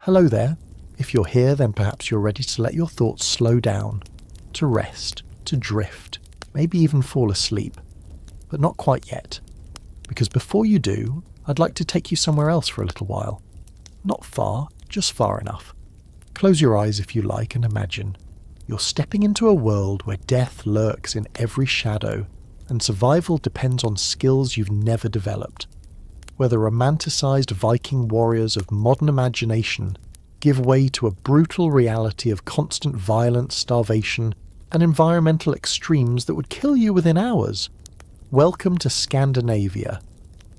Hello there. If you're here, then perhaps you're ready to let your thoughts slow down, to rest, to drift, maybe even fall asleep. But not quite yet. Because before you do, I'd like to take you somewhere else for a little while. Not far, just far enough. Close your eyes if you like and imagine. You're stepping into a world where death lurks in every shadow and survival depends on skills you've never developed. Where the romanticised Viking warriors of modern imagination give way to a brutal reality of constant violence, starvation, and environmental extremes that would kill you within hours. Welcome to Scandinavia,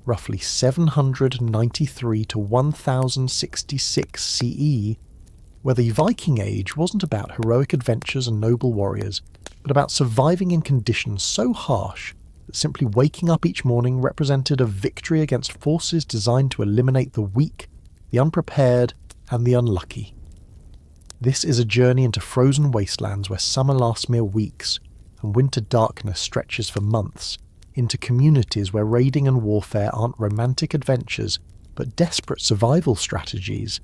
roughly 793 to 1066 CE, where the Viking Age wasn't about heroic adventures and noble warriors, but about surviving in conditions so harsh that simply waking up each morning represented a victory against forces designed to eliminate the weak, the unprepared, and the unlucky. This is a journey into frozen wastelands where summer lasts mere weeks, and winter darkness stretches for months, into communities where raiding and warfare aren't romantic adventures, but desperate survival strategies,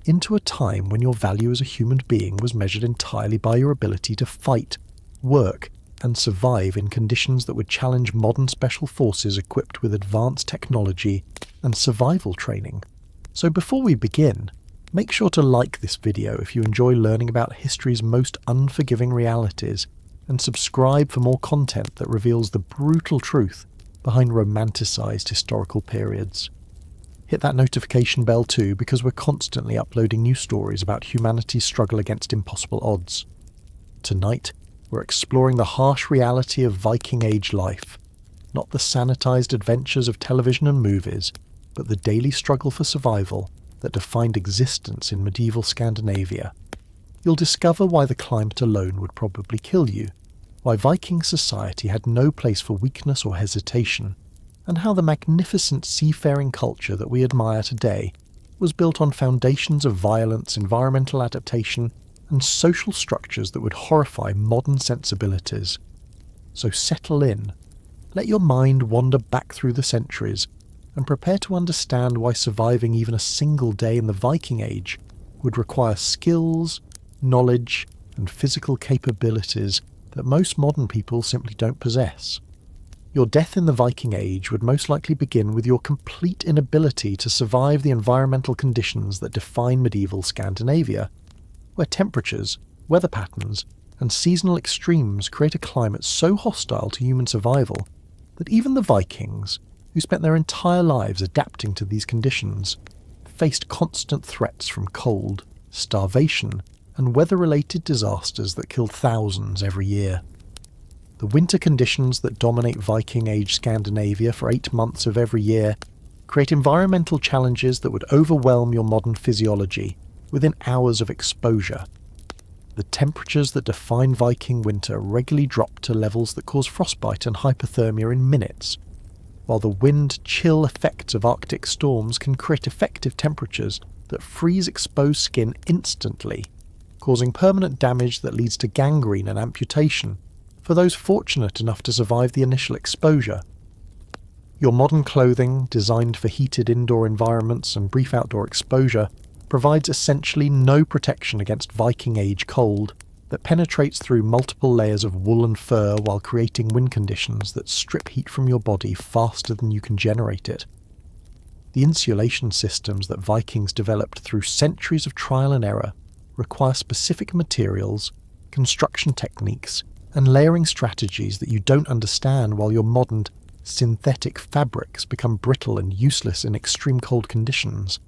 into a time when your value as a human being was measured entirely by your ability to fight, work, and survive in conditions that would challenge modern special forces equipped with advanced technology and survival training. So before we begin, make sure to like this video if you enjoy learning about history's most unforgiving realities, and subscribe for more content that reveals the brutal truth behind romanticised historical periods. Hit that notification bell too, because we're constantly uploading new stories about humanity's struggle against impossible odds. Tonight, we're exploring the harsh reality of Viking Age life, not the sanitised adventures of television and movies, but the daily struggle for survival that defined existence in medieval Scandinavia. You'll discover why the climate alone would probably kill you, why Viking society had no place for weakness or hesitation, and how the magnificent seafaring culture that we admire today was built on foundations of violence, environmental adaptation, and social structures that would horrify modern sensibilities. So settle in, let your mind wander back through the centuries, and prepare to understand why surviving even a single day in the Viking Age would require skills, knowledge, and physical capabilities that most modern people simply don't possess. Your death in the Viking Age would most likely begin with your complete inability to survive the environmental conditions that define medieval Scandinavia, where temperatures, weather patterns, and seasonal extremes create a climate so hostile to human survival that even the Vikings, who spent their entire lives adapting to these conditions, faced constant threats from cold, starvation, and weather-related disasters that killed thousands every year. The winter conditions that dominate Viking Age Scandinavia for 8 months of every year create environmental challenges that would overwhelm your modern physiology within hours of exposure. The temperatures that define Viking winter regularly drop to levels that cause frostbite and hypothermia in minutes, while the wind-chill effects of Arctic storms can create effective temperatures that freeze exposed skin instantly, causing permanent damage that leads to gangrene and amputation for those fortunate enough to survive the initial exposure. Your modern clothing, designed for heated indoor environments and brief outdoor exposure, provides essentially no protection against Viking Age cold that penetrates through multiple layers of wool and fur while creating wind conditions that strip heat from your body faster than you can generate it. The insulation systems that Vikings developed through centuries of trial and error require specific materials, construction techniques, and layering strategies that you don't understand, while your modern synthetic fabrics become brittle and useless in extreme cold conditions.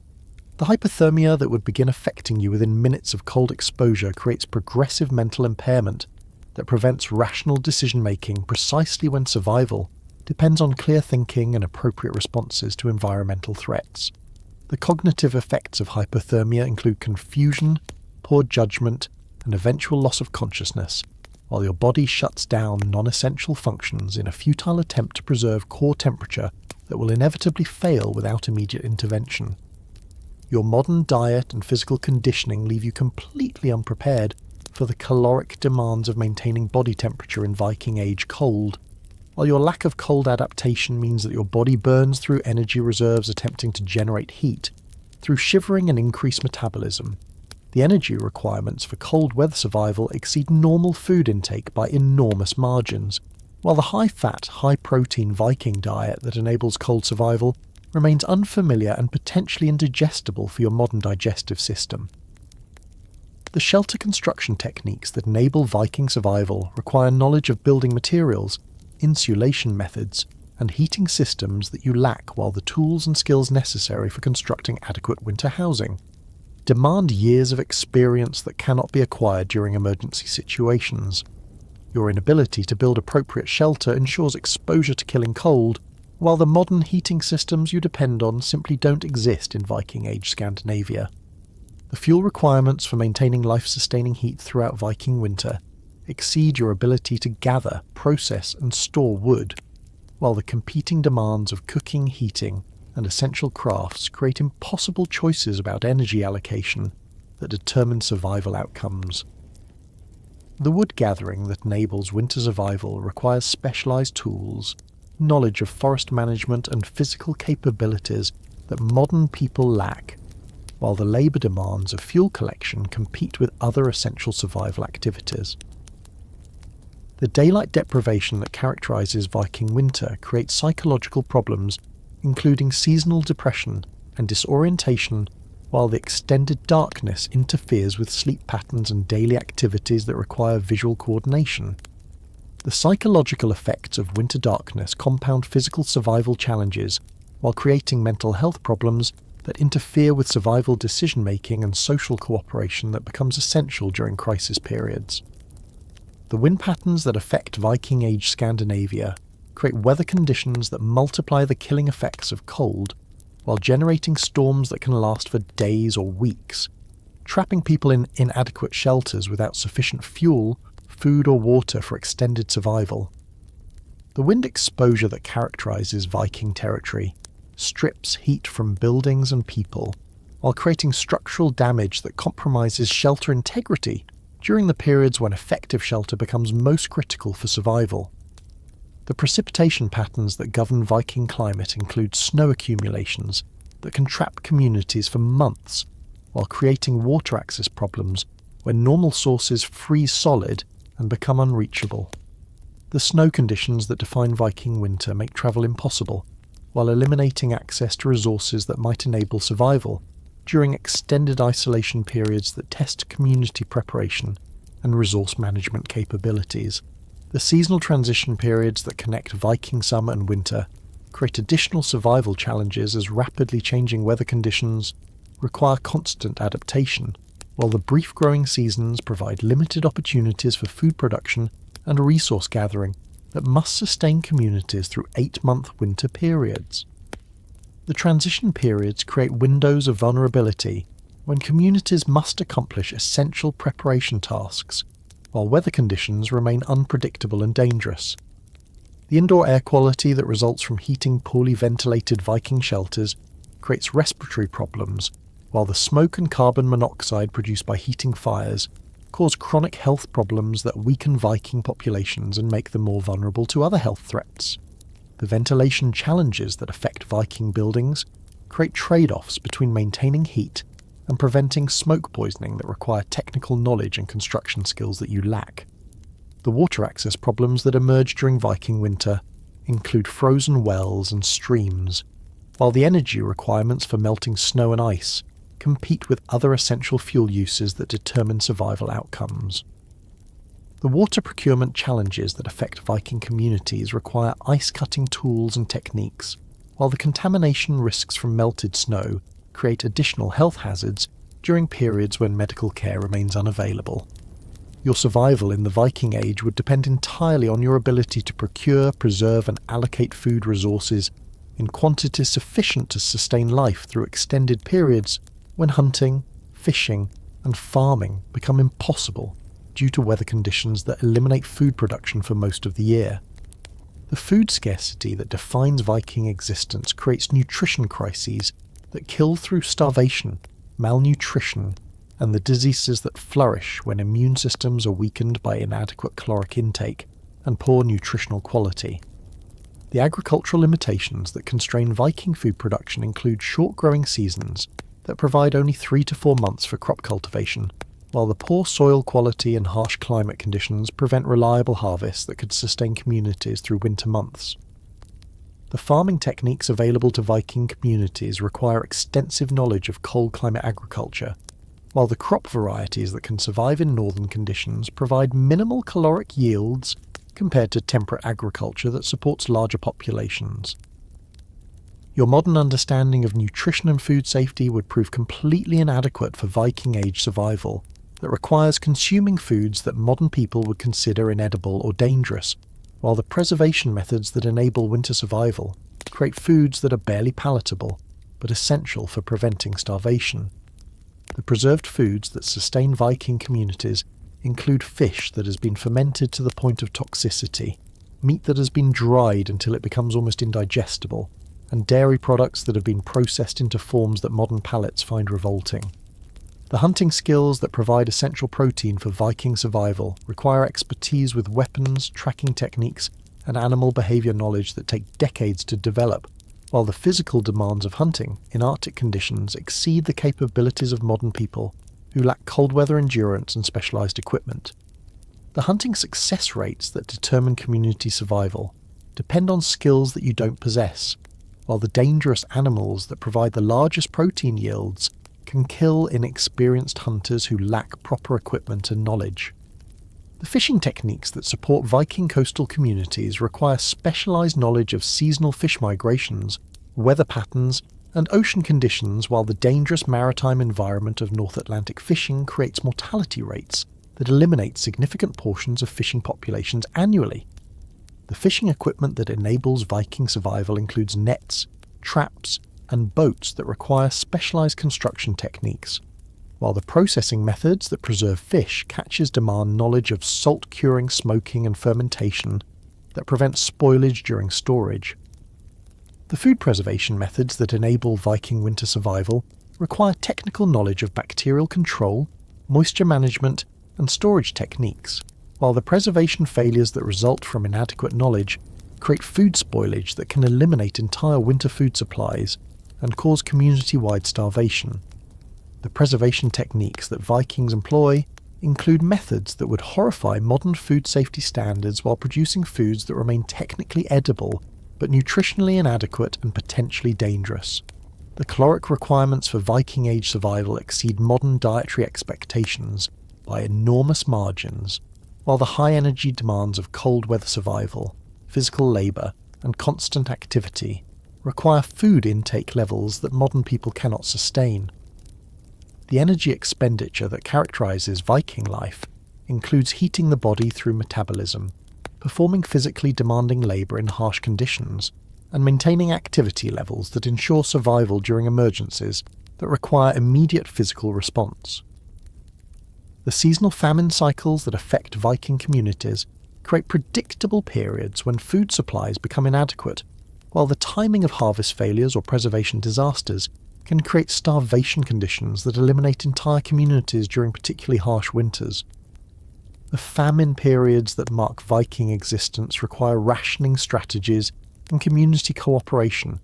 The hypothermia that would begin affecting you within minutes of cold exposure creates progressive mental impairment that prevents rational decision-making precisely when survival depends on clear thinking and appropriate responses to environmental threats. The cognitive effects of hypothermia include confusion, poor judgment, and eventual loss of consciousness, while your body shuts down non-essential functions in a futile attempt to preserve core temperature that will inevitably fail without immediate intervention. Your modern diet and physical conditioning leave you completely unprepared for the caloric demands of maintaining body temperature in Viking Age cold, while your lack of cold adaptation means that your body burns through energy reserves attempting to generate heat, Through shivering and increased metabolism, the energy requirements for cold weather survival exceed normal food intake by enormous margins, while the high-fat, high-protein Viking diet that enables cold survival remains unfamiliar and potentially indigestible for your modern digestive system. The shelter construction techniques that enable Viking survival require knowledge of building materials, insulation methods, and heating systems that you lack, while the tools and skills necessary for constructing adequate winter housing demand years of experience that cannot be acquired during emergency situations. Your inability to build appropriate shelter ensures exposure to killing cold, while the modern heating systems you depend on simply don't exist in Viking Age Scandinavia. The fuel requirements for maintaining life-sustaining heat throughout Viking winter exceed your ability to gather, process, and store wood, while the competing demands of cooking, heating, and essential crafts create impossible choices about energy allocation that determine survival outcomes. The wood gathering that enables winter survival requires specialized tools, knowledge of forest management, and physical capabilities that modern people lack, while the labor demands of fuel collection compete with other essential survival activities. The daylight deprivation that characterizes Viking winter creates psychological problems, including seasonal depression and disorientation, while the extended darkness interferes with sleep patterns and daily activities that require visual coordination. The psychological effects of winter darkness compound physical survival challenges while creating mental health problems that interfere with survival decision-making and social cooperation that becomes essential during crisis periods. The wind patterns that affect Viking Age Scandinavia create weather conditions that multiply the killing effects of cold, while generating storms that can last for days or weeks, trapping people in inadequate shelters without sufficient fuel, food or water for extended survival. The wind exposure that characterizes Viking territory strips heat from buildings and people, while creating structural damage that compromises shelter integrity during the periods when effective shelter becomes most critical for survival. The precipitation patterns that govern Viking climate include snow accumulations that can trap communities for months, while creating water access problems when normal sources freeze solid and become unreachable. The snow conditions that define Viking winter make travel impossible, while eliminating access to resources that might enable survival during extended isolation periods that test community preparation and resource management capabilities. The seasonal transition periods that connect Viking summer and winter create additional survival challenges as rapidly changing weather conditions require constant adaptation, while the brief growing seasons provide limited opportunities for food production and resource gathering that must sustain communities through 8-month winter periods. The transition periods create windows of vulnerability when communities must accomplish essential preparation tasks, while weather conditions remain unpredictable and dangerous. The indoor air quality that results from heating poorly ventilated Viking shelters creates respiratory problems, while the smoke and carbon monoxide produced by heating fires cause chronic health problems that weaken Viking populations and make them more vulnerable to other health threats. The ventilation challenges that affect Viking buildings create trade-offs between maintaining heat and preventing smoke poisoning that require technical knowledge and construction skills that you lack. The water access problems that emerge during Viking winter include frozen wells and streams, while the energy requirements for melting snow and ice compete with other essential fuel uses that determine survival outcomes. The water procurement challenges that affect Viking communities require ice-cutting tools and techniques, while the contamination risks from melted snow create additional health hazards during periods when medical care remains unavailable. Your survival in the Viking Age would depend entirely on your ability to procure, preserve, and allocate food resources in quantities sufficient to sustain life through extended periods when hunting, fishing, and farming become impossible due to weather conditions that eliminate food production for most of the year. The food scarcity that defines Viking existence creates nutrition crises that kill through starvation, malnutrition, and the diseases that flourish when immune systems are weakened by inadequate caloric intake and poor nutritional quality. The agricultural limitations that constrain Viking food production include short growing seasons, that provide only 3 to 4 months for crop cultivation, while the poor soil quality and harsh climate conditions prevent reliable harvests that could sustain communities through winter months. The farming techniques available to Viking communities require extensive knowledge of cold climate agriculture, while the crop varieties that can survive in northern conditions provide minimal caloric yields compared to temperate agriculture that supports larger populations. Your modern understanding of nutrition and food safety would prove completely inadequate for Viking Age survival that requires consuming foods that modern people would consider inedible or dangerous, while the preservation methods that enable winter survival create foods that are barely palatable but essential for preventing starvation. The preserved foods that sustain Viking communities include fish that has been fermented to the point of toxicity, meat that has been dried until it becomes almost indigestible, and dairy products that have been processed into forms that modern palates find revolting. The hunting skills that provide essential protein for Viking survival require expertise with weapons, tracking techniques, and animal behaviour knowledge that take decades to develop, while the physical demands of hunting in Arctic conditions exceed the capabilities of modern people who lack cold weather endurance and specialised equipment. The hunting success rates that determine community survival depend on skills that you don't possess, while the dangerous animals that provide the largest protein yields can kill inexperienced hunters who lack proper equipment and knowledge. The fishing techniques that support Viking coastal communities require specialised knowledge of seasonal fish migrations, weather patterns, and ocean conditions, while the dangerous maritime environment of North Atlantic fishing creates mortality rates that eliminate significant portions of fishing populations annually. The fishing equipment that enables Viking survival includes nets, traps, and boats that require specialised construction techniques, while the processing methods that preserve fish catches demand knowledge of salt curing, smoking, and fermentation that prevent spoilage during storage. The food preservation methods that enable Viking winter survival require technical knowledge of bacterial control, moisture management, and storage techniques, while the preservation failures that result from inadequate knowledge create food spoilage that can eliminate entire winter food supplies and cause community-wide starvation. The preservation techniques that Vikings employ include methods that would horrify modern food safety standards while producing foods that remain technically edible but nutritionally inadequate and potentially dangerous. The caloric requirements for Viking Age survival exceed modern dietary expectations by enormous margins, while the high energy demands of cold weather survival, physical labour, and constant activity require food intake levels that modern people cannot sustain. The energy expenditure that characterises Viking life includes heating the body through metabolism, performing physically demanding labour in harsh conditions, and maintaining activity levels that ensure survival during emergencies that require immediate physical response. The seasonal famine cycles that affect Viking communities create predictable periods when food supplies become inadequate, while the timing of harvest failures or preservation disasters can create starvation conditions that eliminate entire communities during particularly harsh winters. The famine periods that mark Viking existence require rationing strategies and community cooperation,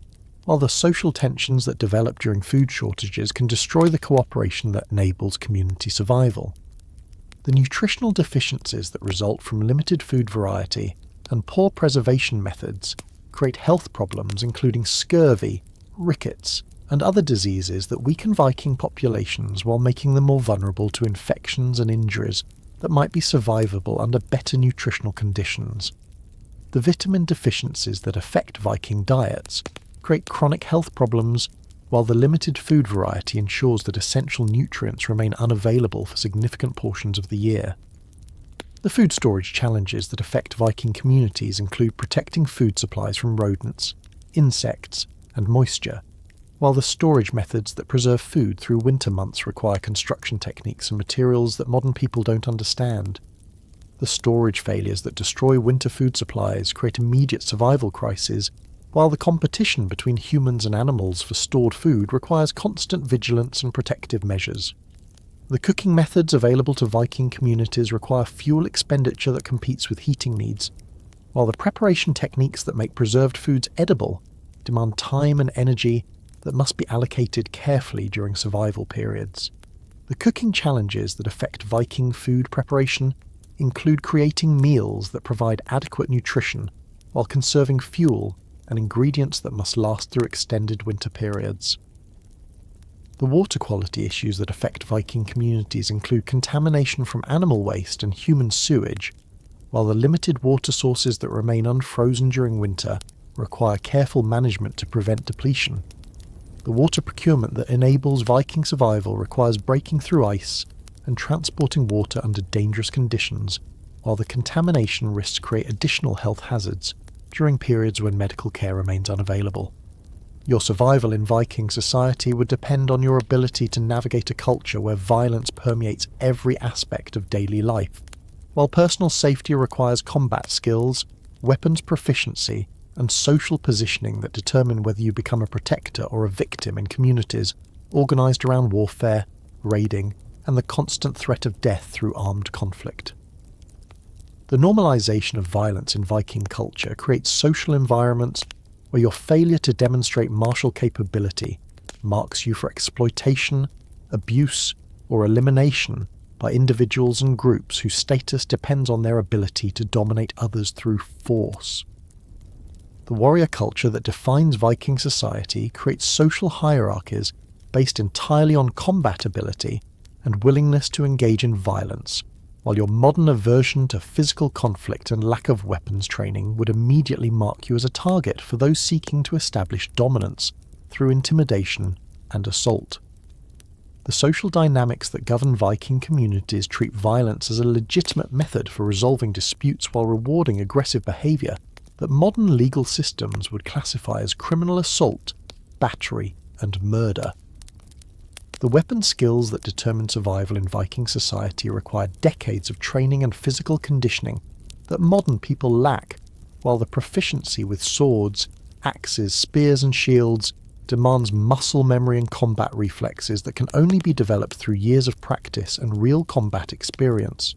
while the social tensions that develop during food shortages can destroy the cooperation that enables community survival. The nutritional deficiencies that result from limited food variety and poor preservation methods create health problems including scurvy, rickets, and other diseases that weaken Viking populations while making them more vulnerable to infections and injuries that might be survivable under better nutritional conditions. The vitamin deficiencies that affect Viking diets create chronic health problems, while the limited food variety ensures that essential nutrients remain unavailable for significant portions of the year. The food storage challenges that affect Viking communities include protecting food supplies from rodents, insects, and moisture, while the storage methods that preserve food through winter months require construction techniques and materials that modern people don't understand. The storage failures that destroy winter food supplies create immediate survival crises, while the competition between humans and animals for stored food requires constant vigilance and protective measures. The cooking methods available to Viking communities require fuel expenditure that competes with heating needs, while the preparation techniques that make preserved foods edible demand time and energy that must be allocated carefully during survival periods. The cooking challenges that affect Viking food preparation include creating meals that provide adequate nutrition while conserving fuel and ingredients that must last through extended winter periods. The water quality issues that affect Viking communities include contamination from animal waste and human sewage, while the limited water sources that remain unfrozen during winter require careful management to prevent depletion. The water procurement that enables Viking survival requires breaking through ice and transporting water under dangerous conditions, while the contamination risks create additional health hazards during periods when medical care remains unavailable. Your survival in Viking society would depend on your ability to navigate a culture where violence permeates every aspect of daily life. While personal safety requires combat skills, weapons proficiency, and social positioning that determine whether you become a protector or a victim in communities organised around warfare, raiding, and the constant threat of death through armed conflict. The normalisation of violence in Viking culture creates social environments where your failure to demonstrate martial capability marks you for exploitation, abuse, or elimination by individuals and groups whose status depends on their ability to dominate others through force. The warrior culture that defines Viking society creates social hierarchies based entirely on combat ability and willingness to engage in violence, while your modern aversion to physical conflict and lack of weapons training would immediately mark you as a target for those seeking to establish dominance through intimidation and assault. The social dynamics that govern Viking communities treat violence as a legitimate method for resolving disputes while rewarding aggressive behaviour that modern legal systems would classify as criminal assault, battery, and murder. The weapon skills that determine survival in Viking society require decades of training and physical conditioning that modern people lack, while the proficiency with swords, axes, spears and shields demands muscle memory and combat reflexes that can only be developed through years of practice and real combat experience.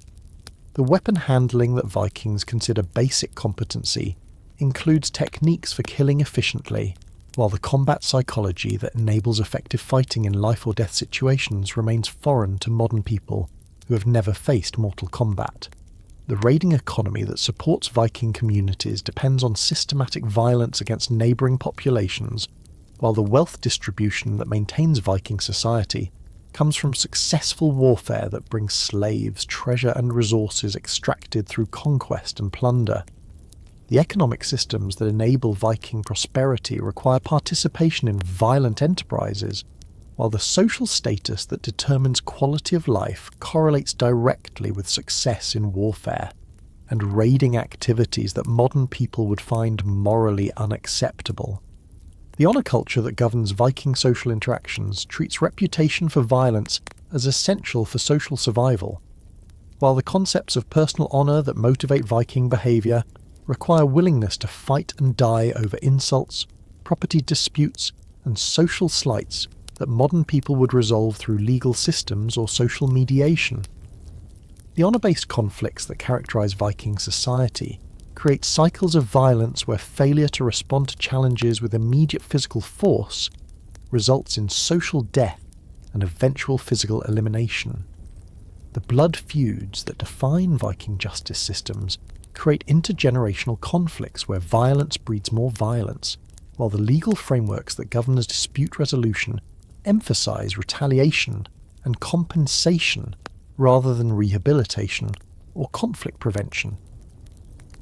The weapon handling that Vikings consider basic competency includes techniques for killing efficiently, while the combat psychology that enables effective fighting in life or death situations remains foreign to modern people who have never faced mortal combat. The raiding economy that supports Viking communities depends on systematic violence against neighbouring populations, while the wealth distribution that maintains Viking society comes from successful warfare that brings slaves, treasure and resources extracted through conquest and plunder. The economic systems that enable Viking prosperity require participation in violent enterprises, while the social status that determines quality of life correlates directly with success in warfare and raiding activities that modern people would find morally unacceptable. The honour culture that governs Viking social interactions treats reputation for violence as essential for social survival, while the concepts of personal honour that motivate Viking behaviour require willingness to fight and die over insults, property disputes, and social slights that modern people would resolve through legal systems or social mediation. The honour-based conflicts that characterise Viking society create cycles of violence where failure to respond to challenges with immediate physical force results in social death and eventual physical elimination. The blood feuds that define Viking justice systems create intergenerational conflicts where violence breeds more violence, while the legal frameworks that govern dispute resolution emphasise retaliation and compensation rather than rehabilitation or conflict prevention.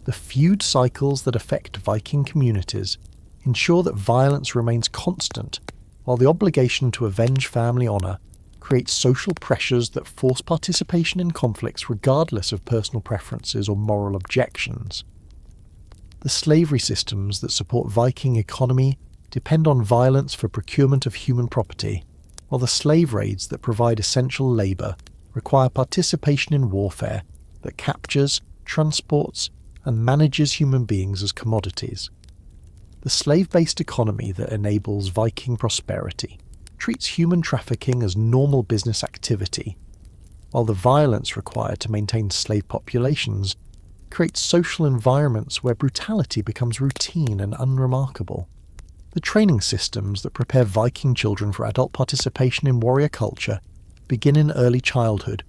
The feud cycles that affect Viking communities ensure that violence remains constant, while the obligation to avenge family honour creates social pressures that force participation in conflicts regardless of personal preferences or moral objections. The slavery systems that support Viking economy depend on violence for procurement of human property, while the slave raids that provide essential labour require participation in warfare that captures, transports, and manages human beings as commodities. The slave-based economy that enables Viking prosperity treats human trafficking as normal business activity, while the violence required to maintain slave populations creates social environments where brutality becomes routine and unremarkable. The training systems that prepare Viking children for adult participation in warrior culture begin in early childhood,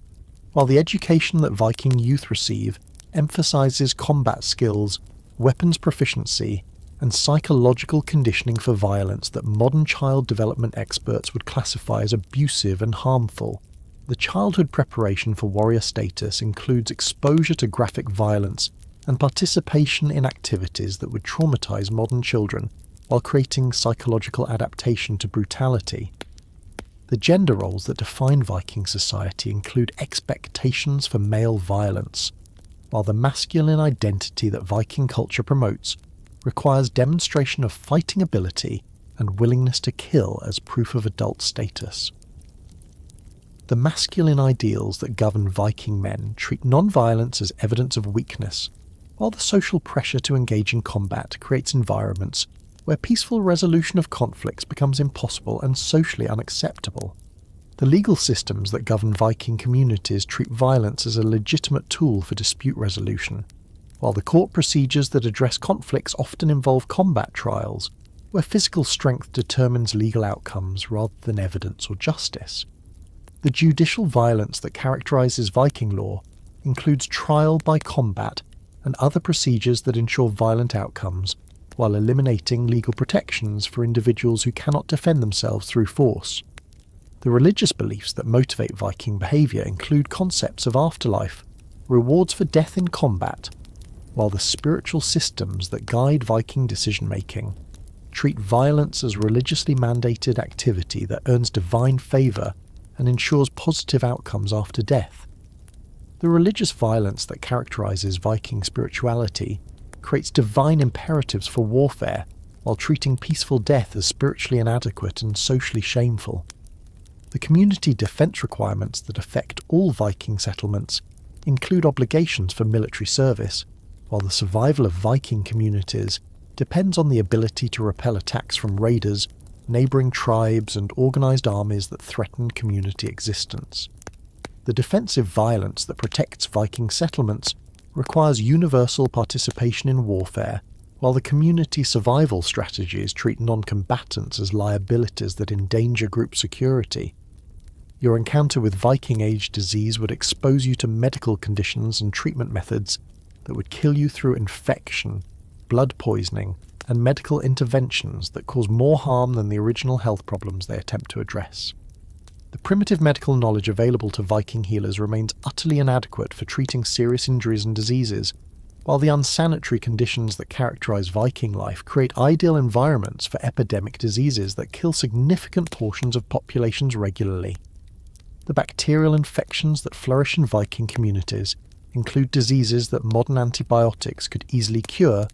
while the education that Viking youth receive emphasises combat skills, weapons proficiency, and psychological conditioning for violence that modern child development experts would classify as abusive and harmful. The childhood preparation for warrior status includes exposure to graphic violence and participation in activities that would traumatise modern children while creating psychological adaptation to brutality. The gender roles that define Viking society include expectations for male violence, while the masculine identity that Viking culture promotes requires demonstration of fighting ability and willingness to kill as proof of adult status. The masculine ideals that govern Viking men treat non-violence as evidence of weakness, while the social pressure to engage in combat creates environments where peaceful resolution of conflicts becomes impossible and socially unacceptable. The legal systems that govern Viking communities treat violence as a legitimate tool for dispute resolution, while the court procedures that address conflicts often involve combat trials, where physical strength determines legal outcomes rather than evidence or justice. The judicial violence that characterises Viking law includes trial by combat and other procedures that ensure violent outcomes, while eliminating legal protections for individuals who cannot defend themselves through force. The religious beliefs that motivate Viking behaviour include concepts of afterlife, rewards for death in combat, while the spiritual systems that guide Viking decision-making treat violence as religiously mandated activity that earns divine favour and ensures positive outcomes after death. The religious violence that characterises Viking spirituality creates divine imperatives for warfare, while treating peaceful death as spiritually inadequate and socially shameful. The community defence requirements that affect all Viking settlements include obligations for military service, while the survival of Viking communities depends on the ability to repel attacks from raiders, neighbouring tribes and organised armies that threaten community existence. The defensive violence that protects Viking settlements requires universal participation in warfare, while the community survival strategies treat non-combatants as liabilities that endanger group security. Your encounter with Viking-age disease would expose you to medical conditions and treatment methods that would kill you through infection, blood poisoning, and medical interventions that cause more harm than the original health problems they attempt to address. The primitive medical knowledge available to Viking healers remains utterly inadequate for treating serious injuries and diseases, while the unsanitary conditions that characterise Viking life create ideal environments for epidemic diseases that kill significant portions of populations regularly. The bacterial infections that flourish in Viking communities include diseases that modern antibiotics could easily cure,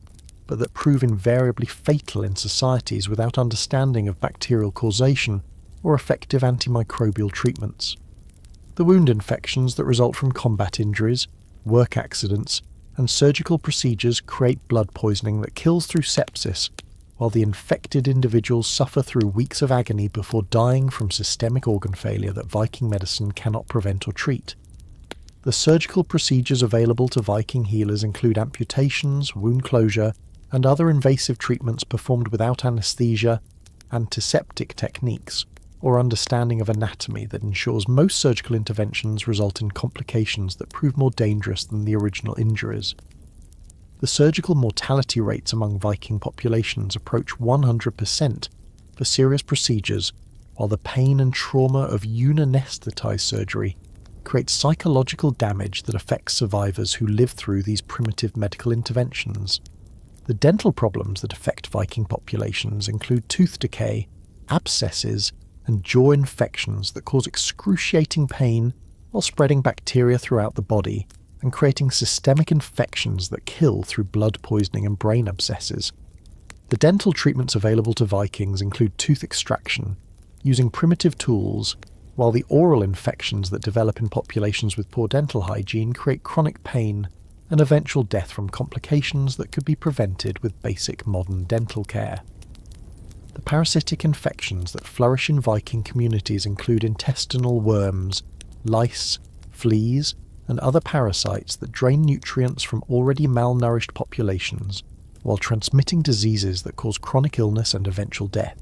but that prove invariably fatal in societies without understanding of bacterial causation or effective antimicrobial treatments. The wound infections that result from combat injuries, work accidents, and surgical procedures create blood poisoning that kills through sepsis, while the infected individuals suffer through weeks of agony before dying from systemic organ failure that Viking medicine cannot prevent or treat. The surgical procedures available to Viking healers include amputations, wound closure, and other invasive treatments performed without anaesthesia, antiseptic techniques, or understanding of anatomy that ensures most surgical interventions result in complications that prove more dangerous than the original injuries. The surgical mortality rates among Viking populations approach 100% for serious procedures, while the pain and trauma of unanesthetized surgery creates psychological damage that affects survivors who live through these primitive medical interventions. The dental problems that affect Viking populations include tooth decay, abscesses, and jaw infections that cause excruciating pain while spreading bacteria throughout the body and creating systemic infections that kill through blood poisoning and brain abscesses. The dental treatments available to Vikings include tooth extraction, using primitive tools, while the oral infections that develop in populations with poor dental hygiene create chronic pain and eventual death from complications that could be prevented with basic modern dental care. The parasitic infections that flourish in Viking communities include intestinal worms, lice, fleas, and other parasites that drain nutrients from already malnourished populations, while transmitting diseases that cause chronic illness and eventual death.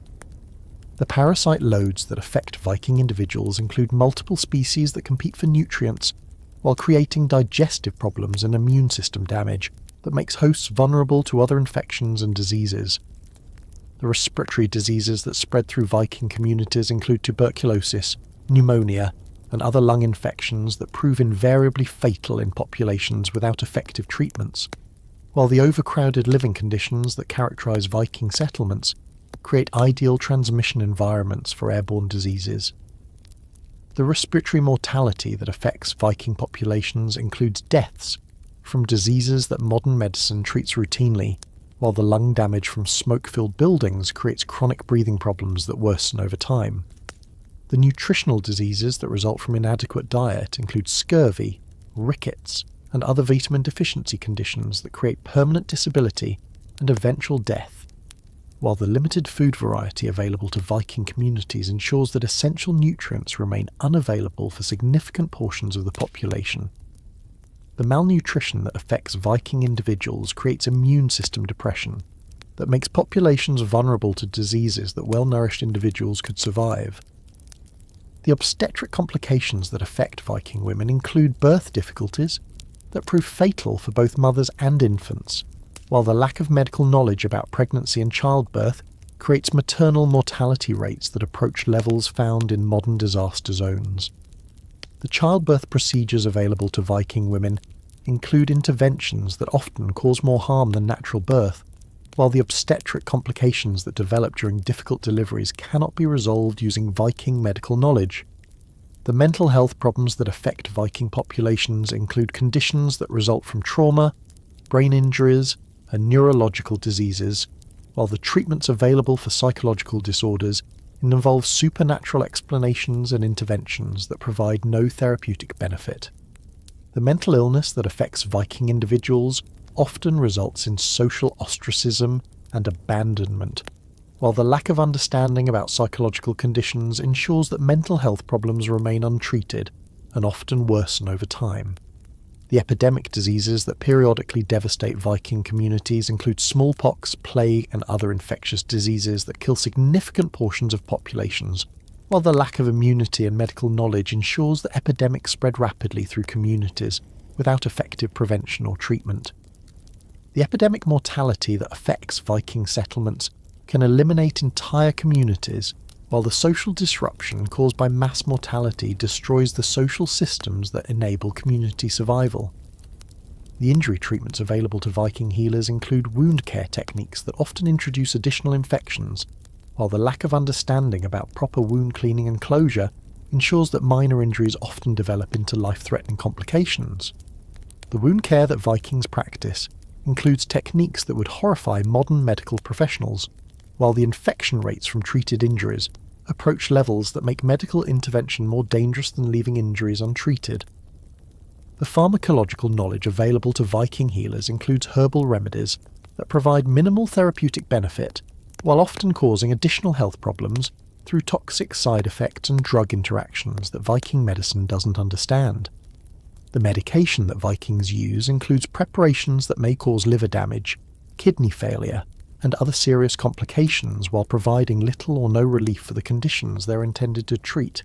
The parasite loads that affect Viking individuals include multiple species that compete for nutrients, while creating digestive problems and immune system damage that makes hosts vulnerable to other infections and diseases. The respiratory diseases that spread through Viking communities include tuberculosis, pneumonia, and other lung infections that prove invariably fatal in populations without effective treatments, while the overcrowded living conditions that characterize Viking settlements create ideal transmission environments for airborne diseases. The respiratory mortality that affects Viking populations includes deaths from diseases that modern medicine treats routinely, while the lung damage from smoke-filled buildings creates chronic breathing problems that worsen over time. The nutritional diseases that result from inadequate diet include scurvy, rickets, and other vitamin deficiency conditions that create permanent disability and eventual death, while the limited food variety available to Viking communities ensures that essential nutrients remain unavailable for significant portions of the population. The malnutrition that affects Viking individuals creates immune system depression that makes populations vulnerable to diseases that well-nourished individuals could survive. The obstetric complications that affect Viking women include birth difficulties that prove fatal for both mothers and infants, while the lack of medical knowledge about pregnancy and childbirth creates maternal mortality rates that approach levels found in modern disaster zones. The childbirth procedures available to Viking women include interventions that often cause more harm than natural birth, while the obstetric complications that develop during difficult deliveries cannot be resolved using Viking medical knowledge. The mental health problems that affect Viking populations include conditions that result from trauma, brain injuries, and neurological diseases, while the treatments available for psychological disorders involve supernatural explanations and interventions that provide no therapeutic benefit. The mental illness that affects Viking individuals often results in social ostracism and abandonment, while the lack of understanding about psychological conditions ensures that mental health problems remain untreated and often worsen over time. The epidemic diseases that periodically devastate Viking communities include smallpox, plague, and other infectious diseases that kill significant portions of populations, while the lack of immunity and medical knowledge ensures that epidemics spread rapidly through communities without effective prevention or treatment. The epidemic mortality that affects Viking settlements can eliminate entire communities, while the social disruption caused by mass mortality destroys the social systems that enable community survival. The injury treatments available to Viking healers include wound care techniques that often introduce additional infections, while the lack of understanding about proper wound cleaning and closure ensures that minor injuries often develop into life-threatening complications. The wound care that Vikings practice includes techniques that would horrify modern medical professionals, while the infection rates from treated injuries approach levels that make medical intervention more dangerous than leaving injuries untreated. The pharmacological knowledge available to Viking healers includes herbal remedies that provide minimal therapeutic benefit, while often causing additional health problems through toxic side effects and drug interactions that Viking medicine doesn't understand. The medication that Vikings use includes preparations that may cause liver damage, kidney failure, and other serious complications while providing little or no relief for the conditions they're intended to treat.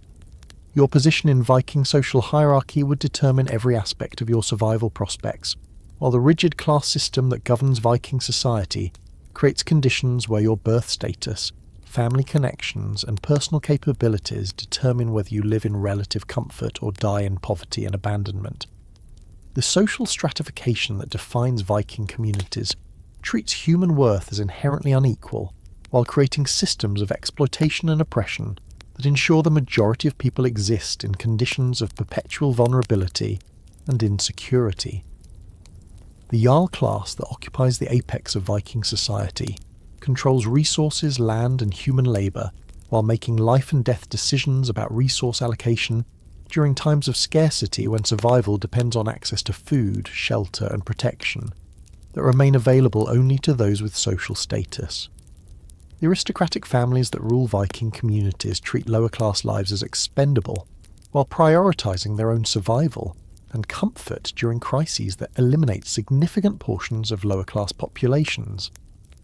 Your position in Viking social hierarchy would determine every aspect of your survival prospects, while the rigid class system that governs Viking society creates conditions where your birth status, family connections, and personal capabilities determine whether you live in relative comfort or die in poverty and abandonment. The social stratification that defines Viking communities treats human worth as inherently unequal, while creating systems of exploitation and oppression that ensure the majority of people exist in conditions of perpetual vulnerability and insecurity. The Jarl class that occupies the apex of Viking society controls resources, land, and human labour, while making life and death decisions about resource allocation during times of scarcity when survival depends on access to food, shelter, and protection that remain available only to those with social status. The aristocratic families that rule Viking communities treat lower-class lives as expendable, while prioritising their own survival, and comfort during crises that eliminate significant portions of lower-class populations.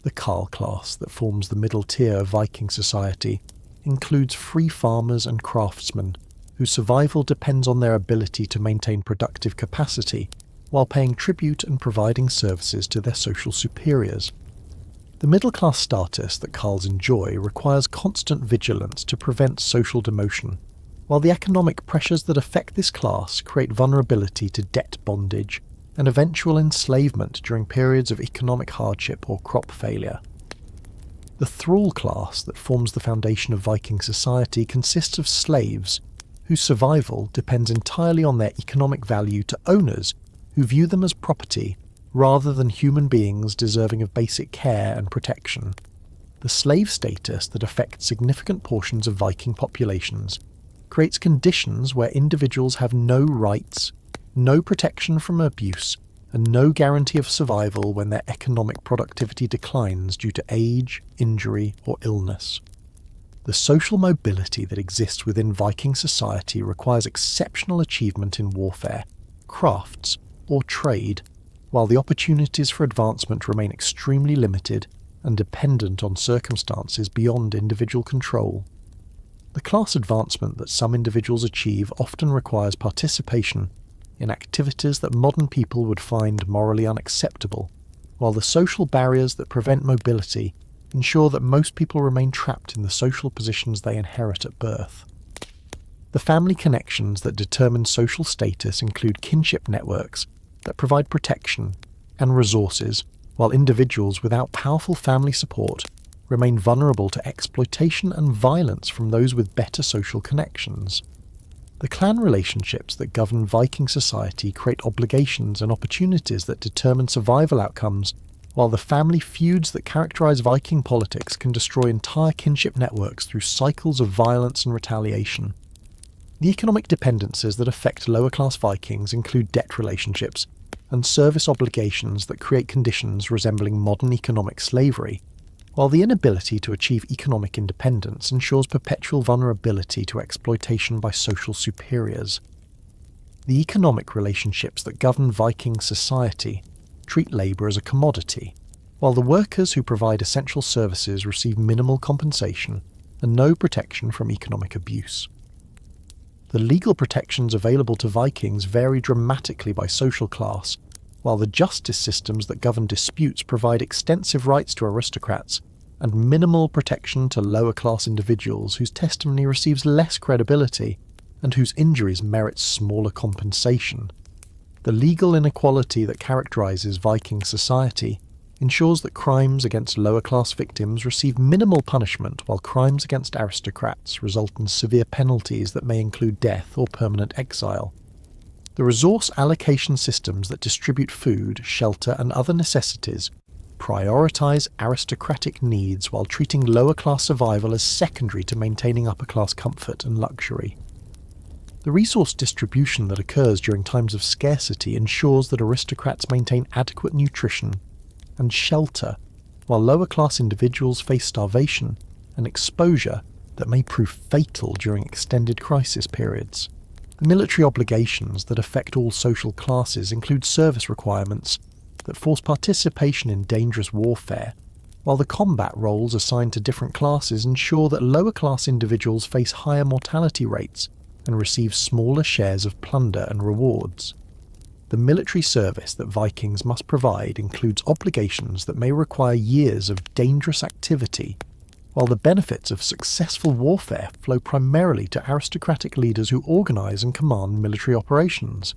The Carl class that forms the middle tier of Viking society includes free farmers and craftsmen, whose survival depends on their ability to maintain productive capacity while paying tribute and providing services to their social superiors. The middle-class status that Carls enjoy requires constant vigilance to prevent social demotion, while the economic pressures that affect this class create vulnerability to debt bondage and eventual enslavement during periods of economic hardship or crop failure. The thrall class that forms the foundation of Viking society consists of slaves, whose survival depends entirely on their economic value to owners who view them as property rather than human beings deserving of basic care and protection. The slave status that affects significant portions of Viking populations creates conditions where individuals have no rights, no protection from abuse, and no guarantee of survival when their economic productivity declines due to age, injury, or illness. The social mobility that exists within Viking society requires exceptional achievement in warfare, crafts, or trade, while the opportunities for advancement remain extremely limited and dependent on circumstances beyond individual control. The class advancement that some individuals achieve often requires participation in activities that modern people would find morally unacceptable, while the social barriers that prevent mobility ensure that most people remain trapped in the social positions they inherit at birth. The family connections that determine social status include kinship networks that provide protection and resources, while individuals without powerful family support remain vulnerable to exploitation and violence from those with better social connections. The clan relationships that govern Viking society create obligations and opportunities that determine survival outcomes, while the family feuds that characterize Viking politics can destroy entire kinship networks through cycles of violence and retaliation. The economic dependencies that affect lower-class Vikings include debt relationships and service obligations that create conditions resembling modern economic slavery, while the inability to achieve economic independence ensures perpetual vulnerability to exploitation by social superiors. The economic relationships that govern Viking society treat labour as a commodity, while the workers who provide essential services receive minimal compensation and no protection from economic abuse. The legal protections available to Vikings vary dramatically by social class, while the justice systems that govern disputes provide extensive rights to aristocrats and minimal protection to lower-class individuals whose testimony receives less credibility and whose injuries merit smaller compensation. The legal inequality that characterizes Viking society ensures that crimes against lower-class victims receive minimal punishment, while crimes against aristocrats result in severe penalties that may include death or permanent exile. The resource allocation systems that distribute food, shelter, and other necessities prioritize aristocratic needs while treating lower-class survival as secondary to maintaining upper-class comfort and luxury. The resource distribution that occurs during times of scarcity ensures that aristocrats maintain adequate nutrition and shelter, while lower-class individuals face starvation and exposure that may prove fatal during extended crisis periods. The military obligations that affect all social classes include service requirements that force participation in dangerous warfare, while the combat roles assigned to different classes ensure that lower-class individuals face higher mortality rates and receive smaller shares of plunder and rewards. The military service that Vikings must provide includes obligations that may require years of dangerous activity, while the benefits of successful warfare flow primarily to aristocratic leaders who organize and command military operations.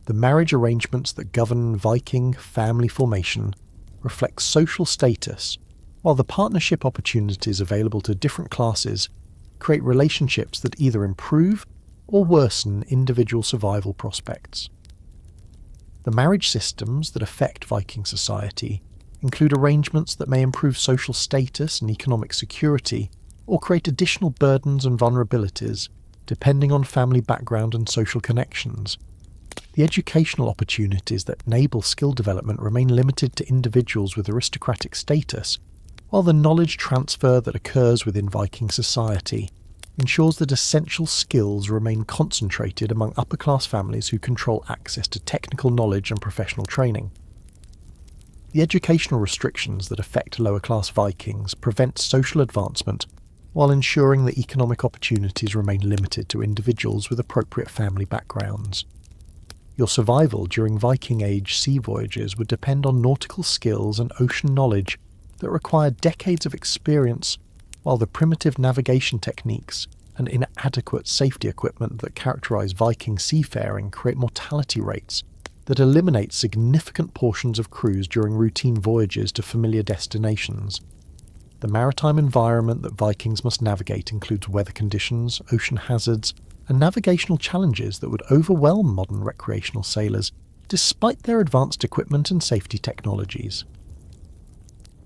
The marriage arrangements that govern Viking family formation reflect social status, while the partnership opportunities available to different classes create relationships that either improve or worsen individual survival prospects. The marriage systems that affect Viking society include arrangements that may improve social status and economic security, or create additional burdens and vulnerabilities, depending on family background and social connections. The educational opportunities that enable skill development remain limited to individuals with aristocratic status, while the knowledge transfer that occurs within Viking society ensures that essential skills remain concentrated among upper-class families who control access to technical knowledge and professional training. The educational restrictions that affect lower-class Vikings prevent social advancement while ensuring that economic opportunities remain limited to individuals with appropriate family backgrounds. Your survival during Viking Age sea voyages would depend on nautical skills and ocean knowledge that require decades of experience, while the primitive navigation techniques and inadequate safety equipment that characterize Viking seafaring create mortality rates that eliminate significant portions of crews during routine voyages to familiar destinations. The maritime environment that Vikings must navigate includes weather conditions, ocean hazards, and navigational challenges that would overwhelm modern recreational sailors, despite their advanced equipment and safety technologies.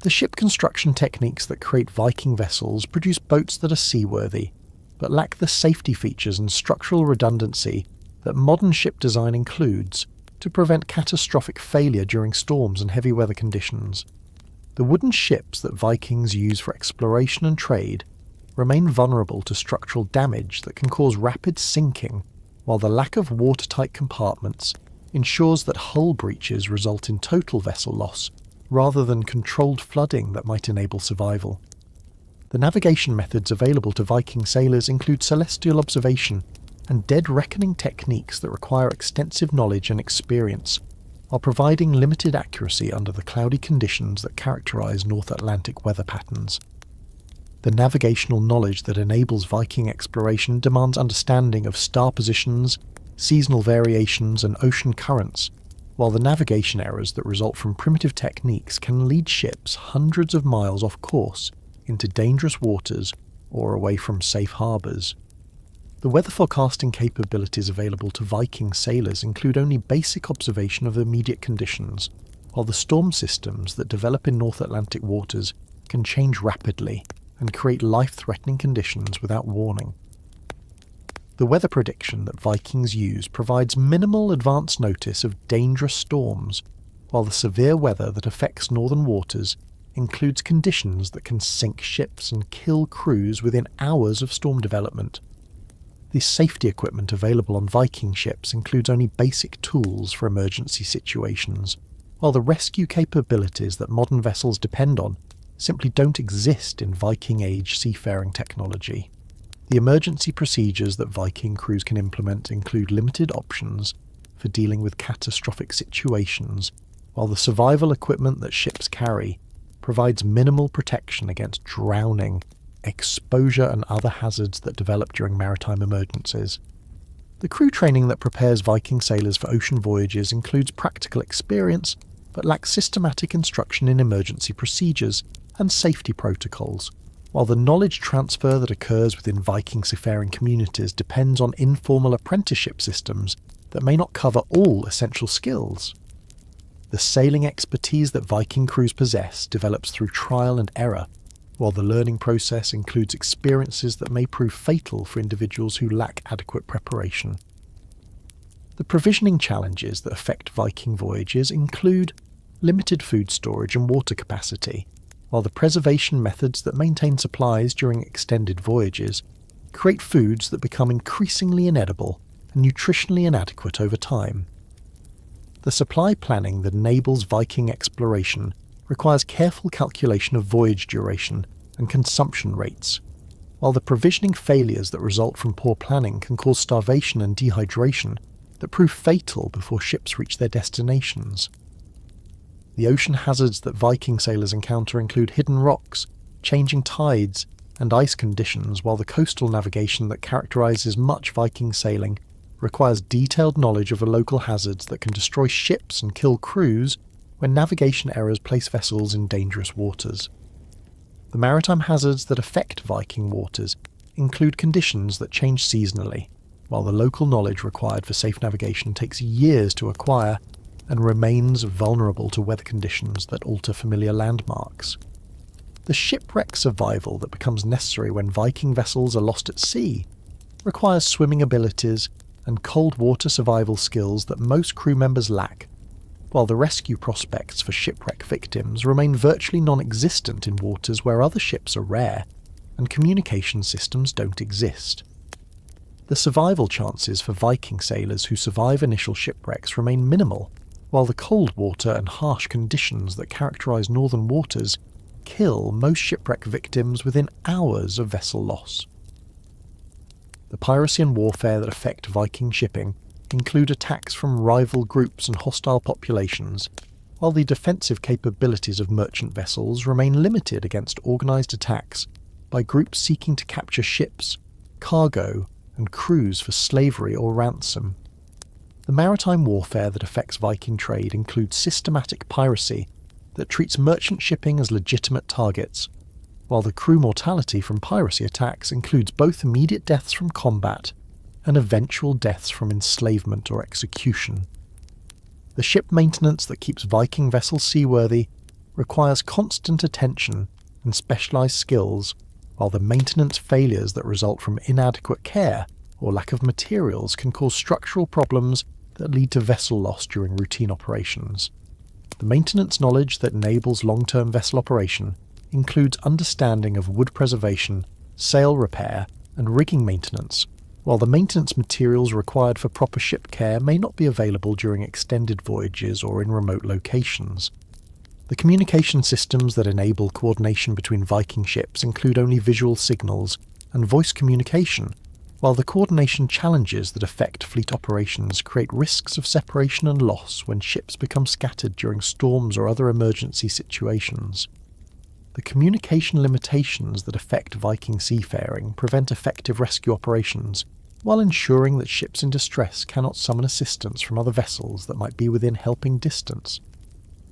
The ship construction techniques that create Viking vessels produce boats that are seaworthy, but lack the safety features and structural redundancy that modern ship design includes to prevent catastrophic failure during storms and heavy weather conditions. The wooden ships that Vikings use for exploration and trade remain vulnerable to structural damage that can cause rapid sinking, while the lack of watertight compartments ensures that hull breaches result in total vessel loss rather than controlled flooding that might enable survival. The navigation methods available to Viking sailors include celestial observation and dead reckoning techniques that require extensive knowledge and experience, while providing limited accuracy under the cloudy conditions that characterize North Atlantic weather patterns. The navigational knowledge that enables Viking exploration demands understanding of star positions, seasonal variations, and ocean currents, while the navigation errors that result from primitive techniques can lead ships hundreds of miles off course into dangerous waters or away from safe harbours. The weather forecasting capabilities available to Viking sailors include only basic observation of immediate conditions, while the storm systems that develop in North Atlantic waters can change rapidly and create life-threatening conditions without warning. The weather prediction that Vikings use provides minimal advance notice of dangerous storms, while the severe weather that affects northern waters includes conditions that can sink ships and kill crews within hours of storm development. The safety equipment available on Viking ships includes only basic tools for emergency situations, while the rescue capabilities that modern vessels depend on simply don't exist in Viking Age seafaring technology. The emergency procedures that Viking crews can implement include limited options for dealing with catastrophic situations, while the survival equipment that ships carry provides minimal protection against drowning, exposure, and other hazards that develop during maritime emergencies. The crew training that prepares Viking sailors for ocean voyages includes practical experience, but lacks systematic instruction in emergency procedures and safety protocols, while the knowledge transfer that occurs within Viking seafaring communities depends on informal apprenticeship systems that may not cover all essential skills. The sailing expertise that Viking crews possess develops through trial and error, while the learning process includes experiences that may prove fatal for individuals who lack adequate preparation. The provisioning challenges that affect Viking voyages include limited food storage and water capacity, while the preservation methods that maintain supplies during extended voyages create foods that become increasingly inedible and nutritionally inadequate over time. The supply planning that enables Viking exploration requires careful calculation of voyage duration and consumption rates, while the provisioning failures that result from poor planning can cause starvation and dehydration that prove fatal before ships reach their destinations. The ocean hazards that Viking sailors encounter include hidden rocks, changing tides, and ice conditions, while the coastal navigation that characterizes much Viking sailing requires detailed knowledge of the local hazards that can destroy ships and kill crews when navigation errors place vessels in dangerous waters. The maritime hazards that affect Viking waters include conditions that change seasonally, while the local knowledge required for safe navigation takes years to acquire and remains vulnerable to weather conditions that alter familiar landmarks. The shipwreck survival that becomes necessary when Viking vessels are lost at sea requires swimming abilities and cold water survival skills that most crew members lack, while the rescue prospects for shipwreck victims remain virtually non-existent in waters where other ships are rare and communication systems don't exist. The survival chances for Viking sailors who survive initial shipwrecks remain minimal, while the cold water and harsh conditions that characterize northern waters kill most shipwreck victims within hours of vessel loss. The piracy and warfare that affect Viking shipping include attacks from rival groups and hostile populations, while the defensive capabilities of merchant vessels remain limited against organised attacks by groups seeking to capture ships, cargo, and crews for slavery or ransom. The maritime warfare that affects Viking trade includes systematic piracy that treats merchant shipping as legitimate targets, while the crew mortality from piracy attacks includes both immediate deaths from combat and eventual deaths from enslavement or execution. The ship maintenance that keeps Viking vessels seaworthy requires constant attention and specialised skills, while the maintenance failures that result from inadequate care or lack of materials can cause structural problems that lead to vessel loss during routine operations. The maintenance knowledge that enables long-term vessel operation includes understanding of wood preservation, sail repair, and rigging maintenance, while the maintenance materials required for proper ship care may not be available during extended voyages or in remote locations. The communication systems that enable coordination between Viking ships include only visual signals and voice communication, while the coordination challenges that affect fleet operations create risks of separation and loss when ships become scattered during storms or other emergency situations. The communication limitations that affect Viking seafaring prevent effective rescue operations, while ensuring that ships in distress cannot summon assistance from other vessels that might be within helping distance.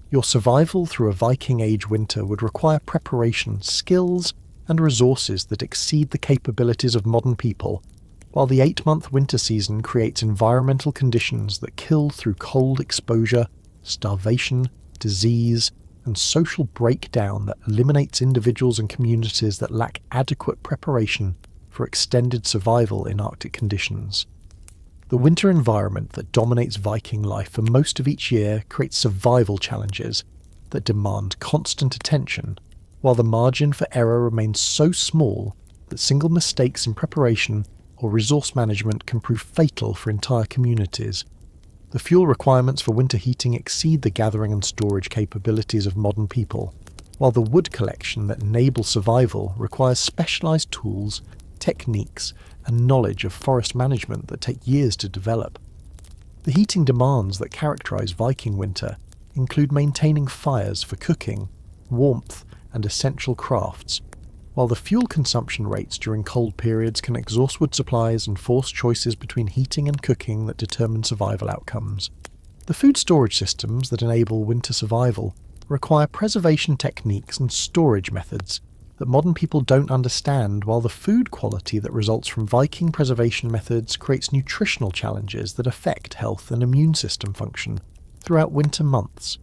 Your survival through a Viking Age winter would require preparation, skills, and resources that exceed the capabilities of modern people, while the 8-month winter season creates environmental conditions that kill through cold exposure, starvation, disease, and social breakdown that eliminates individuals and communities that lack adequate preparation for extended survival in Arctic conditions. The winter environment that dominates Viking life for most of each year creates survival challenges that demand constant attention, while the margin for error remains so small that single mistakes in preparation or resource management can prove fatal for entire communities. The fuel requirements for winter heating exceed the gathering and storage capabilities of modern people, while the wood collection that enables survival requires specialised tools, techniques, and knowledge of forest management that take years to develop. The heating demands that characterise Viking winter include maintaining fires for cooking, warmth, and essential crafts, while the fuel consumption rates during cold periods can exhaust wood supplies and force choices between heating and cooking that determine survival outcomes. The food storage systems that enable winter survival require preservation techniques and storage methods that modern people don't understand, while the food quality that results from Viking preservation methods creates nutritional challenges that affect health and immune system function throughout winter months.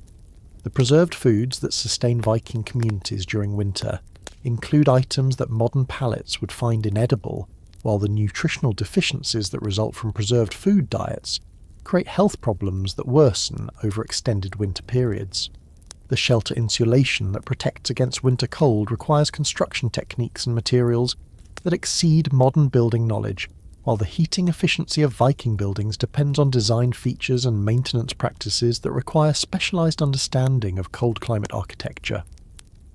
The preserved foods that sustain Viking communities during winter include items that modern palates would find inedible, while the nutritional deficiencies that result from preserved food diets create health problems that worsen over extended winter periods. The shelter insulation that protects against winter cold requires construction techniques and materials that exceed modern building knowledge, while the heating efficiency of Viking buildings depends on design features and maintenance practices that require specialised understanding of cold climate architecture.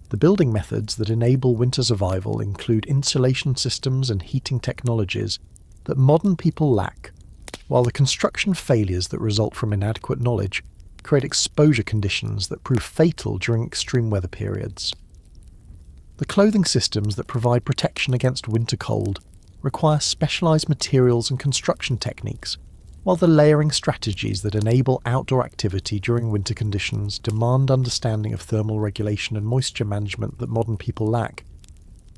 The building methods that enable winter survival include insulation systems and heating technologies that modern people lack, while the construction failures that result from inadequate knowledge create exposure conditions that prove fatal during extreme weather periods. The clothing systems that provide protection against winter cold require specialised materials and construction techniques, while the layering strategies that enable outdoor activity during winter conditions demand understanding of thermal regulation and moisture management that modern people lack.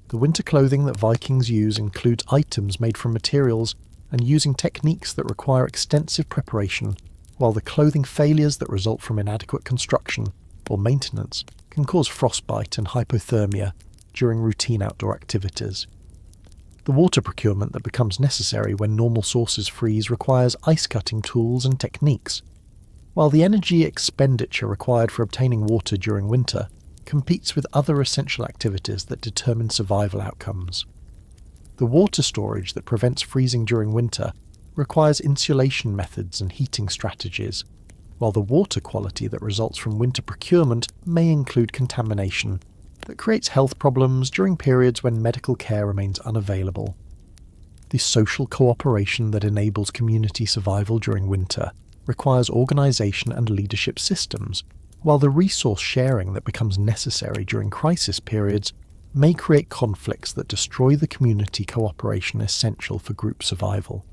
The winter clothing that Vikings use includes items made from materials and using techniques that require extensive preparation, while the clothing failures that result from inadequate construction or maintenance can cause frostbite and hypothermia during routine outdoor activities. The water procurement that becomes necessary when normal sources freeze requires ice-cutting tools and techniques, while the energy expenditure required for obtaining water during winter competes with other essential activities that determine survival outcomes. The water storage that prevents freezing during winter requires insulation methods and heating strategies, while the water quality that results from winter procurement may include contamination that creates health problems during periods when medical care remains unavailable. The social cooperation that enables community survival during winter requires organisation and leadership systems, while the resource sharing that becomes necessary during crisis periods may create conflicts that destroy the community cooperation essential for group survival.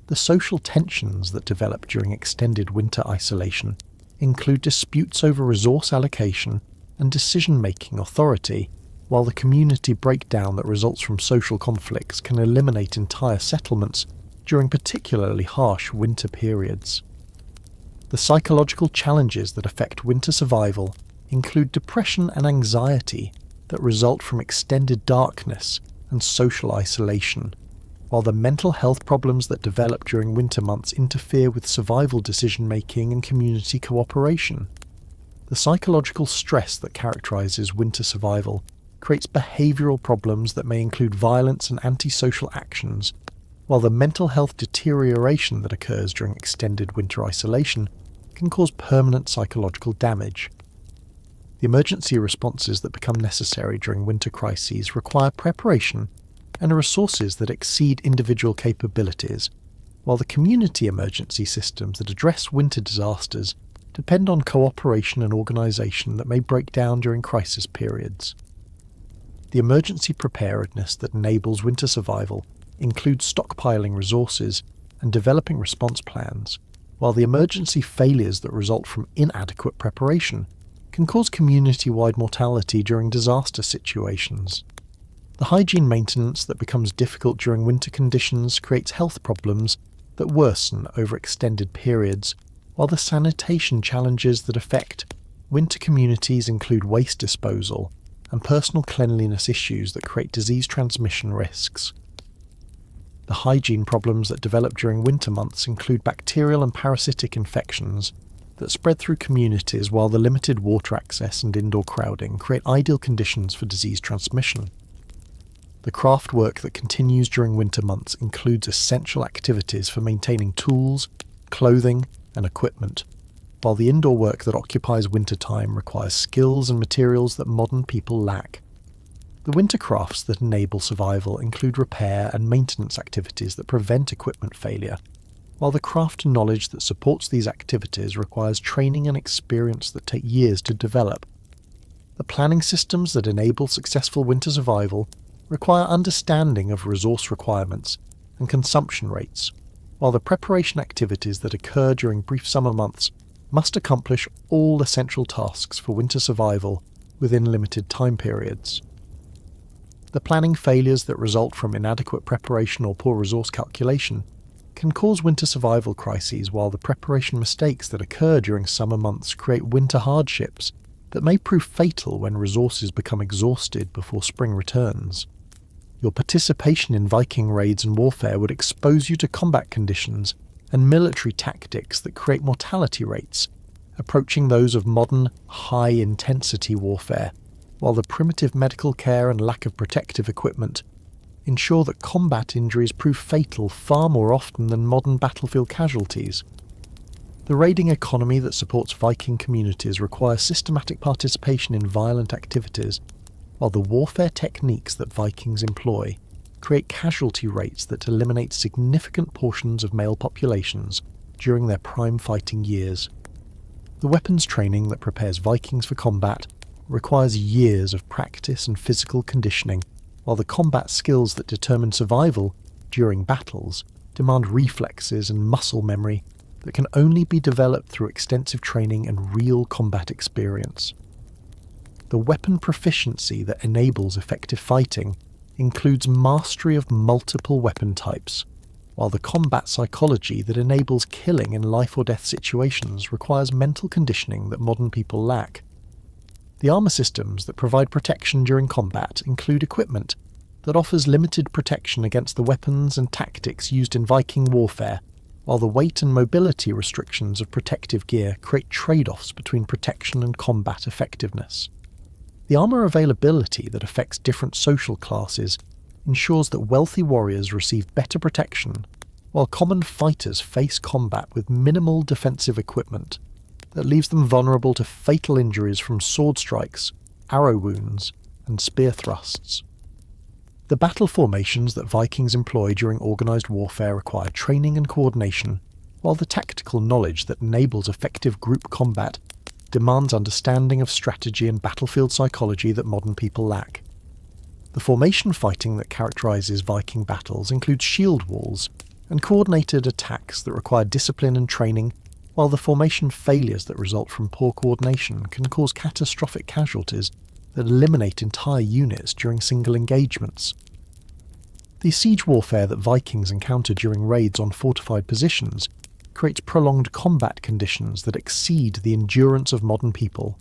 The social tensions that develop during extended winter isolation include disputes over resource allocation and decision-making authority, while the community breakdown that results from social conflicts can eliminate entire settlements during particularly harsh winter periods. The psychological challenges that affect winter survival include depression and anxiety that result from extended darkness and social isolation, while the mental health problems that develop during winter months interfere with survival decision-making and community cooperation. The psychological stress that characterises winter survival creates behavioural problems that may include violence and antisocial actions, while the mental health deterioration that occurs during extended winter isolation can cause permanent psychological damage. The emergency responses that become necessary during winter crises require preparation and resources that exceed individual capabilities, while the community emergency systems that address winter disasters depend on cooperation and organisation that may break down during crisis periods. The emergency preparedness that enables winter survival includes stockpiling resources and developing response plans, while the emergency failures that result from inadequate preparation can cause community-wide mortality during disaster situations. The hygiene maintenance that becomes difficult during winter conditions creates health problems that worsen over extended periods, while the sanitation challenges that affect winter communities include waste disposal and personal cleanliness issues that create disease transmission risks. The hygiene problems that develop during winter months include bacterial and parasitic infections that spread through communities, while the limited water access and indoor crowding create ideal conditions for disease transmission. The craft work that continues during winter months includes essential activities for maintaining tools, clothing, and equipment, while the indoor work that occupies winter time requires skills and materials that modern people lack. The winter crafts that enable survival include repair and maintenance activities that prevent equipment failure, while the craft and knowledge that supports these activities requires training and experience that take years to develop. The planning systems that enable successful winter survival require understanding of resource requirements and consumption rates, while the preparation activities that occur during brief summer months must accomplish all essential tasks for winter survival within limited time periods. The planning failures that result from inadequate preparation or poor resource calculation can cause winter survival crises, while the preparation mistakes that occur during summer months create winter hardships that may prove fatal when resources become exhausted before spring returns. Your participation in Viking raids and warfare would expose you to combat conditions and military tactics that create mortality rates approaching those of modern, high-intensity warfare, while the primitive medical care and lack of protective equipment ensure that combat injuries prove fatal far more often than modern battlefield casualties. The raiding economy that supports Viking communities requires systematic participation in violent activities, while the warfare techniques that Vikings employ create casualty rates that eliminate significant portions of male populations during their prime fighting years. The weapons training that prepares Vikings for combat requires years of practice and physical conditioning, while the combat skills that determine survival during battles demand reflexes and muscle memory that can only be developed through extensive training and real combat experience. The weapon proficiency that enables effective fighting includes mastery of multiple weapon types, while the combat psychology that enables killing in life or death situations requires mental conditioning that modern people lack. The armour systems that provide protection during combat include equipment that offers limited protection against the weapons and tactics used in Viking warfare, while the weight and mobility restrictions of protective gear create trade-offs between protection and combat effectiveness. The armor availability that affects different social classes ensures that wealthy warriors receive better protection, while common fighters face combat with minimal defensive equipment that leaves them vulnerable to fatal injuries from sword strikes, arrow wounds, and spear thrusts. The battle formations that Vikings employ during organised warfare require training and coordination, while the tactical knowledge that enables effective group combat demands understanding of strategy and battlefield psychology that modern people lack. The formation fighting that characterises Viking battles includes shield walls and coordinated attacks that require discipline and training, while the formation failures that result from poor coordination can cause catastrophic casualties that eliminate entire units during single engagements. The siege warfare that Vikings encounter during raids on fortified positions creates prolonged combat conditions that exceed the endurance of modern people,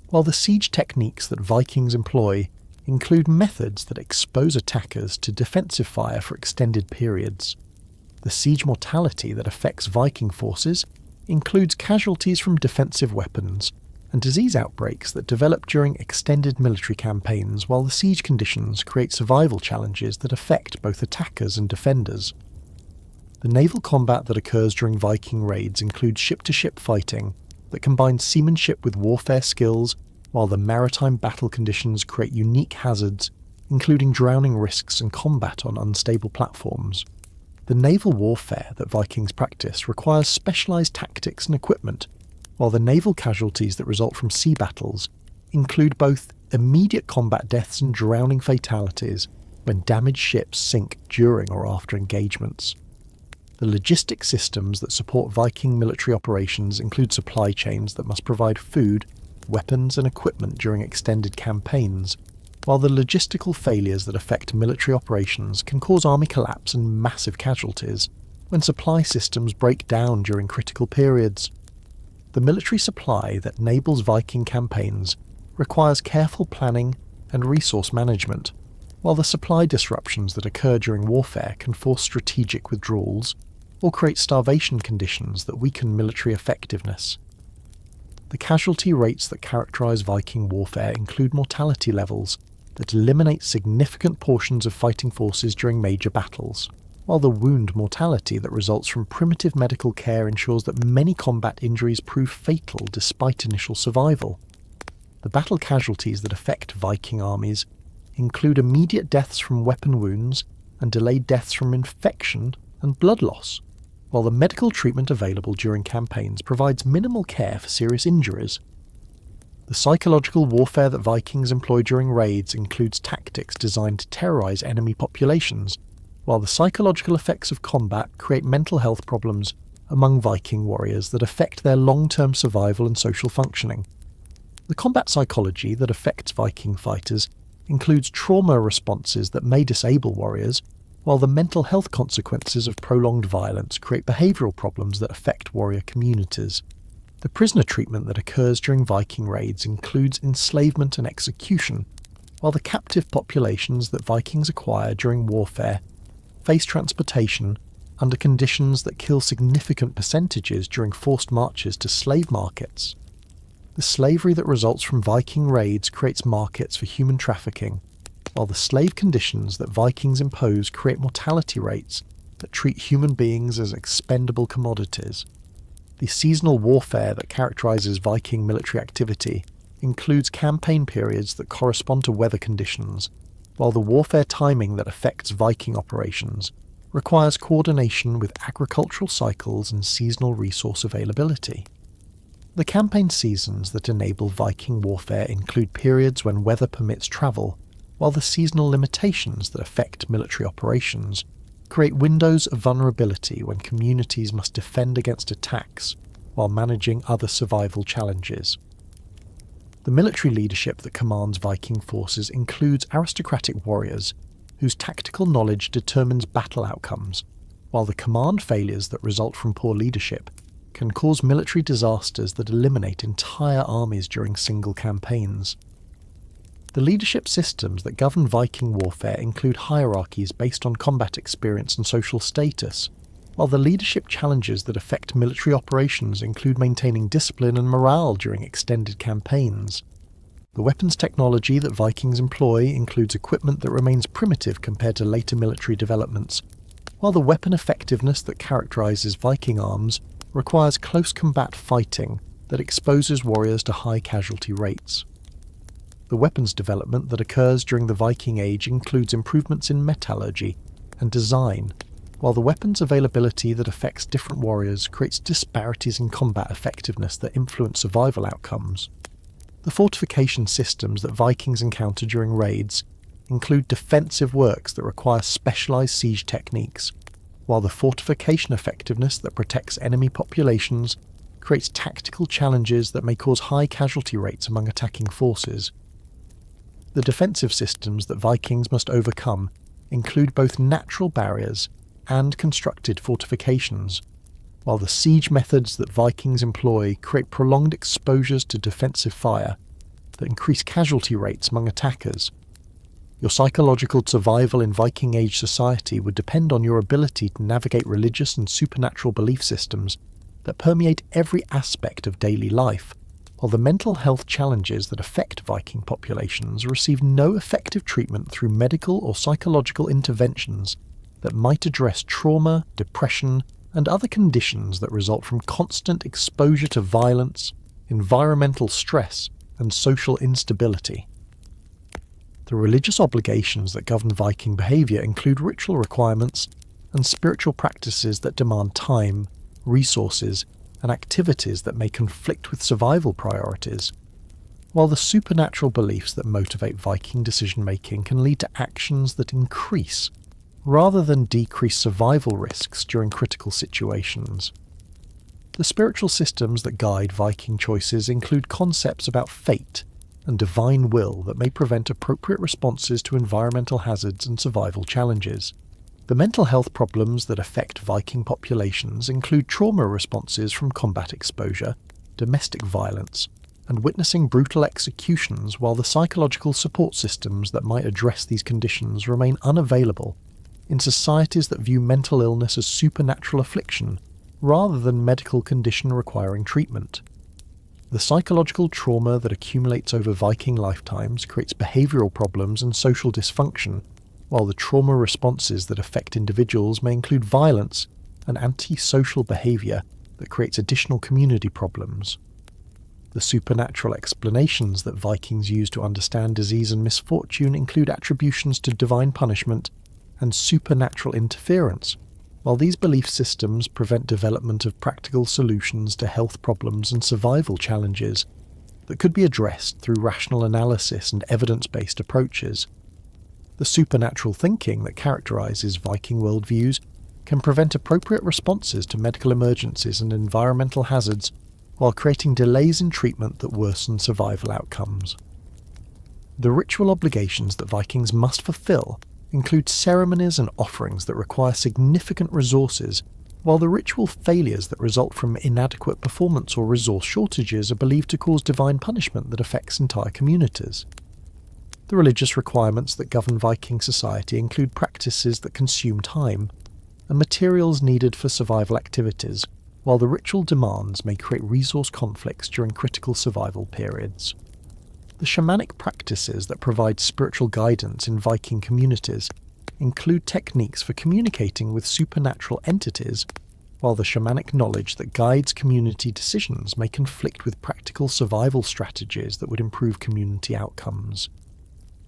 while the siege techniques that Vikings employ include methods that expose attackers to defensive fire for extended periods. The siege mortality that affects Viking forces includes casualties from defensive weapons and disease outbreaks that develop during extended military campaigns, while the siege conditions create survival challenges that affect both attackers and defenders. The naval combat that occurs during Viking raids includes ship-to-ship fighting that combines seamanship with warfare skills, while the maritime battle conditions create unique hazards, including drowning risks and combat on unstable platforms. The naval warfare that Vikings practice requires specialised tactics and equipment, while the naval casualties that result from sea battles include both immediate combat deaths and drowning fatalities when damaged ships sink during or after engagements. The logistic systems that support Viking military operations include supply chains that must provide food, weapons and equipment during extended campaigns, while the logistical failures that affect military operations can cause army collapse and massive casualties when supply systems break down during critical periods. The military supply that enables Viking campaigns requires careful planning and resource management, while the supply disruptions that occur during warfare can force strategic withdrawals or create starvation conditions that weaken military effectiveness. The casualty rates that characterise Viking warfare include mortality levels that eliminate significant portions of fighting forces during major battles, while the wound mortality that results from primitive medical care ensures that many combat injuries prove fatal despite initial survival. The battle casualties that affect Viking armies include immediate deaths from weapon wounds and delayed deaths from infection and blood loss, while the medical treatment available during campaigns provides minimal care for serious injuries. The psychological warfare that Vikings employ during raids includes tactics designed to terrorise enemy populations, while the psychological effects of combat create mental health problems among Viking warriors that affect their long-term survival and social functioning. The combat psychology that affects Viking fighters includes trauma responses that may disable warriors, while the mental health consequences of prolonged violence create behavioural problems that affect warrior communities. The prisoner treatment that occurs during Viking raids includes enslavement and execution, while the captive populations that Vikings acquire during warfare face transportation under conditions that kill significant percentages during forced marches to slave markets. The slavery that results from Viking raids creates markets for human trafficking, while the slave conditions that Vikings impose create mortality rates that treat human beings as expendable commodities. The seasonal warfare that characterises Viking military activity includes campaign periods that correspond to weather conditions, while the warfare timing that affects Viking operations requires coordination with agricultural cycles and seasonal resource availability. The campaign seasons that enable Viking warfare include periods when weather permits travel, while the seasonal limitations that affect military operations create windows of vulnerability when communities must defend against attacks while managing other survival challenges. The military leadership that commands Viking forces includes aristocratic warriors whose tactical knowledge determines battle outcomes, while the command failures that result from poor leadership can cause military disasters that eliminate entire armies during single campaigns. The leadership systems that govern Viking warfare include hierarchies based on combat experience and social status, while the leadership challenges that affect military operations include maintaining discipline and morale during extended campaigns. The weapons technology that Vikings employ includes equipment that remains primitive compared to later military developments, while the weapon effectiveness that characterizes Viking arms requires close combat fighting that exposes warriors to high casualty rates. The weapons development that occurs during the Viking Age includes improvements in metallurgy and design, while the weapons availability that affects different warriors creates disparities in combat effectiveness that influence survival outcomes. The fortification systems that Vikings encounter during raids include defensive works that require specialized siege techniques, while the fortification effectiveness that protects enemy populations creates tactical challenges that may cause high casualty rates among attacking forces. The defensive systems that Vikings must overcome include both natural barriers and constructed fortifications, while the siege methods that Vikings employ create prolonged exposures to defensive fire that increase casualty rates among attackers. Your psychological survival in Viking Age society would depend on your ability to navigate religious and supernatural belief systems that permeate every aspect of daily life, while the mental health challenges that affect Viking populations receive no effective treatment through medical or psychological interventions that might address trauma, depression, and other conditions that result from constant exposure to violence, environmental stress, and social instability. The religious obligations that govern Viking behaviour include ritual requirements and spiritual practices that demand time, resources, and activities that may conflict with survival priorities, while the supernatural beliefs that motivate Viking decision-making can lead to actions that increase rather than decrease survival risks during critical situations. The spiritual systems that guide Viking choices include concepts about fate and divine will that may prevent appropriate responses to environmental hazards and survival challenges. The mental health problems that affect Viking populations include trauma responses from combat exposure, domestic violence, and witnessing brutal executions, while the psychological support systems that might address these conditions remain unavailable in societies that view mental illness as supernatural affliction rather than medical condition requiring treatment. The psychological trauma that accumulates over Viking lifetimes creates behavioural problems and social dysfunction, while the trauma responses that affect individuals may include violence and antisocial behaviour that creates additional community problems. The supernatural explanations that Vikings use to understand disease and misfortune include attributions to divine punishment and supernatural interference, while these belief systems prevent development of practical solutions to health problems and survival challenges that could be addressed through rational analysis and evidence-based approaches. The supernatural thinking that characterises Viking worldviews can prevent appropriate responses to medical emergencies and environmental hazards while creating delays in treatment that worsen survival outcomes. The ritual obligations that Vikings must fulfill include ceremonies and offerings that require significant resources, while the ritual failures that result from inadequate performance or resource shortages are believed to cause divine punishment that affects entire communities. The religious requirements that govern Viking society include practices that consume time and materials needed for survival activities, while the ritual demands may create resource conflicts during critical survival periods. The shamanic practices that provide spiritual guidance in Viking communities include techniques for communicating with supernatural entities, while the shamanic knowledge that guides community decisions may conflict with practical survival strategies that would improve community outcomes.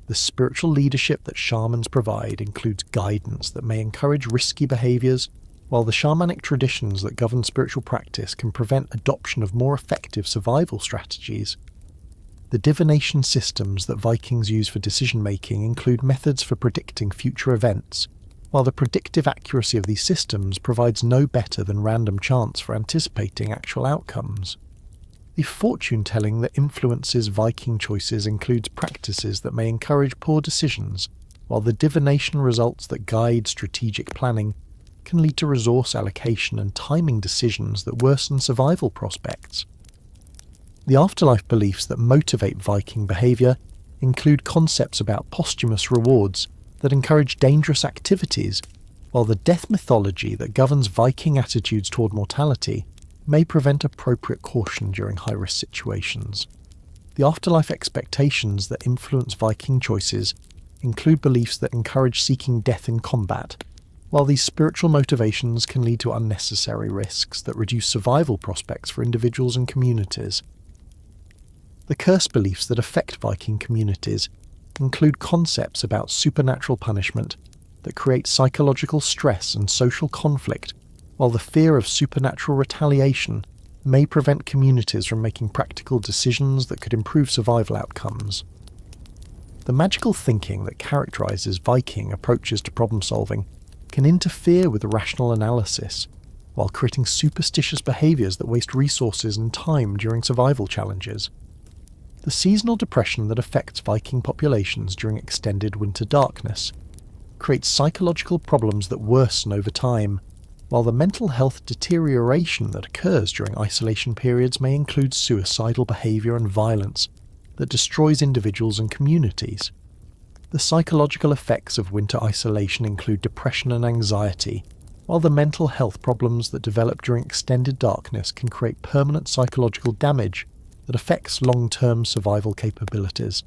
The spiritual leadership that shamans provide includes guidance that may encourage risky behaviours, while the shamanic traditions that govern spiritual practice can prevent adoption of more effective survival strategies. The divination systems that Vikings use for decision-making include methods for predicting future events, while the predictive accuracy of these systems provides no better than random chance for anticipating actual outcomes. The fortune-telling that influences Viking choices includes practices that may encourage poor decisions, while the divination results that guide strategic planning can lead to resource allocation and timing decisions that worsen survival prospects. The afterlife beliefs that motivate Viking behaviour include concepts about posthumous rewards that encourage dangerous activities, while the death mythology that governs Viking attitudes toward mortality may prevent appropriate caution during high-risk situations. The afterlife expectations that influence Viking choices include beliefs that encourage seeking death in combat, while these spiritual motivations can lead to unnecessary risks that reduce survival prospects for individuals and communities. The curse beliefs that affect Viking communities include concepts about supernatural punishment that create psychological stress and social conflict, while the fear of supernatural retaliation may prevent communities from making practical decisions that could improve survival outcomes. The magical thinking that characterizes Viking approaches to problem solving can interfere with rational analysis, while creating superstitious behaviors that waste resources and time during survival challenges. The seasonal depression that affects Viking populations during extended winter darkness creates psychological problems that worsen over time, while the mental health deterioration that occurs during isolation periods may include suicidal behavior and violence that destroys individuals and communities. The psychological effects of winter isolation include depression and anxiety, while the mental health problems that develop during extended darkness can create permanent psychological damage that affects long-term survival capabilities.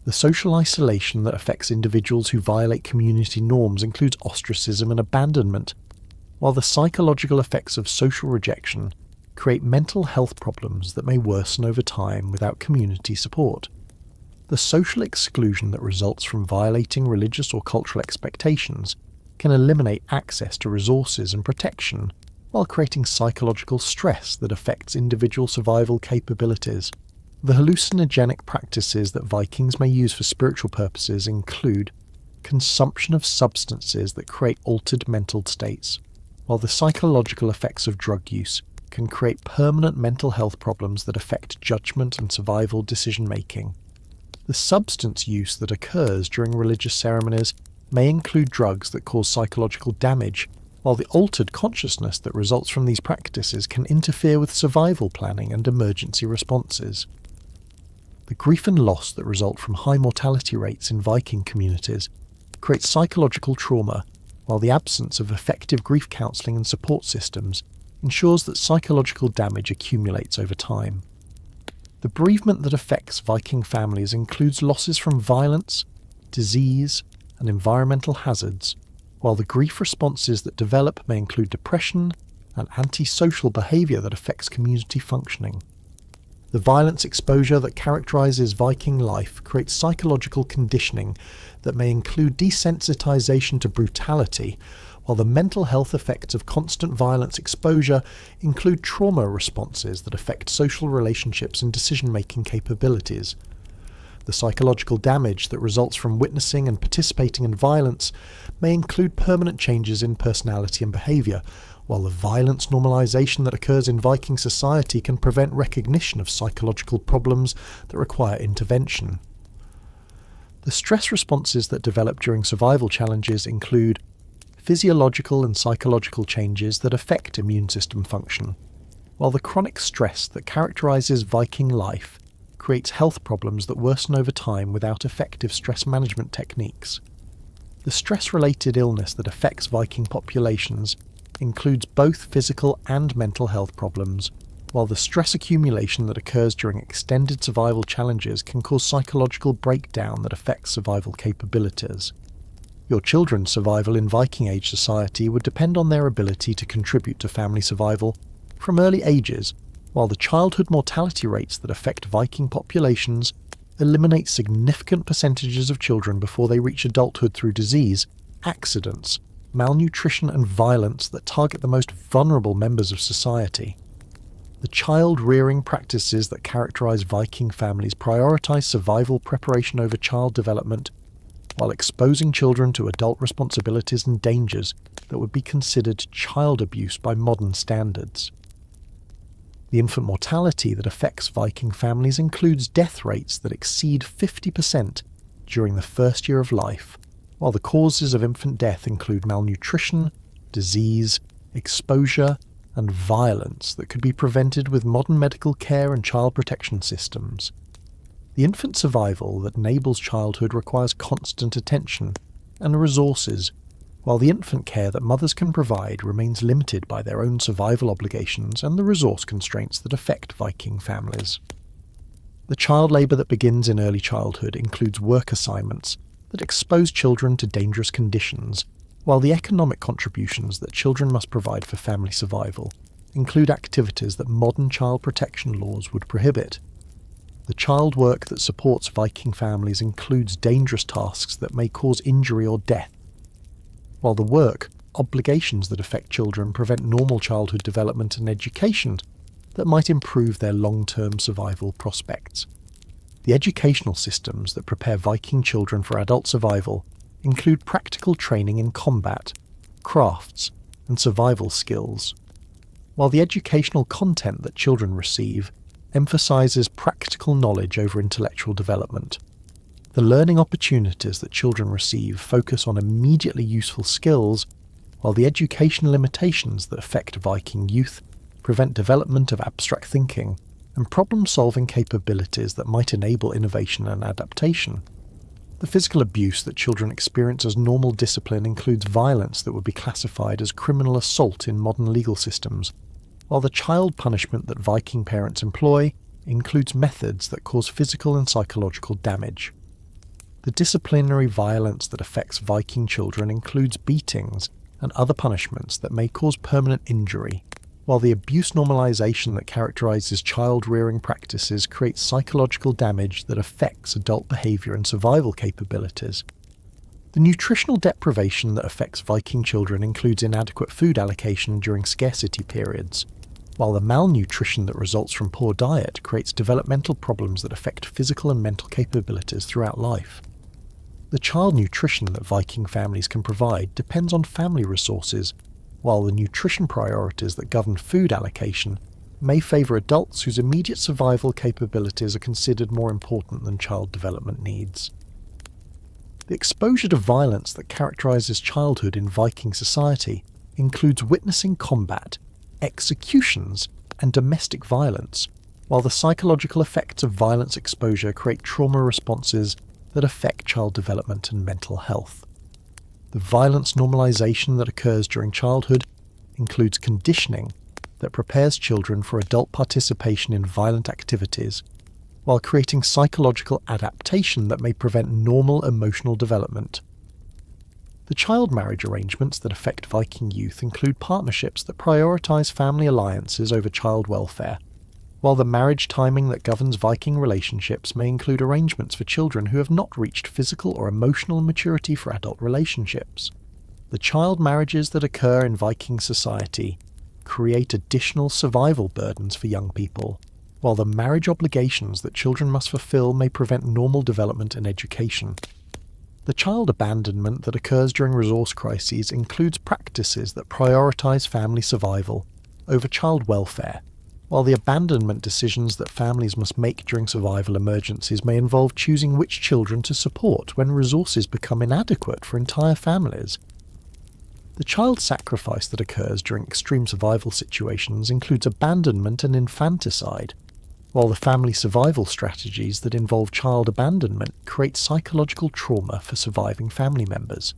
The social isolation that affects individuals who violate community norms includes ostracism and abandonment, while the psychological effects of social rejection create mental health problems that may worsen over time without community support. The social exclusion that results from violating religious or cultural expectations can eliminate access to resources and protection, while creating psychological stress that affects individual survival capabilities. The hallucinogenic practices that Vikings may use for spiritual purposes include consumption of substances that create altered mental states, while the psychological effects of drug use can create permanent mental health problems that affect judgment and survival decision-making. The substance use that occurs during religious ceremonies may include drugs that cause psychological damage, while the altered consciousness that results from these practices can interfere with survival planning and emergency responses. The grief and loss that result from high mortality rates in Viking communities creates psychological trauma, while the absence of effective grief counselling and support systems ensures that psychological damage accumulates over time. The bereavement that affects Viking families includes losses from violence, disease, and environmental hazards, while the grief responses that develop may include depression and antisocial behaviour that affects community functioning. The violence exposure that characterises Viking life creates psychological conditioning that may include desensitisation to brutality, while the mental health effects of constant violence exposure include trauma responses that affect social relationships and decision-making capabilities. The psychological damage that results from witnessing and participating in violence may include permanent changes in personality and behaviour, while the violence normalisation that occurs in Viking society can prevent recognition of psychological problems that require intervention. The stress responses that develop during survival challenges include physiological and psychological changes that affect immune system function, while the chronic stress that characterises Viking life creates health problems that worsen over time without effective stress management techniques. The stress-related illness that affects Viking populations includes both physical and mental health problems, while the stress accumulation that occurs during extended survival challenges can cause psychological breakdown that affects survival capabilities. Your children's survival in Viking Age society would depend on their ability to contribute to family survival from early ages, while the childhood mortality rates that affect Viking populations eliminate significant percentages of children before they reach adulthood through disease, accidents, malnutrition and violence that target the most vulnerable members of society. The child-rearing practices that characterize Viking families prioritize survival preparation over child development, while exposing children to adult responsibilities and dangers that would be considered child abuse by modern standards. The infant mortality that affects Viking families includes death rates that exceed 50% during the first year of life, while the causes of infant death include malnutrition, disease, exposure, and violence that could be prevented with modern medical care and child protection systems. The infant survival that enables childhood requires constant attention and resources, while the infant care that mothers can provide remains limited by their own survival obligations and the resource constraints that affect Viking families. The child labour that begins in early childhood includes work assignments that expose children to dangerous conditions, while the economic contributions that children must provide for family survival include activities that modern child protection laws would prohibit. The child work that supports Viking families includes dangerous tasks that may cause injury or death, while the work, obligations that affect children prevent normal childhood development and education that might improve their long-term survival prospects. The educational systems that prepare Viking children for adult survival include practical training in combat, crafts, and survival skills, while the educational content that children receive emphasises practical knowledge over intellectual development. The learning opportunities that children receive focus on immediately useful skills, while the educational limitations that affect Viking youth prevent development of abstract thinking and problem-solving capabilities that might enable innovation and adaptation. The physical abuse that children experience as normal discipline includes violence that would be classified as criminal assault in modern legal systems, while the child punishment that Viking parents employ includes methods that cause physical and psychological damage. The disciplinary violence that affects Viking children includes beatings and other punishments that may cause permanent injury, while the abuse normalization that characterizes child-rearing practices creates psychological damage that affects adult behavior and survival capabilities. The nutritional deprivation that affects Viking children includes inadequate food allocation during scarcity periods, while the malnutrition that results from poor diet creates developmental problems that affect physical and mental capabilities throughout life. The child nutrition that Viking families can provide depends on family resources, while the nutrition priorities that govern food allocation may favour adults whose immediate survival capabilities are considered more important than child development needs. The exposure to violence that characterises childhood in Viking society includes witnessing combat, executions, and domestic violence, while the psychological effects of violence exposure create trauma responses that affect child development and mental health. The violence normalization that occurs during childhood includes conditioning that prepares children for adult participation in violent activities, while creating psychological adaptation that may prevent normal emotional development. The child marriage arrangements that affect Viking youth include partnerships that prioritise family alliances over child welfare, while the marriage timing that governs Viking relationships may include arrangements for children who have not reached physical or emotional maturity for adult relationships. The child marriages that occur in Viking society create additional survival burdens for young people, while the marriage obligations that children must fulfill may prevent normal development and education. The child abandonment that occurs during resource crises includes practices that prioritise family survival over child welfare, while the abandonment decisions that families must make during survival emergencies may involve choosing which children to support when resources become inadequate for entire families. The child sacrifice that occurs during extreme survival situations includes abandonment and infanticide, while the family survival strategies that involve child abandonment create psychological trauma for surviving family members.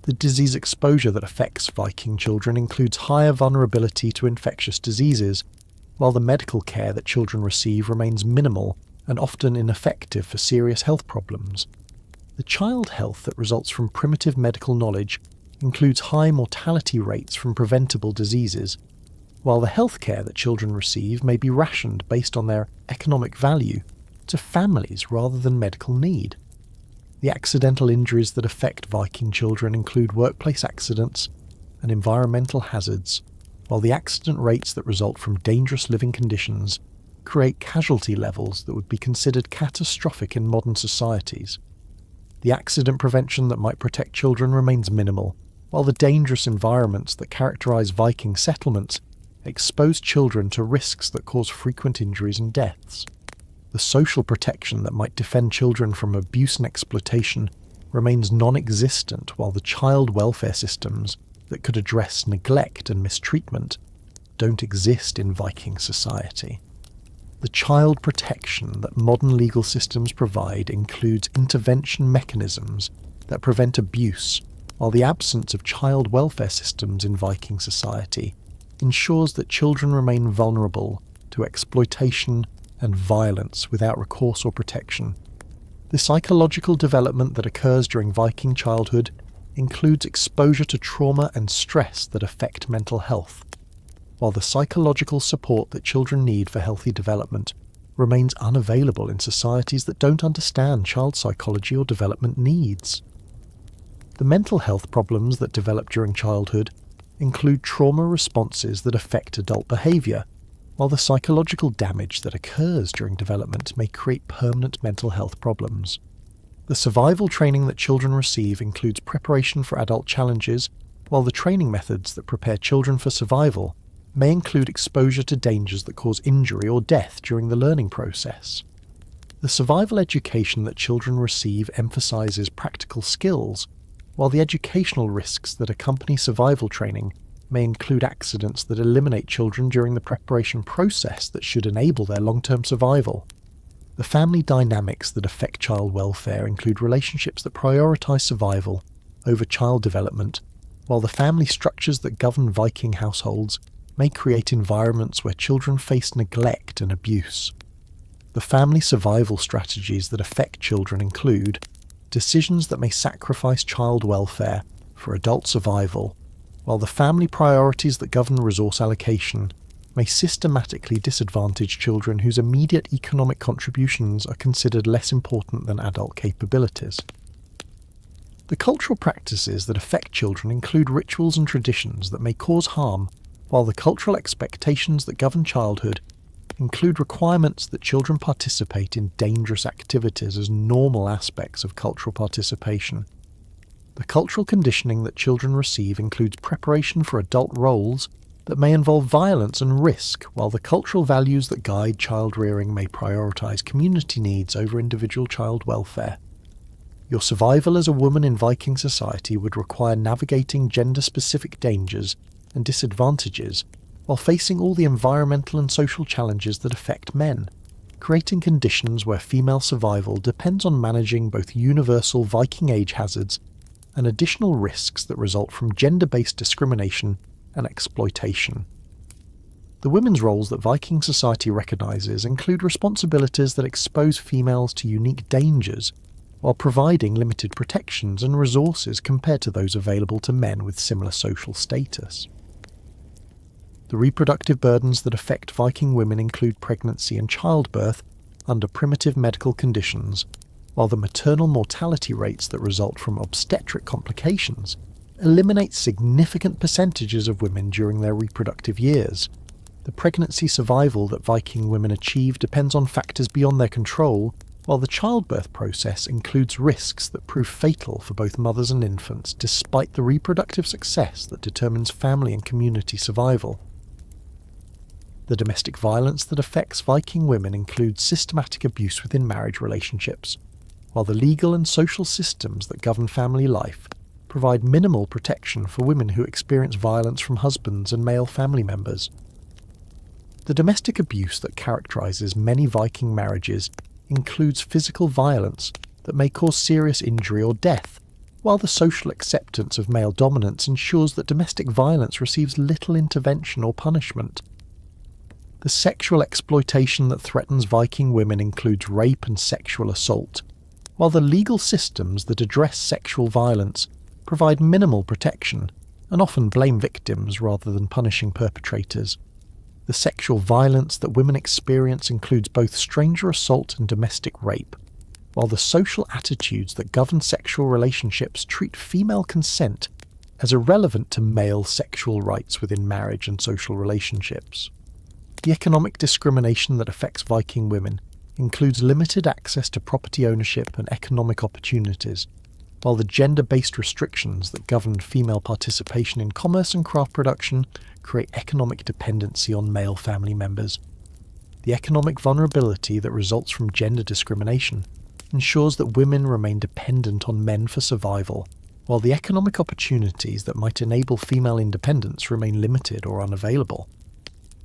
The disease exposure that affects Viking children includes higher vulnerability to infectious diseases, while the medical care that children receive remains minimal and often ineffective for serious health problems. The child health that results from primitive medical knowledge includes high mortality rates from preventable diseases, while the healthcare that children receive may be rationed based on their economic value to families rather than medical need. The accidental injuries that affect Viking children include workplace accidents and environmental hazards, while the accident rates that result from dangerous living conditions create casualty levels that would be considered catastrophic in modern societies. The accident prevention that might protect children remains minimal, while the dangerous environments that characterise Viking settlements expose children to risks that cause frequent injuries and deaths. The social protection that might defend children from abuse and exploitation remains non-existent, while the child welfare systems that could address neglect and mistreatment don't exist in Viking society. The child protection that modern legal systems provide includes intervention mechanisms that prevent abuse, while the absence of child welfare systems in Viking society ensures that children remain vulnerable to exploitation and violence without recourse or protection. The psychological development that occurs during Viking childhood includes exposure to trauma and stress that affect mental health, while the psychological support that children need for healthy development remains unavailable in societies that don't understand child psychology or development needs. The mental health problems that develop during childhood include trauma responses that affect adult behaviour, while the psychological damage that occurs during development may create permanent mental health problems. The survival training that children receive includes preparation for adult challenges, while the training methods that prepare children for survival may include exposure to dangers that cause injury or death during the learning process. The survival education that children receive emphasises practical skills, while the educational risks that accompany survival training may include accidents that eliminate children during the preparation process that should enable their long-term survival. The family dynamics that affect child welfare include relationships that prioritise survival over child development, while the family structures that govern Viking households may create environments where children face neglect and abuse. The family survival strategies that affect children include decisions that may sacrifice child welfare for adult survival, while the family priorities that govern resource allocation may systematically disadvantage children whose immediate economic contributions are considered less important than adult capabilities. The cultural practices that affect children include rituals and traditions that may cause harm, while the cultural expectations that govern childhood include requirements that children participate in dangerous activities as normal aspects of cultural participation. The cultural conditioning that children receive includes preparation for adult roles that may involve violence and risk, while the cultural values that guide child rearing may prioritise community needs over individual child welfare. Your survival as a woman in Viking society would require navigating gender-specific dangers and disadvantages while facing all the environmental and social challenges that affect men, creating conditions where female survival depends on managing both universal Viking age hazards and additional risks that result from gender-based discrimination and exploitation. The women's roles that Viking society recognises include responsibilities that expose females to unique dangers, while providing limited protections and resources compared to those available to men with similar social status. The reproductive burdens that affect Viking women include pregnancy and childbirth under primitive medical conditions, while the maternal mortality rates that result from obstetric complications eliminate significant percentages of women during their reproductive years. The pregnancy survival that Viking women achieve depends on factors beyond their control, while the childbirth process includes risks that prove fatal for both mothers and infants despite the reproductive success that determines family and community survival. The domestic violence that affects Viking women includes systematic abuse within marriage relationships, while the legal and social systems that govern family life provide minimal protection for women who experience violence from husbands and male family members. The domestic abuse that characterises many Viking marriages includes physical violence that may cause serious injury or death, while the social acceptance of male dominance ensures that domestic violence receives little intervention or punishment. The sexual exploitation that threatens Viking women includes rape and sexual assault, while the legal systems that address sexual violence provide minimal protection and often blame victims rather than punishing perpetrators. The sexual violence that women experience includes both stranger assault and domestic rape, while the social attitudes that govern sexual relationships treat female consent as irrelevant to male sexual rights within marriage and social relationships. The economic discrimination that affects Viking women includes limited access to property ownership and economic opportunities, while the gender-based restrictions that govern female participation in commerce and craft production create economic dependency on male family members. The economic vulnerability that results from gender discrimination ensures that women remain dependent on men for survival, while the economic opportunities that might enable female independence remain limited or unavailable.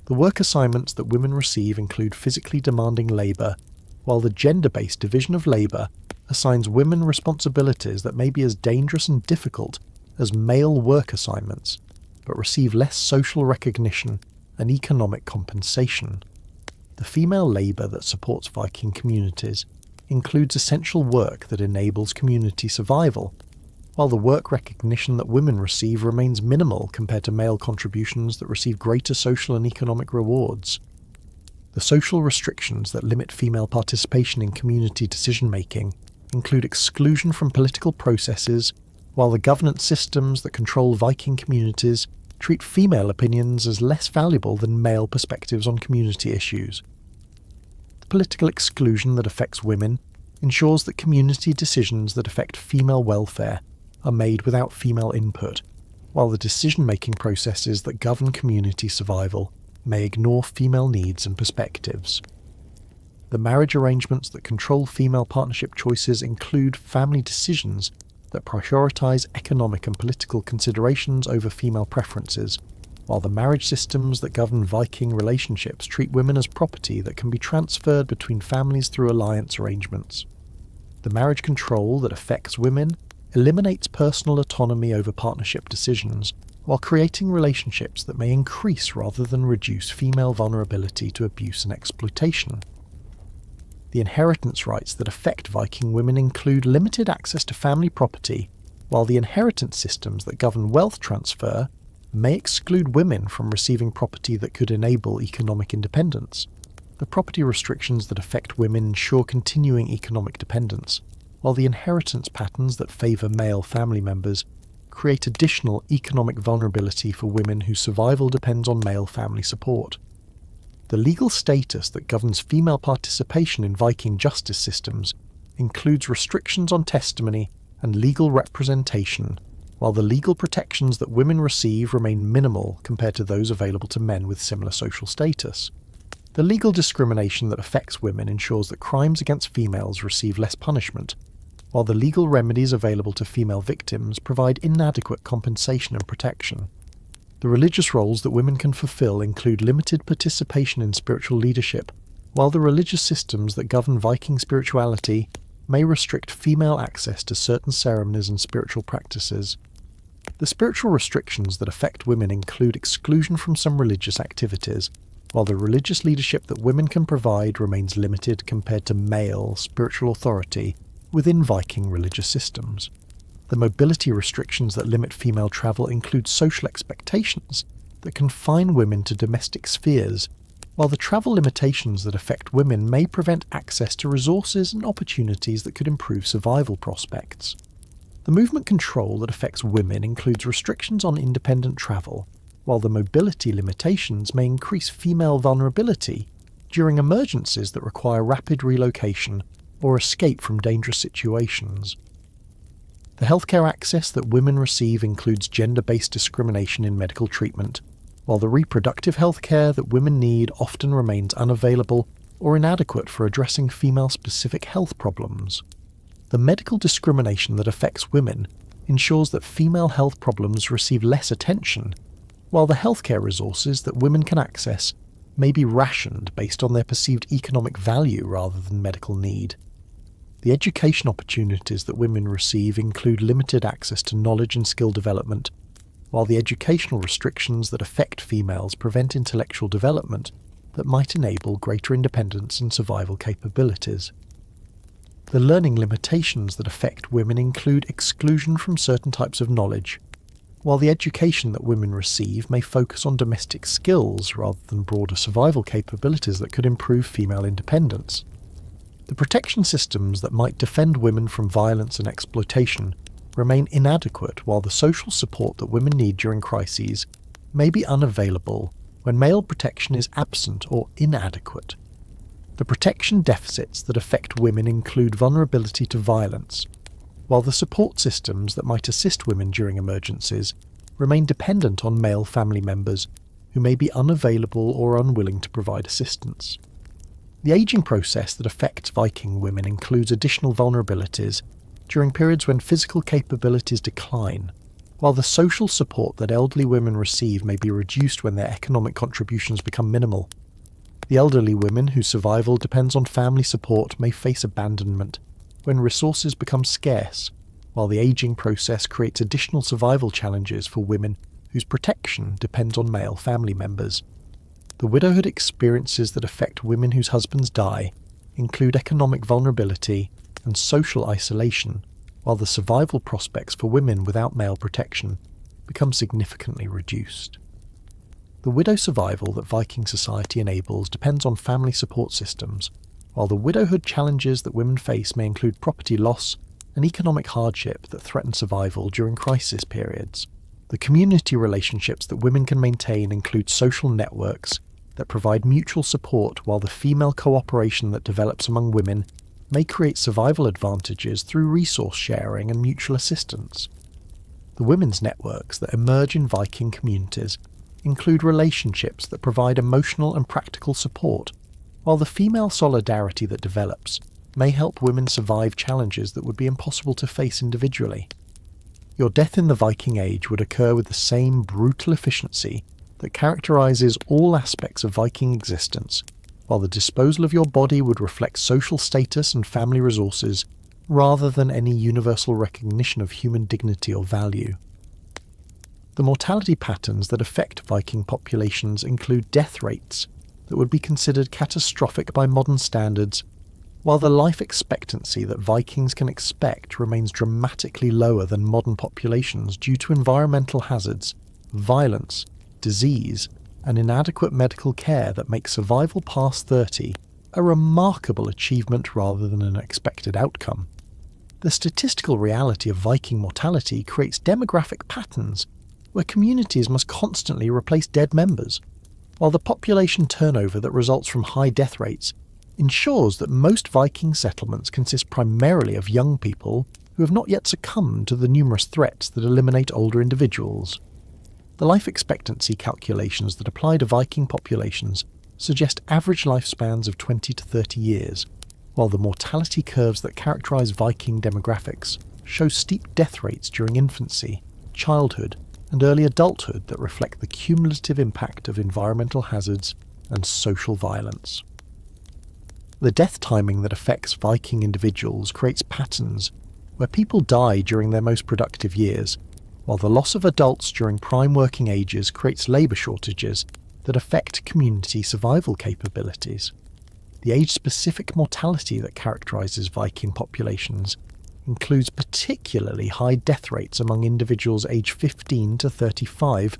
The work assignments that women receive include physically demanding labour, while the gender-based division of labour assigns women responsibilities that may be as dangerous and difficult as male work assignments, but receive less social recognition and economic compensation. The The female labour that supports Viking communities includes essential work that enables community survival, while the work recognition that women receive remains minimal compared to male contributions that receive greater social and economic rewards. The social restrictions that limit female participation in community decision-making include exclusion from political processes, while the governance systems that control Viking communities treat female opinions as less valuable than male perspectives on community issues. The political exclusion that affects women ensures that community decisions that affect female welfare are made without female input, while the decision-making processes that govern community survival may ignore female needs and perspectives. The marriage arrangements that control female partnership choices include family decisions that prioritise economic and political considerations over female preferences, while the marriage systems that govern Viking relationships treat women as property that can be transferred between families through alliance arrangements. The marriage control that affects women eliminates personal autonomy over partnership decisions, while creating relationships that may increase rather than reduce female vulnerability to abuse and exploitation. The inheritance rights that affect Viking women include limited access to family property, while the inheritance systems that govern wealth transfer may exclude women from receiving property that could enable economic independence. The property restrictions that affect women ensure continuing economic dependence, while the inheritance patterns that favour male family members create additional economic vulnerability for women whose survival depends on male family support. The legal status that governs female participation in Viking justice systems includes restrictions on testimony and legal representation, while the legal protections that women receive remain minimal compared to those available to men with similar social status. The legal discrimination that affects women ensures that crimes against females receive less punishment, while the legal remedies available to female victims provide inadequate compensation and protection. The religious roles that women can fulfill include limited participation in spiritual leadership, while the religious systems that govern Viking spirituality may restrict female access to certain ceremonies and spiritual practices. The spiritual restrictions that affect women include exclusion from some religious activities, while the religious leadership that women can provide remains limited compared to male spiritual authority within Viking religious systems. The mobility restrictions that limit female travel include social expectations that confine women to domestic spheres, while the travel limitations that affect women may prevent access to resources and opportunities that could improve survival prospects. The movement control that affects women includes restrictions on independent travel, while the mobility limitations may increase female vulnerability during emergencies that require rapid relocation or escape from dangerous situations. The healthcare access that women receive includes gender-based discrimination in medical treatment, while the reproductive healthcare that women need often remains unavailable or inadequate for addressing female-specific health problems. The medical discrimination that affects women ensures that female health problems receive less attention, while the healthcare resources that women can access may be rationed based on their perceived economic value rather than medical need. The education opportunities that women receive include limited access to knowledge and skill development, while the educational restrictions that affect females prevent intellectual development that might enable greater independence and survival capabilities. The learning limitations that affect women include exclusion from certain types of knowledge, while the education that women receive may focus on domestic skills rather than broader survival capabilities that could improve female independence. The protection systems that might defend women from violence and exploitation remain inadequate, while the social support that women need during crises may be unavailable when male protection is absent or inadequate. The protection deficits that affect women include vulnerability to violence, while the support systems that might assist women during emergencies remain dependent on male family members who may be unavailable or unwilling to provide assistance. The aging process that affects Viking women includes additional vulnerabilities during periods when physical capabilities decline, while the social support that elderly women receive may be reduced when their economic contributions become minimal. The elderly women whose survival depends on family support may face abandonment when resources become scarce, while the aging process creates additional survival challenges for women whose protection depends on male family members. The widowhood experiences that affect women whose husbands die include economic vulnerability and social isolation, while the survival prospects for women without male protection become significantly reduced. The widow survival that Viking society enables depends on family support systems, while the widowhood challenges that women face may include property loss and economic hardship that threaten survival during crisis periods. The community relationships that women can maintain include social networks that provide mutual support, while the female cooperation that develops among women may create survival advantages through resource sharing and mutual assistance. The women's networks that emerge in Viking communities include relationships that provide emotional and practical support, while the female solidarity that develops may help women survive challenges that would be impossible to face individually. Your death in the Viking Age would occur with the same brutal efficiency that characterizes all aspects of Viking existence, while the disposal of your body would reflect social status and family resources rather than any universal recognition of human dignity or value. The mortality patterns that affect Viking populations include death rates that would be considered catastrophic by modern standards, while the life expectancy that Vikings can expect remains dramatically lower than modern populations due to environmental hazards, violence, disease, and inadequate medical care that make survival past 30 a remarkable achievement rather than an expected outcome. The statistical reality of Viking mortality creates demographic patterns where communities must constantly replace dead members, while the population turnover that results from high death rates ensures that most Viking settlements consist primarily of young people who have not yet succumbed to the numerous threats that eliminate older individuals. The life expectancy calculations that apply to Viking populations suggest average lifespans of 20 to 30 years, while the mortality curves that characterize Viking demographics show steep death rates during infancy, childhood, and early adulthood that reflect the cumulative impact of environmental hazards and social violence. The death timing that affects Viking individuals creates patterns where people die during their most productive years, while the loss of adults during prime working ages creates labour shortages that affect community survival capabilities. The age-specific mortality that characterises Viking populations includes particularly high death rates among individuals aged 15 to 35,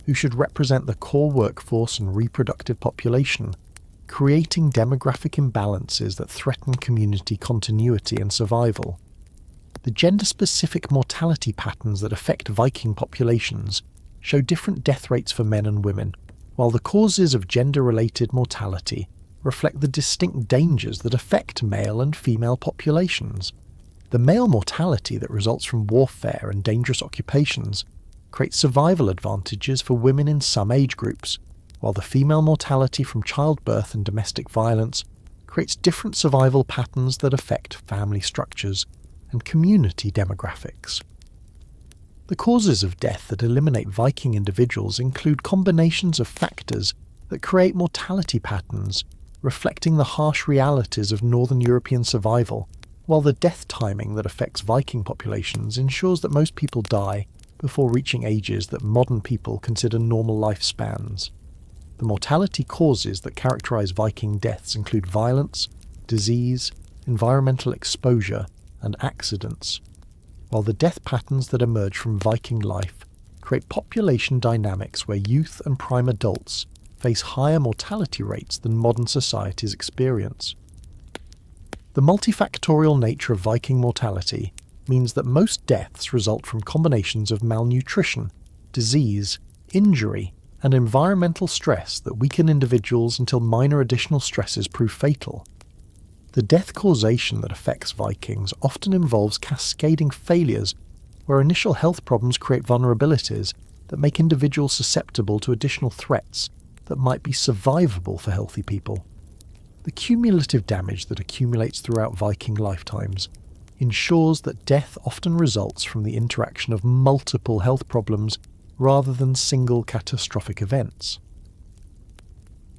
who should represent the core workforce and reproductive population, creating demographic imbalances that threaten community continuity and survival. The gender-specific mortality patterns that affect Viking populations show different death rates for men and women, while the causes of gender-related mortality reflect the distinct dangers that affect male and female populations. The male mortality that results from warfare and dangerous occupations creates survival advantages for women in some age groups, while the female mortality from childbirth and domestic violence creates different survival patterns that affect family structures and community demographics. The causes of death that eliminate Viking individuals include combinations of factors that create mortality patterns reflecting the harsh realities of Northern European survival, while the death timing that affects Viking populations ensures that most people die before reaching ages that modern people consider normal lifespans. The mortality causes that characterize Viking deaths include violence, disease, environmental exposure, and accidents, while the death patterns that emerge from Viking life create population dynamics where youth and prime adults face higher mortality rates than modern societies experience. The multifactorial nature of Viking mortality means that most deaths result from combinations of malnutrition, disease, injury, and environmental stress that weaken individuals until minor additional stresses prove fatal. The death causation that affects Vikings often involves cascading failures where initial health problems create vulnerabilities that make individuals susceptible to additional threats that might be survivable for healthy people. The cumulative damage that accumulates throughout Viking lifetimes ensures that death often results from the interaction of multiple health problems rather than single catastrophic events.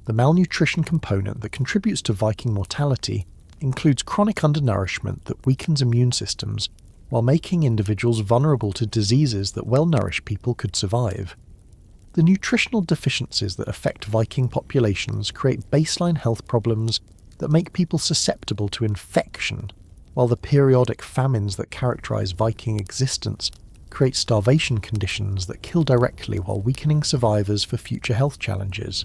The malnutrition component that contributes to Viking mortality includes chronic undernourishment that weakens immune systems while making individuals vulnerable to diseases that well-nourished people could survive. The nutritional deficiencies that affect Viking populations create baseline health problems that make people susceptible to infection, while the periodic famines that characterize Viking existence create starvation conditions that kill directly while weakening survivors for future health challenges.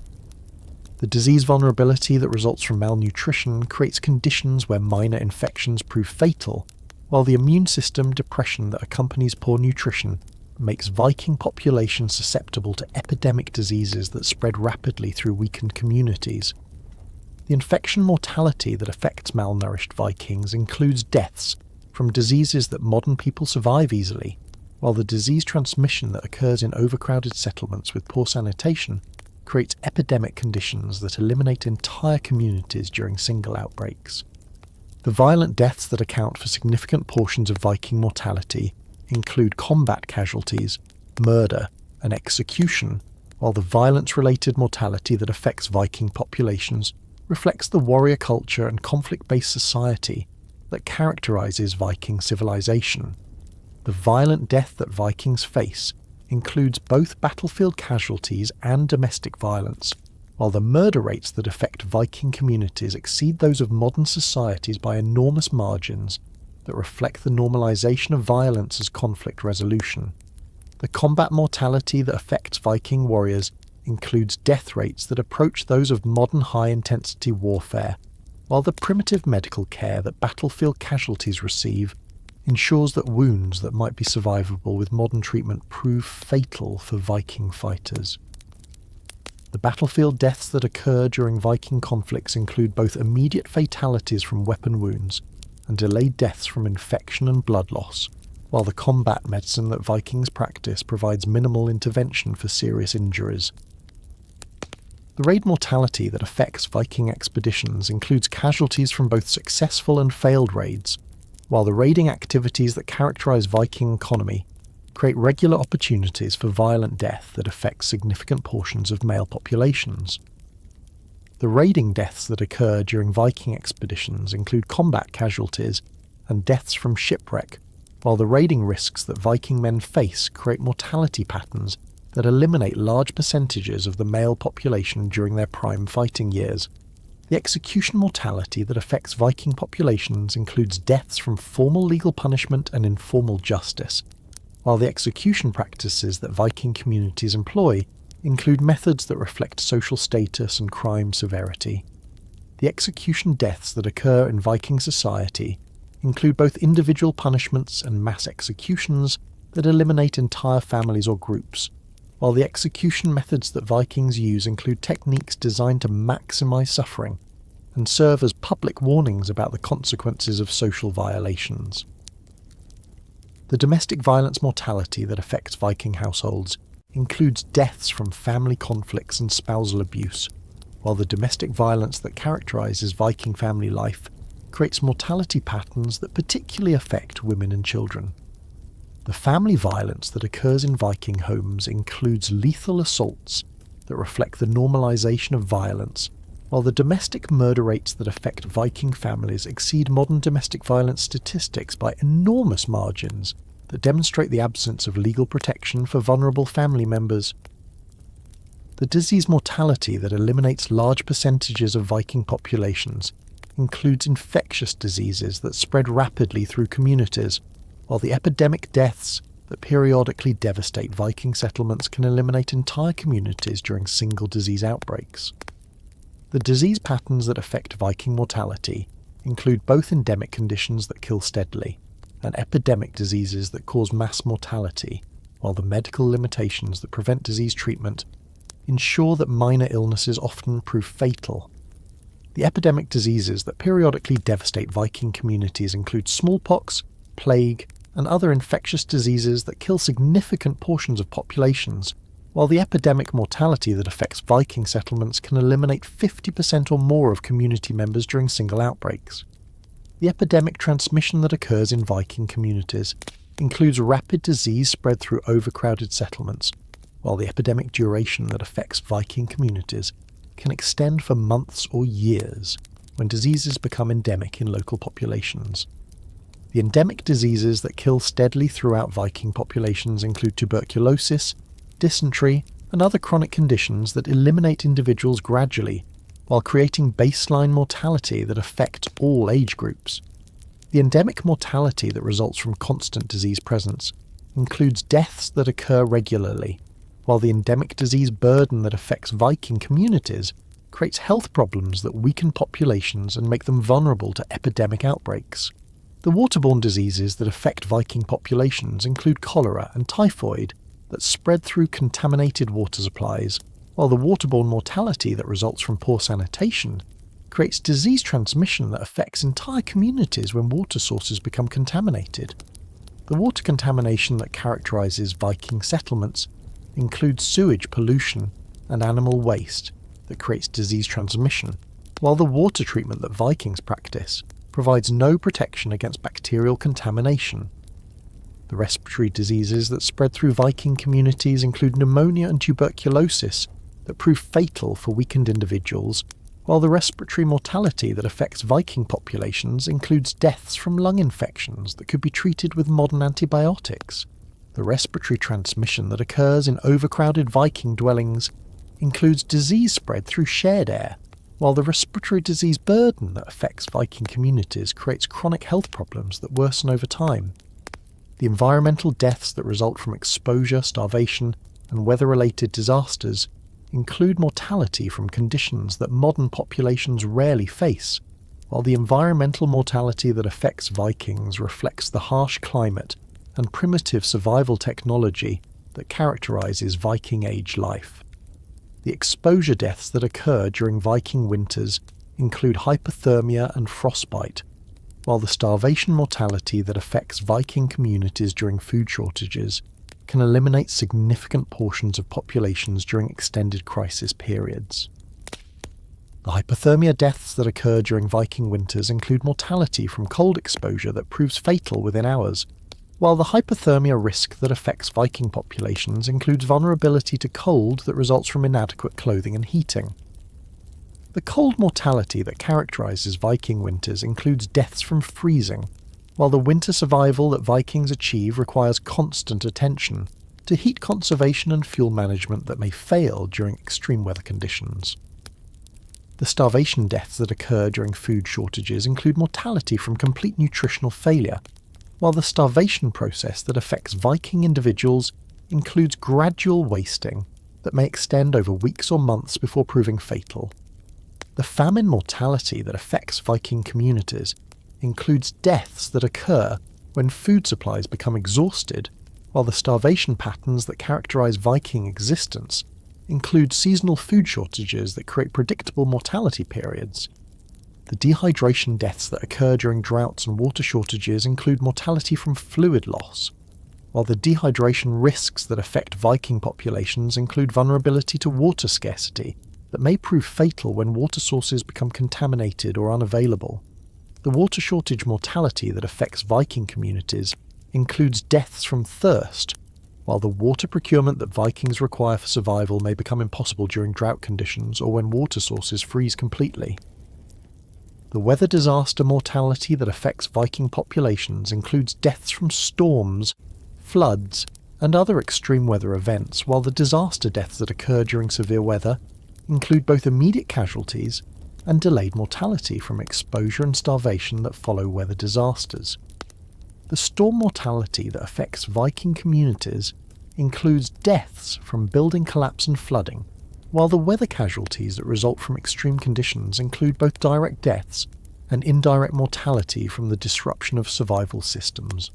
The disease vulnerability that results from malnutrition creates conditions where minor infections prove fatal, while the immune system depression that accompanies poor nutrition makes Viking populations susceptible to epidemic diseases that spread rapidly through weakened communities. The infection mortality that affects malnourished Vikings includes deaths from diseases that modern people survive easily, while the disease transmission that occurs in overcrowded settlements with poor sanitation creates epidemic conditions that eliminate entire communities during single outbreaks. The violent deaths that account for significant portions of Viking mortality include combat casualties, murder, and execution, while the violence-related mortality that affects Viking populations reflects the warrior culture and conflict-based society that characterizes Viking civilization. The violent death that Vikings face includes both battlefield casualties and domestic violence, while the murder rates that affect Viking communities exceed those of modern societies by enormous margins that reflect the normalization of violence as conflict resolution. The combat mortality that affects Viking warriors includes death rates that approach those of modern high-intensity warfare, while the primitive medical care that battlefield casualties receive ensures that wounds that might be survivable with modern treatment prove fatal for Viking fighters. The battlefield deaths that occur during Viking conflicts include both immediate fatalities from weapon wounds and delayed deaths from infection and blood loss, while the combat medicine that Vikings practice provides minimal intervention for serious injuries. The raid mortality that affects Viking expeditions includes casualties from both successful and failed raids, while the raiding activities that characterize Viking economy create regular opportunities for violent death that affect significant portions of male populations. The raiding deaths that occur during Viking expeditions include combat casualties and deaths from shipwreck, while the raiding risks that Viking men face create mortality patterns that eliminate large percentages of the male population during their prime fighting years. The execution mortality that affects Viking populations includes deaths from formal legal punishment and informal justice, while the execution practices that Viking communities employ include methods that reflect social status and crime severity. The execution deaths that occur in Viking society include both individual punishments and mass executions that eliminate entire families or groups, while the execution methods that Vikings use include techniques designed to maximize suffering and serve as public warnings about the consequences of social violations. The domestic violence mortality that affects Viking households includes deaths from family conflicts and spousal abuse, while the domestic violence that characterizes Viking family life creates mortality patterns that particularly affect women and children. The family violence that occurs in Viking homes includes lethal assaults that reflect the normalization of violence, while the domestic murder rates that affect Viking families exceed modern domestic violence statistics by enormous margins that demonstrate the absence of legal protection for vulnerable family members. The disease mortality that eliminates large percentages of Viking populations includes infectious diseases that spread rapidly through communities, while the epidemic deaths that periodically devastate Viking settlements can eliminate entire communities during single disease outbreaks. The disease patterns that affect Viking mortality include both endemic conditions that kill steadily and epidemic diseases that cause mass mortality, while the medical limitations that prevent disease treatment ensure that minor illnesses often prove fatal. The epidemic diseases that periodically devastate Viking communities include smallpox, plague, and other infectious diseases that kill significant portions of populations, while the epidemic mortality that affects Viking settlements can eliminate 50% or more of community members during single outbreaks. The epidemic transmission that occurs in Viking communities includes rapid disease spread through overcrowded settlements, while the epidemic duration that affects Viking communities can extend for months or years when diseases become endemic in local populations. The endemic diseases that kill steadily throughout Viking populations include tuberculosis, dysentery, and other chronic conditions that eliminate individuals gradually while creating baseline mortality that affect all age groups. The endemic mortality that results from constant disease presence includes deaths that occur regularly, while the endemic disease burden that affects Viking communities creates health problems that weaken populations and make them vulnerable to epidemic outbreaks. The waterborne diseases that affect Viking populations include cholera and typhoid that spread through contaminated water supplies, while the waterborne mortality that results from poor sanitation creates disease transmission that affects entire communities when water sources become contaminated. The water contamination that characterizes Viking settlements includes sewage pollution and animal waste that creates disease transmission, while the water treatment that Vikings practice provides no protection against bacterial contamination. The respiratory diseases that spread through Viking communities include pneumonia and tuberculosis that prove fatal for weakened individuals, while the respiratory mortality that affects Viking populations includes deaths from lung infections that could be treated with modern antibiotics. The respiratory transmission that occurs in overcrowded Viking dwellings includes disease spread through shared air, while the respiratory disease burden that affects Viking communities creates chronic health problems that worsen over time. The environmental deaths that result from exposure, starvation, and weather-related disasters include mortality from conditions that modern populations rarely face, while the environmental mortality that affects Vikings reflects the harsh climate and primitive survival technology that characterizes Viking Age life. The exposure deaths that occur during Viking winters include hypothermia and frostbite, while the starvation mortality that affects Viking communities during food shortages can eliminate significant portions of populations during extended crisis periods. The hypothermia deaths that occur during Viking winters include mortality from cold exposure that proves fatal within hours, while the hypothermia risk that affects Viking populations includes vulnerability to cold that results from inadequate clothing and heating. The cold mortality that characterizes Viking winters includes deaths from freezing, while the winter survival that Vikings achieve requires constant attention to heat conservation and fuel management that may fail during extreme weather conditions. The starvation deaths that occur during food shortages include mortality from complete nutritional failure, while the starvation process that affects Viking individuals includes gradual wasting that may extend over weeks or months before proving fatal. The famine mortality that affects Viking communities includes deaths that occur when food supplies become exhausted, while the starvation patterns that characterize Viking existence include seasonal food shortages that create predictable mortality periods. The dehydration deaths that occur during droughts and water shortages include mortality from fluid loss, while the dehydration risks that affect Viking populations include vulnerability to water scarcity that may prove fatal when water sources become contaminated or unavailable. The water shortage mortality that affects Viking communities includes deaths from thirst, while the water procurement that Vikings require for survival may become impossible during drought conditions or when water sources freeze completely. The weather disaster mortality that affects Viking populations includes deaths from storms, floods, and other extreme weather events, while the disaster deaths that occur during severe weather include both immediate casualties and delayed mortality from exposure and starvation that follow weather disasters. The storm mortality that affects Viking communities includes deaths from building collapse and flooding, while the weather casualties that result from extreme conditions include both direct deaths and indirect mortality from the disruption of survival systems.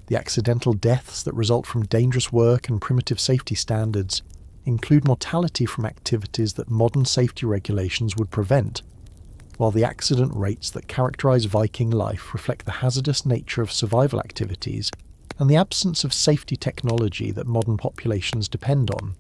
The accidental deaths that result from dangerous work and primitive safety standards include mortality from activities that modern safety regulations would prevent, while the accident rates that characterize Viking life reflect the hazardous nature of survival activities and the absence of safety technology that modern populations depend on.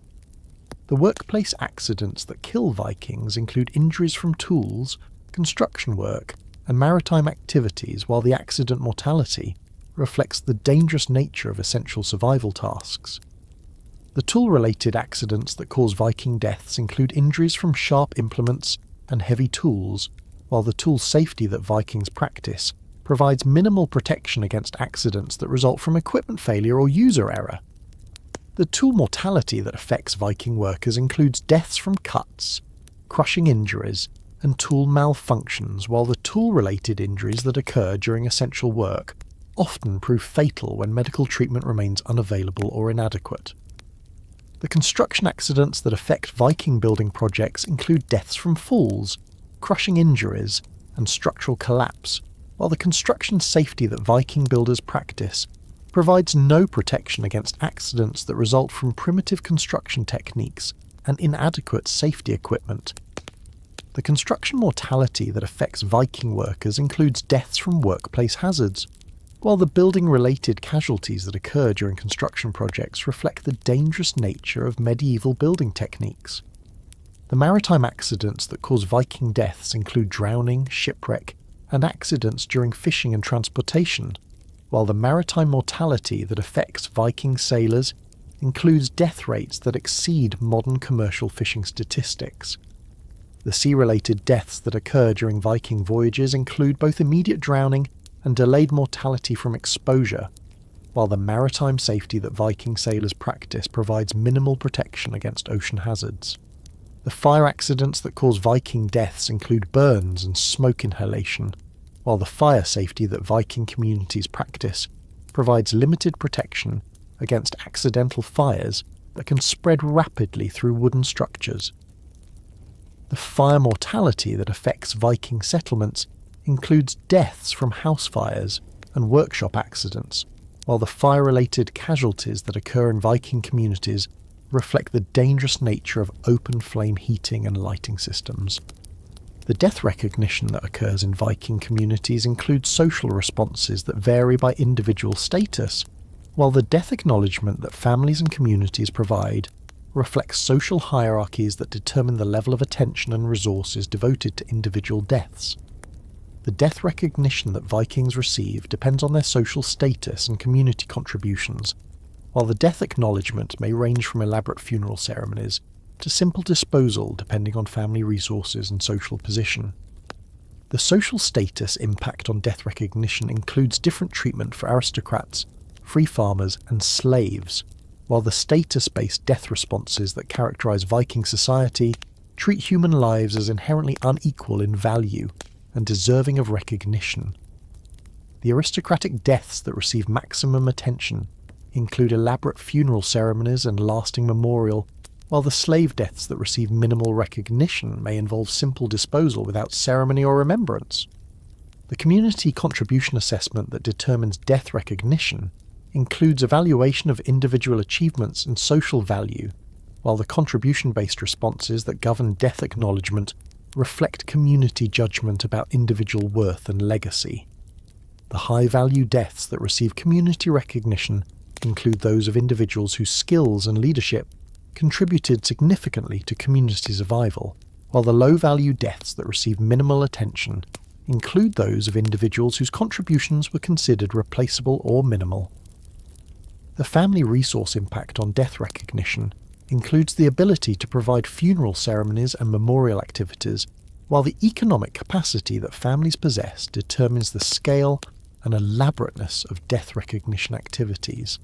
The workplace accidents that kill Vikings include injuries from tools, construction work, and maritime activities, while the accident mortality reflects the dangerous nature of essential survival tasks. The tool-related accidents that cause Viking deaths include injuries from sharp implements and heavy tools, while the tool safety that Vikings practice provides minimal protection against accidents that result from equipment failure or user error. The tool mortality that affects Viking workers includes deaths from cuts, crushing injuries, and tool malfunctions, while the tool-related injuries that occur during essential work often prove fatal when medical treatment remains unavailable or inadequate. The construction accidents that affect Viking building projects include deaths from falls, crushing injuries, and structural collapse, while the construction safety that Viking builders practice provides no protection against accidents that result from primitive construction techniques and inadequate safety equipment. The construction mortality that affects Viking workers includes deaths from workplace hazards, while the building-related casualties that occur during construction projects reflect the dangerous nature of medieval building techniques. The maritime accidents that cause Viking deaths include drowning, shipwreck, and accidents during fishing and transportation, while the maritime mortality that affects Viking sailors includes death rates that exceed modern commercial fishing statistics. The sea-related deaths that occur during Viking voyages include both immediate drowning and delayed mortality from exposure, while the maritime safety that Viking sailors practice provides minimal protection against ocean hazards. The fire accidents that cause Viking deaths include burns and smoke inhalation, while the fire safety that Viking communities practice provides limited protection against accidental fires that can spread rapidly through wooden structures. The fire mortality that affects Viking settlements includes deaths from house fires and workshop accidents, while the fire-related casualties that occur in Viking communities reflect the dangerous nature of open flame heating and lighting systems. The death recognition that occurs in Viking communities includes social responses that vary by individual status, while the death acknowledgement that families and communities provide reflects social hierarchies that determine the level of attention and resources devoted to individual deaths. The death recognition that Vikings receive depends on their social status and community contributions, while the death acknowledgement may range from elaborate funeral ceremonies to simple disposal depending on family resources and social position. The social status impact on death recognition includes different treatment for aristocrats, free farmers, and slaves, while the status-based death responses that characterize Viking society treat human lives as inherently unequal in value and deserving of recognition. The aristocratic deaths that receive maximum attention include elaborate funeral ceremonies and lasting memorial, while the slave deaths that receive minimal recognition may involve simple disposal without ceremony or remembrance. The community contribution assessment that determines death recognition includes evaluation of individual achievements and social value, while the contribution-based responses that govern death acknowledgement reflect community judgment about individual worth and legacy. The high-value deaths that receive community recognition include those of individuals whose skills and leadership contributed significantly to community survival, while the low-value deaths that receive minimal attention include those of individuals whose contributions were considered replaceable or minimal. The family resource impact on death recognition includes the ability to provide funeral ceremonies and memorial activities, while the economic capacity that families possess determines the scale and elaborateness of death recognition activities.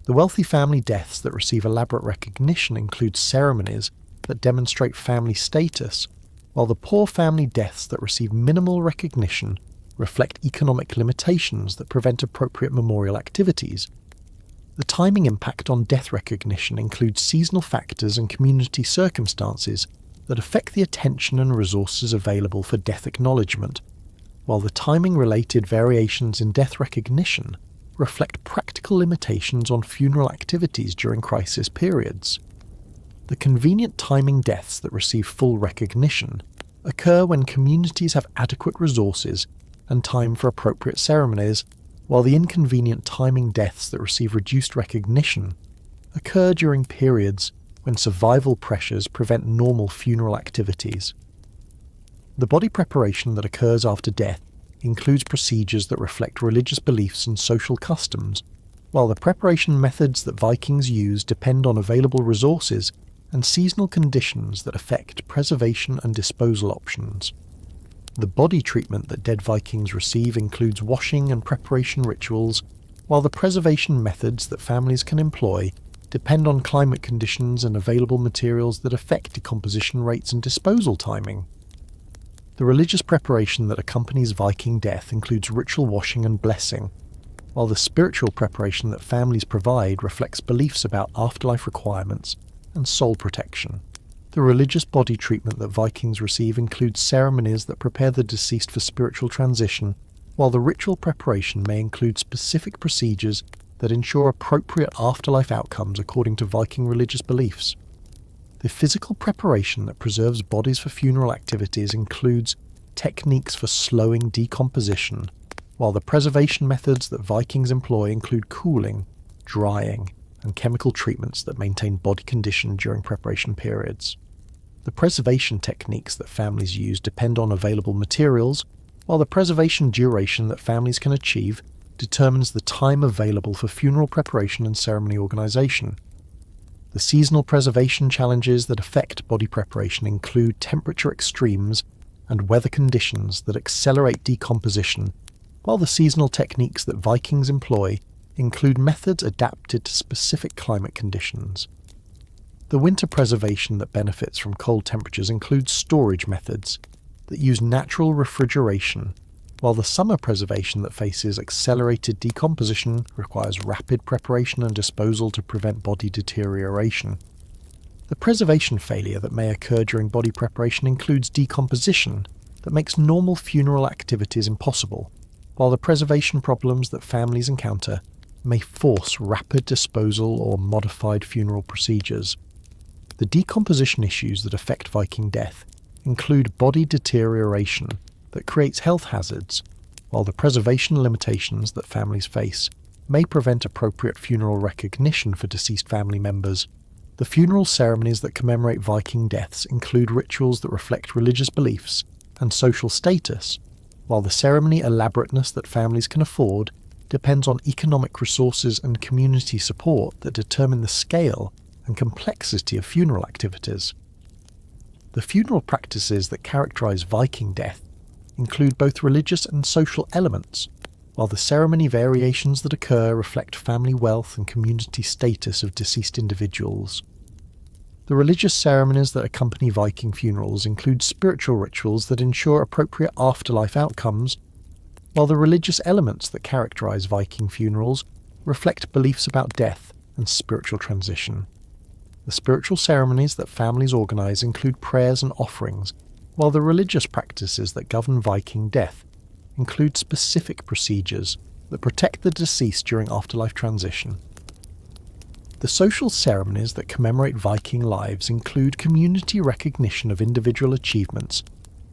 The wealthy family deaths that receive elaborate recognition include ceremonies that demonstrate family status, while the poor family deaths that receive minimal recognition reflect economic limitations that prevent appropriate memorial activities. The timing impact on death recognition includes seasonal factors and community circumstances that affect the attention and resources available for death acknowledgement, while the timing-related variations in death recognition reflect practical limitations on funeral activities during crisis periods. The convenient timing deaths that receive full recognition occur when communities have adequate resources and time for appropriate ceremonies, while the inconvenient timing deaths that receive reduced recognition occur during periods when survival pressures prevent normal funeral activities. The body preparation that occurs after death includes procedures that reflect religious beliefs and social customs, while the preparation methods that Vikings use depend on available resources and seasonal conditions that affect preservation and disposal options. The body treatment that dead Vikings receive includes washing and preparation rituals, while the preservation methods that families can employ depend on climate conditions and available materials that affect decomposition rates and disposal timing. The religious preparation that accompanies Viking death includes ritual washing and blessing, while the spiritual preparation that families provide reflects beliefs about afterlife requirements and soul protection. The religious body treatment that Vikings receive includes ceremonies that prepare the deceased for spiritual transition, while the ritual preparation may include specific procedures that ensure appropriate afterlife outcomes according to Viking religious beliefs. The physical preparation that preserves bodies for funeral activities includes techniques for slowing decomposition, while the preservation methods that Vikings employ include cooling, drying, and chemical treatments that maintain body condition during preparation periods. The preservation techniques that families use depend on available materials, while the preservation duration that families can achieve determines the time available for funeral preparation and ceremony organization. The seasonal preservation challenges that affect body preparation include temperature extremes and weather conditions that accelerate decomposition, while the seasonal techniques that Vikings employ include methods adapted to specific climate conditions. The winter preservation that benefits from cold temperatures includes storage methods that use natural refrigeration, while the summer preservation that faces accelerated decomposition requires rapid preparation and disposal to prevent body deterioration. The preservation failure that may occur during body preparation includes decomposition that makes normal funeral activities impossible, while the preservation problems that families encounter may force rapid disposal or modified funeral procedures. The decomposition issues that affect Viking death include body deterioration that creates health hazards, while the preservation limitations that families face may prevent appropriate funeral recognition for deceased family members. The funeral ceremonies that commemorate Viking deaths include rituals that reflect religious beliefs and social status, while the ceremony elaborateness that families can afford depends on economic resources and community support that determine the scale and complexity of funeral activities. The funeral practices that characterize Viking death include both religious and social elements, while the ceremony variations that occur reflect family wealth and community status of deceased individuals. The religious ceremonies that accompany Viking funerals include spiritual rituals that ensure appropriate afterlife outcomes, while the religious elements that characterize Viking funerals reflect beliefs about death and spiritual transition. The spiritual ceremonies that families organize include prayers and offerings, while the religious practices that govern Viking death include specific procedures that protect the deceased during afterlife transition. The social ceremonies that commemorate Viking lives include community recognition of individual achievements,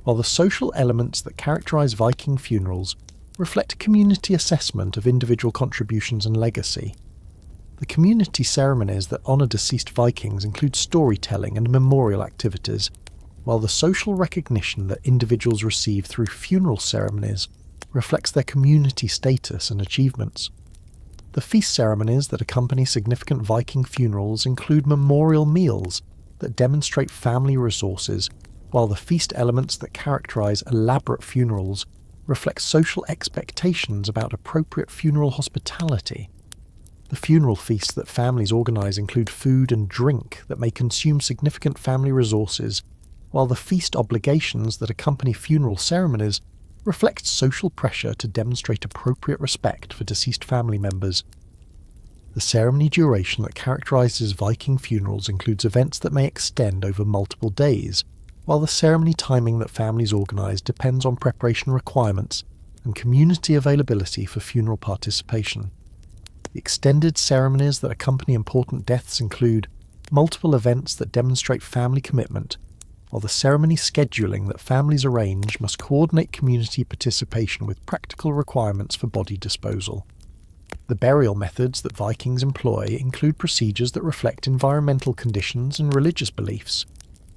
while the social elements that characterize Viking funerals reflect community assessment of individual contributions and legacy. The community ceremonies that honor deceased Vikings include storytelling and memorial activities, while the social recognition that individuals receive through funeral ceremonies reflects their community status and achievements. The feast ceremonies that accompany significant Viking funerals include memorial meals that demonstrate family resources, while the feast elements that characterize elaborate funerals reflect social expectations about appropriate funeral hospitality. The funeral feasts that families organize include food and drink that may consume significant family resources, while the feast obligations that accompany funeral ceremonies reflect social pressure to demonstrate appropriate respect for deceased family members. The ceremony duration that characterizes Viking funerals includes events that may extend over multiple days, while the ceremony timing that families organize depends on preparation requirements and community availability for funeral participation. The extended ceremonies that accompany important deaths include multiple events that demonstrate family commitment, while the ceremony scheduling that families arrange must coordinate community participation with practical requirements for body disposal. The burial methods that Vikings employ include procedures that reflect environmental conditions and religious beliefs,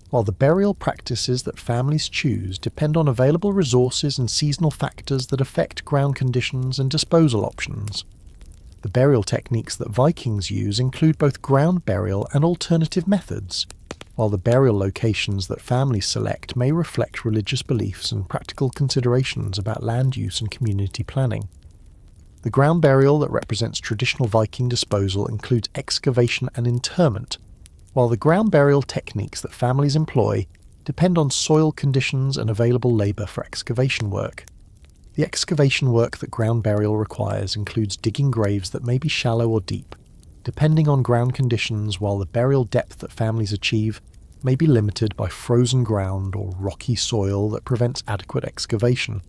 while the burial practices that families choose depend on available resources and seasonal factors that affect ground conditions and disposal options. The burial techniques that Vikings use include both ground burial and alternative methods, while the burial locations that families select may reflect religious beliefs and practical considerations about land use and community planning. The ground burial that represents traditional Viking disposal includes excavation and interment, while the ground burial techniques that families employ depend on soil conditions and available labour for excavation work. The excavation work that ground burial requires includes digging graves that may be shallow or deep, depending on ground conditions, while the burial depth that families achieve may be limited by frozen ground or rocky soil that prevents adequate excavation.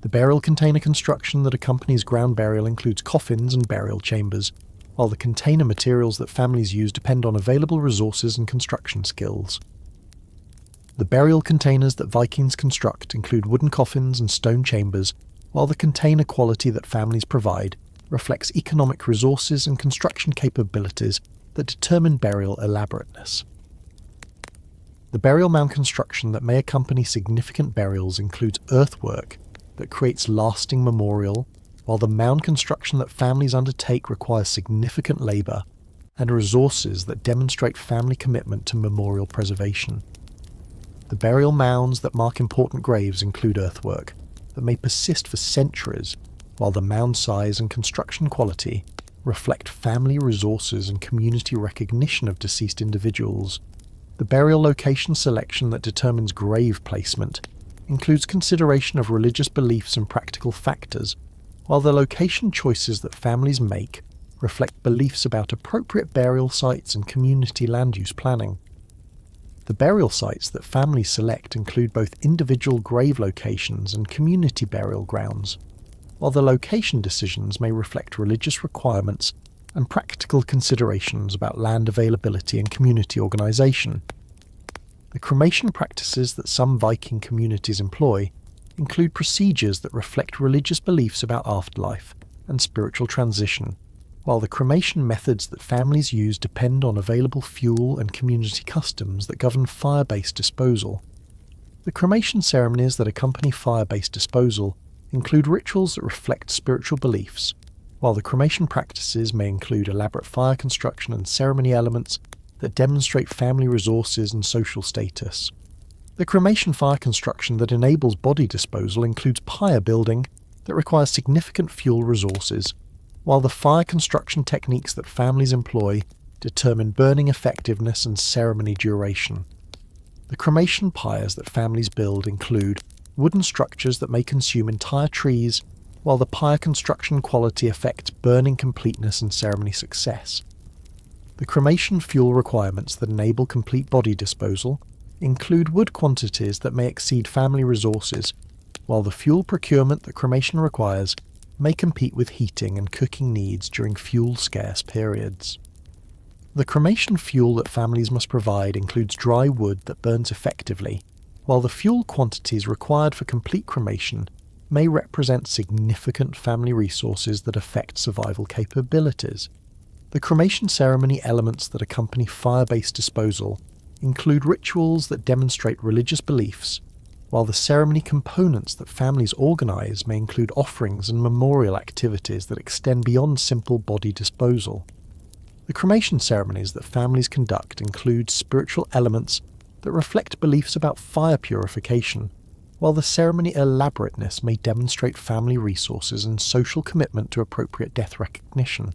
The burial container construction that accompanies ground burial includes coffins and burial chambers, while the container materials that families use depend on available resources and construction skills. The burial containers that Vikings construct include wooden coffins and stone chambers, while the container quality that families provide reflects economic resources and construction capabilities that determine burial elaborateness. The burial mound construction that may accompany significant burials includes earthwork that creates lasting memorial, while the mound construction that families undertake requires significant labour and resources that demonstrate family commitment to memorial preservation. The burial mounds that mark important graves include earthwork that may persist for centuries, while the mound size and construction quality reflect family resources and community recognition of deceased individuals. The burial location selection that determines grave placement includes consideration of religious beliefs and practical factors, while the location choices that families make reflect beliefs about appropriate burial sites and community land use planning. The burial sites that families select include both individual grave locations and community burial grounds, while the location decisions may reflect religious requirements and practical considerations about land availability and community organisation. The cremation practices that some Viking communities employ include procedures that reflect religious beliefs about afterlife and spiritual transition, while the cremation methods that families use depend on available fuel and community customs that govern fire-based disposal. The cremation ceremonies that accompany fire-based disposal include rituals that reflect spiritual beliefs, while the cremation practices may include elaborate fire construction and ceremony elements that demonstrate family resources and social status. The cremation fire construction that enables body disposal includes pyre building that requires significant fuel resources, while the fire construction techniques that families employ determine burning effectiveness and ceremony duration. The cremation pyres that families build include wooden structures that may consume entire trees, while the pyre construction quality affects burning completeness and ceremony success. The cremation fuel requirements that enable complete body disposal include wood quantities that may exceed family resources, while the fuel procurement that cremation requires may compete with heating and cooking needs during fuel-scarce periods. The cremation fuel that families must provide includes dry wood that burns effectively, while the fuel quantities required for complete cremation may represent significant family resources that affect survival capabilities. The cremation ceremony elements that accompany fire-based disposal include rituals that demonstrate religious beliefs, while the ceremony components that families organise may include offerings and memorial activities that extend beyond simple body disposal. The cremation ceremonies that families conduct include spiritual elements that reflect beliefs about fire purification, while the ceremony elaborateness may demonstrate family resources and social commitment to appropriate death recognition.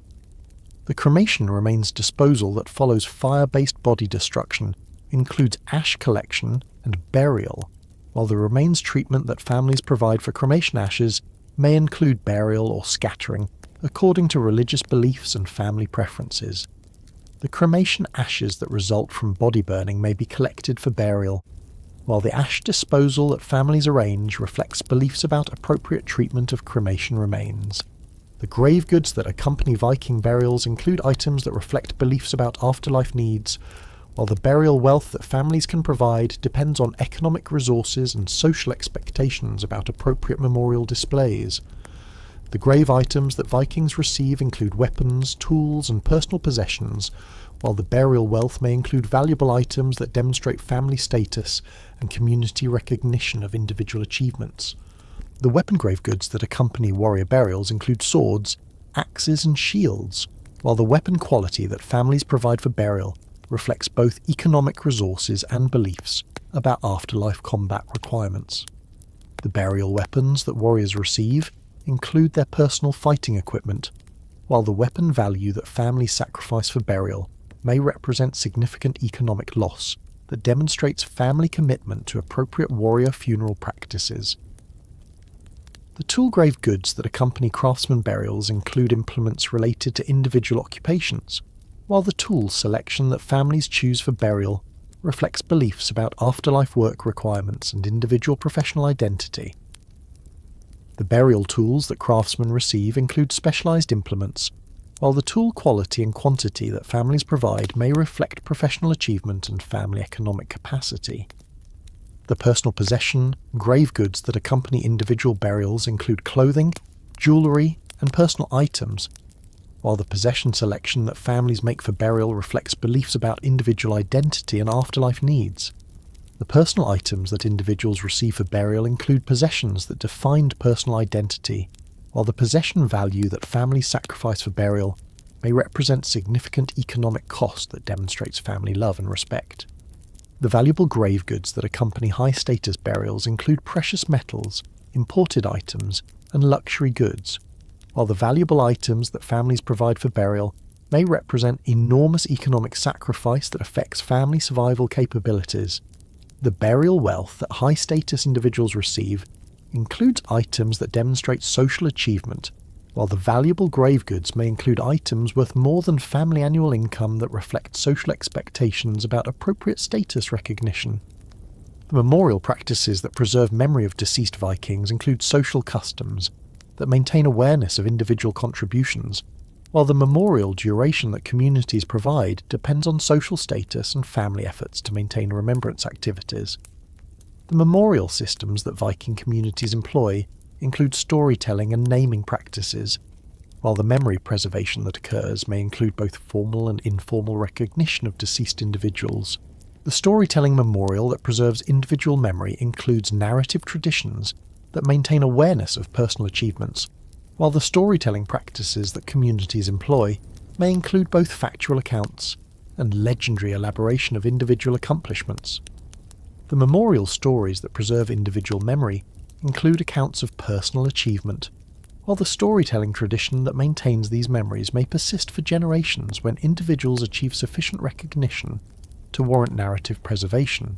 The cremation remains disposal that follows fire-based body destruction includes ash collection and burial, while the remains treatment that families provide for cremation ashes may include burial or scattering, according to religious beliefs and family preferences. The cremation ashes that result from body burning may be collected for burial, while the ash disposal that families arrange reflects beliefs about appropriate treatment of cremation remains. The grave goods that accompany Viking burials include items that reflect beliefs about afterlife needs, while the burial wealth that families can provide depends on economic resources and social expectations about appropriate memorial displays. The grave items that Vikings receive include weapons, tools, and personal possessions, while the burial wealth may include valuable items that demonstrate family status and community recognition of individual achievements. The weapon grave goods that accompany warrior burials include swords, axes, and shields, while the weapon quality that families provide for burial reflects both economic resources and beliefs about afterlife combat requirements. The burial weapons that warriors receive include their personal fighting equipment, while the weapon value that families sacrifice for burial may represent significant economic loss that demonstrates family commitment to appropriate warrior funeral practices. The tool grave goods that accompany craftsman burials include implements related to individual occupations, while the tool selection that families choose for burial reflects beliefs about afterlife work requirements and individual professional identity. The burial tools that craftsmen receive include specialized implements, while the tool quality and quantity that families provide may reflect professional achievement and family economic capacity. The personal possession, grave goods that accompany individual burials include clothing, jewellery, and personal items, while the possession selection that families make for burial reflects beliefs about individual identity and afterlife needs. The personal items that individuals receive for burial include possessions that defined personal identity, while the possession value that families sacrifice for burial may represent significant economic cost that demonstrates family love and respect. The valuable grave goods that accompany high-status burials include precious metals, imported items, and luxury goods, while the valuable items that families provide for burial may represent enormous economic sacrifice that affects family survival capabilities. The burial wealth that high-status individuals receive includes items that demonstrate social achievement, while the valuable grave goods may include items worth more than family annual income that reflect social expectations about appropriate status recognition. The memorial practices that preserve memory of deceased Vikings include social customs that maintain awareness of individual contributions, while the memorial duration that communities provide depends on social status and family efforts to maintain remembrance activities. The memorial systems that Viking communities employ include storytelling and naming practices, while the memory preservation that occurs may include both formal and informal recognition of deceased individuals. The storytelling memorial that preserves individual memory includes narrative traditions that maintain awareness of personal achievements, while the storytelling practices that communities employ may include both factual accounts and legendary elaboration of individual accomplishments. The memorial stories that preserve individual memory include accounts of personal achievement, while the storytelling tradition that maintains these memories may persist for generations when individuals achieve sufficient recognition to warrant narrative preservation.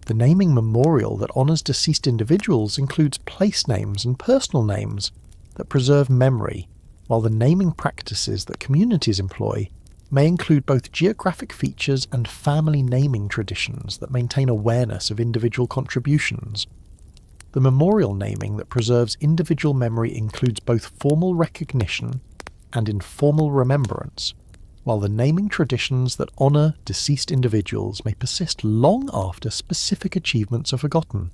The naming memorial that honours deceased individuals includes place names and personal names that preserve memory, while the naming practices that communities employ may include both geographic features and family naming traditions that maintain awareness of individual contributions. The memorial naming that preserves individual memory includes both formal recognition and informal remembrance, while the naming traditions that honour deceased individuals may persist long after specific achievements are forgotten.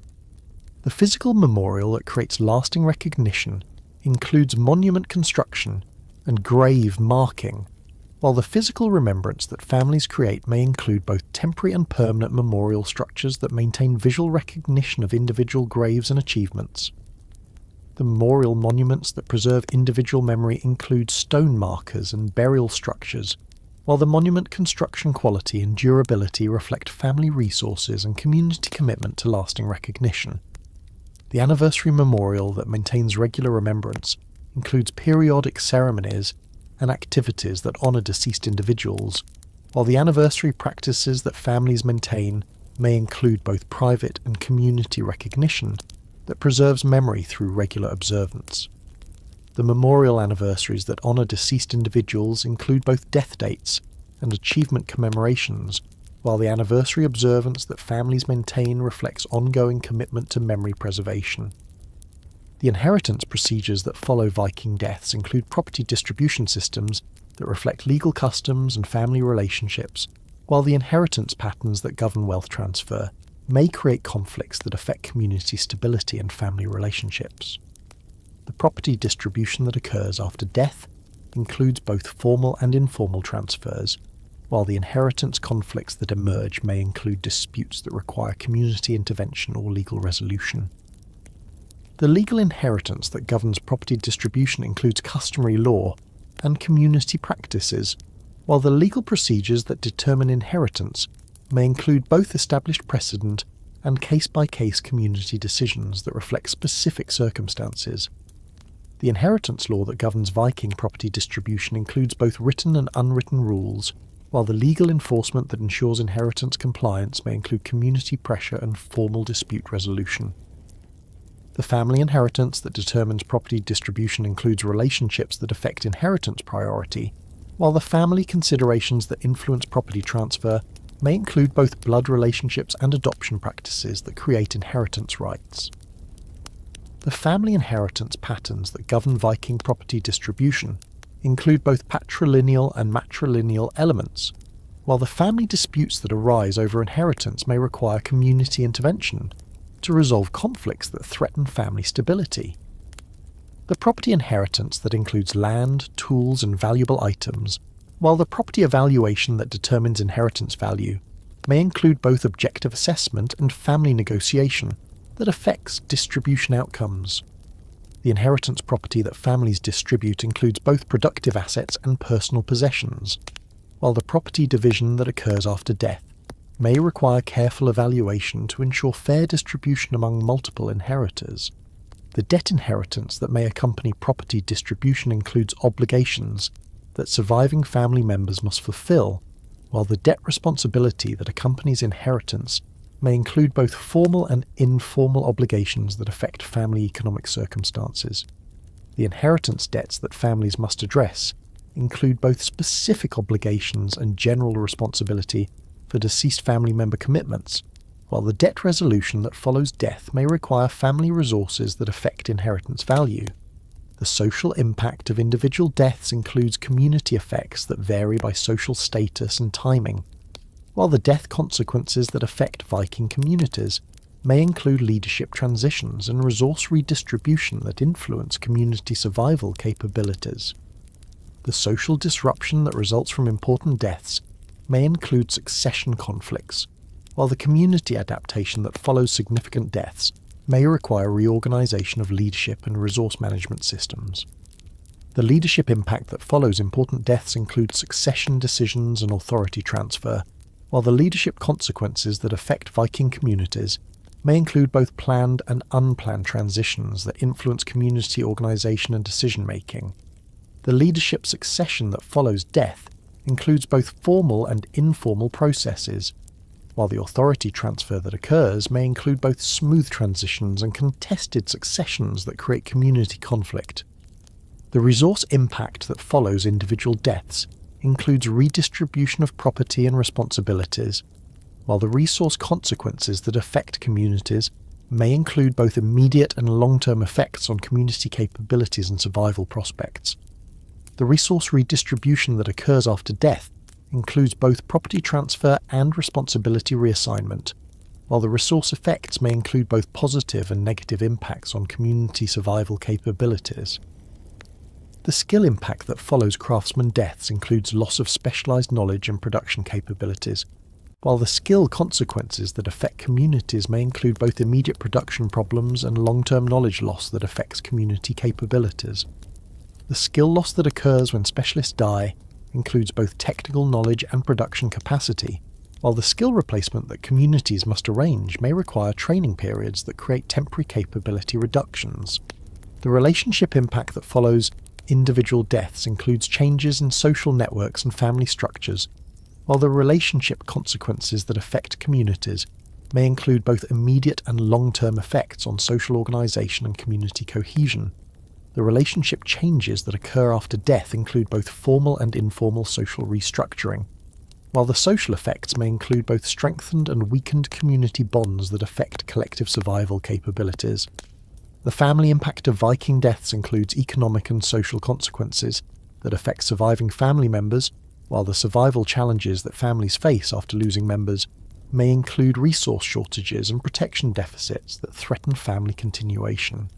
The physical memorial that creates lasting recognition includes monument construction and grave marking, while the physical remembrance that families create may include both temporary and permanent memorial structures that maintain visual recognition of individual graves and achievements. The memorial monuments that preserve individual memory include stone markers and burial structures, while the monument construction quality and durability reflect family resources and community commitment to lasting recognition. The anniversary memorial that maintains regular remembrance includes periodic ceremonies and activities that honour deceased individuals, while the anniversary practices that families maintain may include both private and community recognition that preserves memory through regular observance. The memorial anniversaries that honour deceased individuals include both death dates and achievement commemorations, while the anniversary observance that families maintain reflects ongoing commitment to memory preservation. The inheritance procedures that follow Viking deaths include property distribution systems that reflect legal customs and family relationships, while the inheritance patterns that govern wealth transfer may create conflicts that affect community stability and family relationships. The property distribution that occurs after death includes both formal and informal transfers, while the inheritance conflicts that emerge may include disputes that require community intervention or legal resolution. The legal inheritance that governs property distribution includes customary law and community practices, while the legal procedures that determine inheritance may include both established precedent and case-by-case community decisions that reflect specific circumstances. The inheritance law that governs Viking property distribution includes both written and unwritten rules, while the legal enforcement that ensures inheritance compliance may include community pressure and formal dispute resolution. The family inheritance that determines property distribution includes relationships that affect inheritance priority, while the family considerations that influence property transfer may include both blood relationships and adoption practices that create inheritance rights. The family inheritance patterns that govern Viking property distribution include both patrilineal and matrilineal elements, while the family disputes that arise over inheritance may require community intervention to resolve conflicts that threaten family stability. The property inheritance that includes land, tools, and valuable items, while the property evaluation that determines inheritance value may include both objective assessment and family negotiation that affects distribution outcomes. The inheritance property that families distribute includes both productive assets and personal possessions, while the property division that occurs after death may require careful evaluation to ensure fair distribution among multiple inheritors. The debt inheritance that may accompany property distribution includes obligations that surviving family members must fulfill, while the debt responsibility that accompanies inheritance may include both formal and informal obligations that affect family economic circumstances. The inheritance debts that families must address include both specific obligations and general responsibility for deceased family member commitments, while the debt resolution that follows death may require family resources that affect inheritance value. The social impact of individual deaths includes community effects that vary by social status and timing, while the death consequences that affect Viking communities may include leadership transitions and resource redistribution that influence community survival capabilities. The social disruption that results from important deaths may include succession conflicts, while the community adaptation that follows significant deaths may require reorganization of leadership and resource management systems. The leadership impact that follows important deaths includes succession decisions and authority transfer, while the leadership consequences that affect Viking communities may include both planned and unplanned transitions that influence community organization and decision-making. The leadership succession that follows death includes both formal and informal processes, while the authority transfer that occurs may include both smooth transitions and contested successions that create community conflict. The resource impact that follows individual deaths includes redistribution of property and responsibilities, while the resource consequences that affect communities may include both immediate and long-term effects on community capabilities and survival prospects. The resource redistribution that occurs after death includes both property transfer and responsibility reassignment, while the resource effects may include both positive and negative impacts on community survival capabilities. The skill impact that follows craftsman deaths includes loss of specialized knowledge and production capabilities, while the skill consequences that affect communities may include both immediate production problems and long-term knowledge loss that affects community capabilities. The skill loss that occurs when specialists die includes both technical knowledge and production capacity, while the skill replacement that communities must arrange may require training periods that create temporary capability reductions. The relationship impact that follows individual deaths includes changes in social networks and family structures, while the relationship consequences that affect communities may include both immediate and long-term effects on social organization and community cohesion. The relationship changes that occur after death include both formal and informal social restructuring, while the social effects may include both strengthened and weakened community bonds that affect collective survival capabilities. The family impact of Viking deaths includes economic and social consequences that affect surviving family members, while the survival challenges that families face after losing members may include resource shortages and protection deficits that threaten family continuation.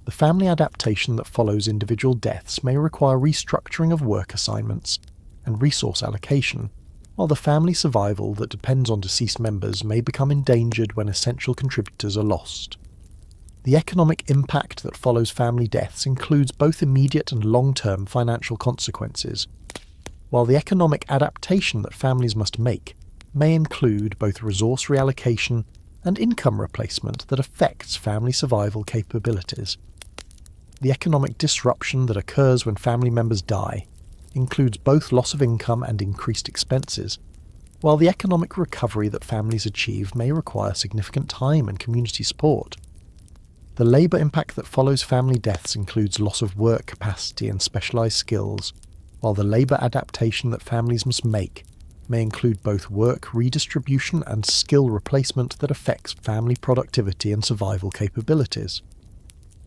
The family adaptation that follows individual deaths may require restructuring of work assignments and resource allocation, while the family survival that depends on deceased members may become endangered when essential contributors are lost. The economic impact that follows family deaths includes both immediate and long-term financial consequences, while the economic adaptation that families must make may include both resource reallocation and income replacement that affects family survival capabilities. the economic disruption that occurs when family members die includes both loss of income and increased expenses, while the economic recovery that families achieve may require significant time and community support. The labour impact that follows family deaths includes loss of work capacity and specialised skills, while the labour adaptation that families must make may include both work redistribution and skill replacement that affects family productivity and survival capabilities.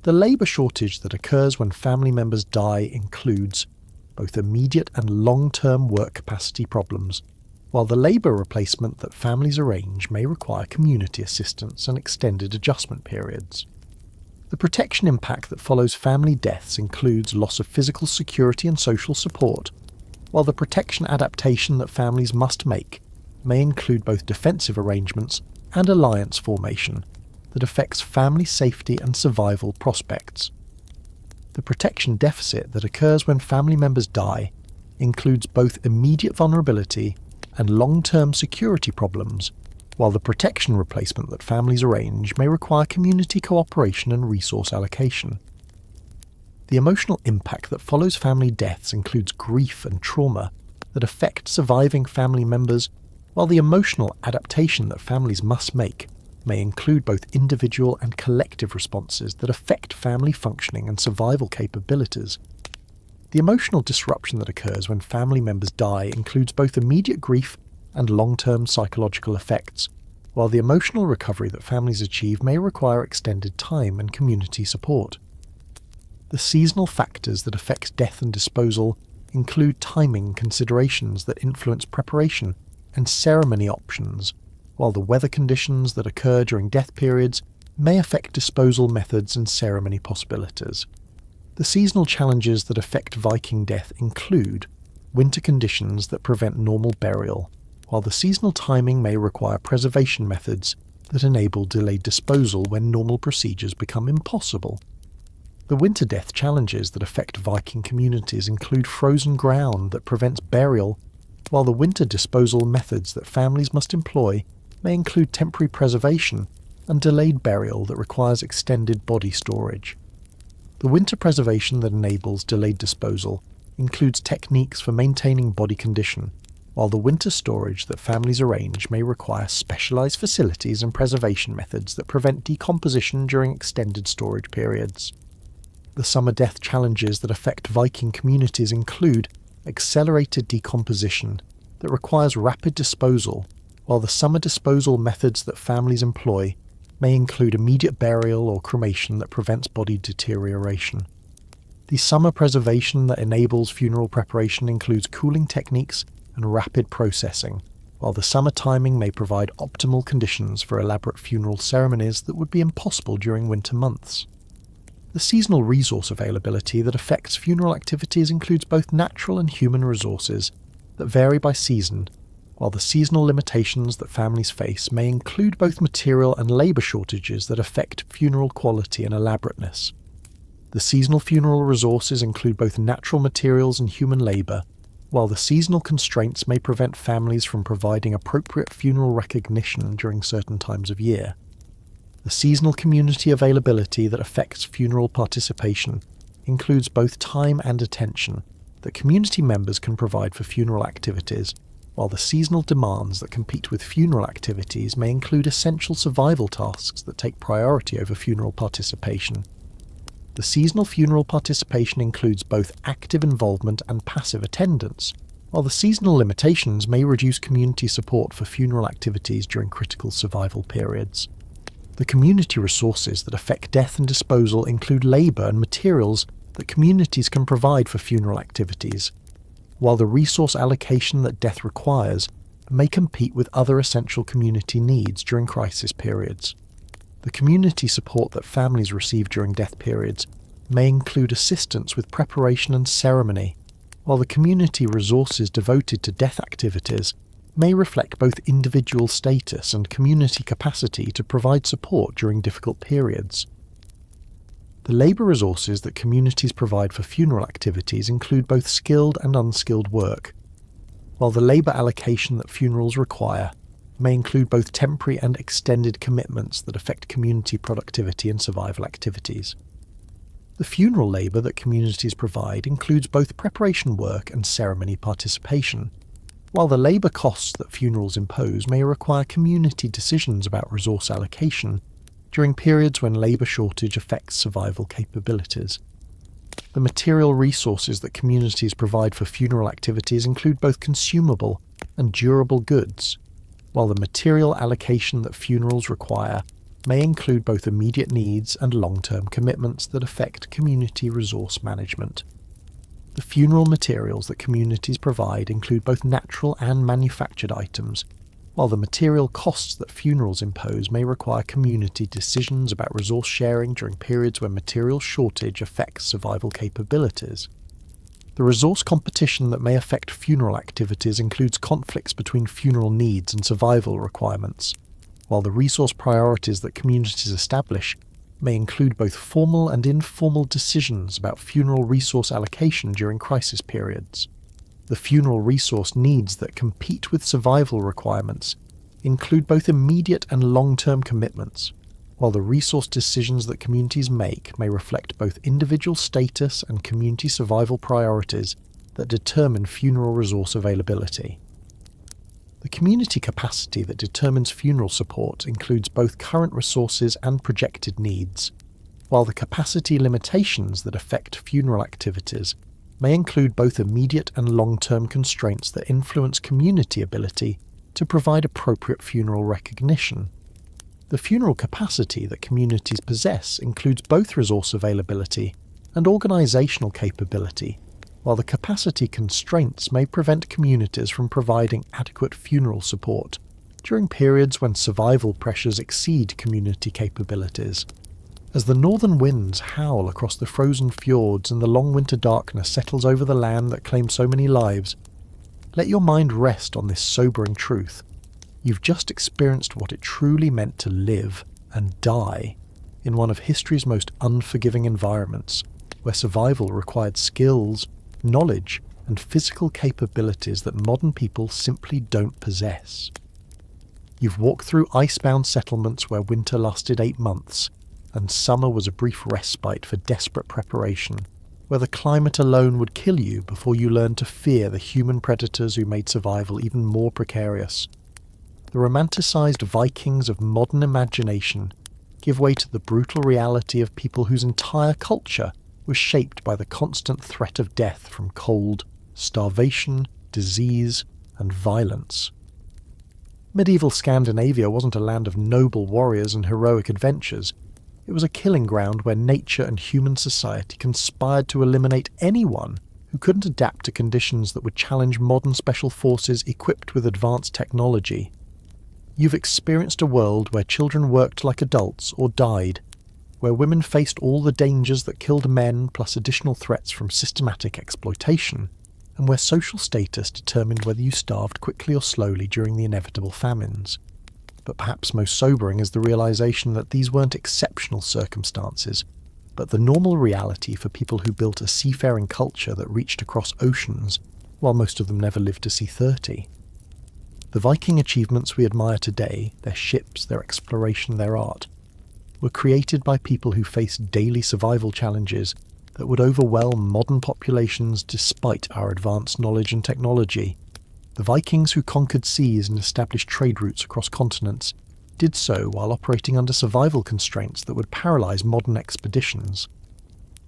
The labour shortage that occurs when family members die includes both immediate and long-term work capacity problems, while the labour replacement that families arrange may require community assistance and extended adjustment periods. The protection impact that follows family deaths includes loss of physical security and social support, while the protection adaptation that families must make may include both defensive arrangements and alliance formation that affects family safety and survival prospects. The protection deficit that occurs when family members die includes both immediate vulnerability and long-term security problems, while the protection replacement that families arrange may require community cooperation and resource allocation. The emotional impact that follows family deaths includes grief and trauma that affect surviving family members, while the emotional adaptation that families must make may include both individual and collective responses that affect family functioning and survival capabilities. The emotional disruption that occurs when family members die includes both immediate grief and long-term psychological effects, while the emotional recovery that families achieve may require extended time and community support. The seasonal factors that affect death and disposal include timing considerations that influence preparation and ceremony options, while the weather conditions that occur during death periods may affect disposal methods and ceremony possibilities. The seasonal challenges that affect Viking death include winter conditions that prevent normal burial, while the seasonal timing may require preservation methods that enable delayed disposal when normal procedures become impossible. The winter death challenges that affect Viking communities include frozen ground that prevents burial, while the winter disposal methods that families must employ may include temporary preservation and delayed burial that requires extended body storage. The winter preservation that enables delayed disposal includes techniques for maintaining body condition, while the winter storage that families arrange may require specialised facilities and preservation methods that prevent decomposition during extended storage periods. The summer death challenges that affect Viking communities include accelerated decomposition that requires rapid disposal, while the summer disposal methods that families employ may include immediate burial or cremation that prevents body deterioration. The summer preservation that enables funeral preparation includes cooling techniques and rapid processing, while the summer timing may provide optimal conditions for elaborate funeral ceremonies that would be impossible during winter months. The seasonal resource availability that affects funeral activities includes both natural and human resources that vary by season, while the seasonal limitations that families face may include both material and labour shortages that affect funeral quality and elaborateness. The seasonal funeral resources include both natural materials and human labour, while the seasonal constraints may prevent families from providing appropriate funeral recognition during certain times of year. The seasonal community availability that affects funeral participation includes both time and attention that community members can provide for funeral activities, while the seasonal demands that compete with funeral activities may include essential survival tasks that take priority over funeral participation. The seasonal funeral participation includes both active involvement and passive attendance, while the seasonal limitations may reduce community support for funeral activities during critical survival periods. The community resources that affect death and disposal include labour and materials that communities can provide for funeral activities, while the resource allocation that death requires may compete with other essential community needs during crisis periods. The community support that families receive during death periods may include assistance with preparation and ceremony, while the community resources devoted to death activities may reflect both individual status and community capacity to provide support during difficult periods. The labour resources that communities provide for funeral activities include both skilled and unskilled work, while the labour allocation that funerals require may include both temporary and extended commitments that affect community productivity and survival activities. The funeral labour that communities provide includes both preparation work and ceremony participation, while the labour costs that funerals impose may require community decisions about resource allocation during periods when labour shortage affects survival capabilities. The material resources that communities provide for funeral activities include both consumable and durable goods, while the material allocation that funerals require may include both immediate needs and long-term commitments that affect community resource management. The funeral materials that communities provide include both natural and manufactured items, while the material costs that funerals impose may require community decisions about resource sharing during periods when material shortage affects survival capabilities. The resource competition that may affect funeral activities includes conflicts between funeral needs and survival requirements, while the resource priorities that communities establish may include both formal and informal decisions about funeral resource allocation during crisis periods. The funeral resource needs that compete with survival requirements include both immediate and long-term commitments, while the resource decisions that communities make may reflect both individual status and community survival priorities that determine funeral resource availability. The community capacity that determines funeral support includes both current resources and projected needs, while the capacity limitations that affect funeral activities may include both immediate and long-term constraints that influence community ability to provide appropriate funeral recognition. The funeral capacity that communities possess includes both resource availability and organisational capability, while the capacity constraints may prevent communities from providing adequate funeral support during periods when survival pressures exceed community capabilities. As the northern winds howl across the frozen fjords and the long winter darkness settles over the land that claimed so many lives, let your mind rest on this sobering truth. You've just experienced what it truly meant to live and die in one of history's most unforgiving environments, where survival required skills, knowledge, and physical capabilities that modern people simply don't possess. You've walked through icebound settlements where winter lasted 8 months, and summer was a brief respite for desperate preparation, where the climate alone would kill you before you learned to fear the human predators who made survival even more precarious. The romanticised Vikings of modern imagination give way to the brutal reality of people whose entire culture was shaped by the constant threat of death from cold, starvation, disease, and violence. Medieval Scandinavia wasn't a land of noble warriors and heroic adventures. It was a killing ground where nature and human society conspired to eliminate anyone who couldn't adapt to conditions that would challenge modern special forces equipped with advanced technology. You've experienced a world where children worked like adults or died, where women faced all the dangers that killed men plus additional threats from systematic exploitation, and where social status determined whether you starved quickly or slowly during the inevitable famines. But perhaps most sobering is the realization that these weren't exceptional circumstances, but the normal reality for people who built a seafaring culture that reached across oceans, while most of them never lived to see 30. The Viking achievements we admire today, their ships, their exploration, their art, were created by people who faced daily survival challenges that would overwhelm modern populations despite our advanced knowledge and technology. The Vikings who conquered seas and established trade routes across continents did so while operating under survival constraints that would paralyze modern expeditions.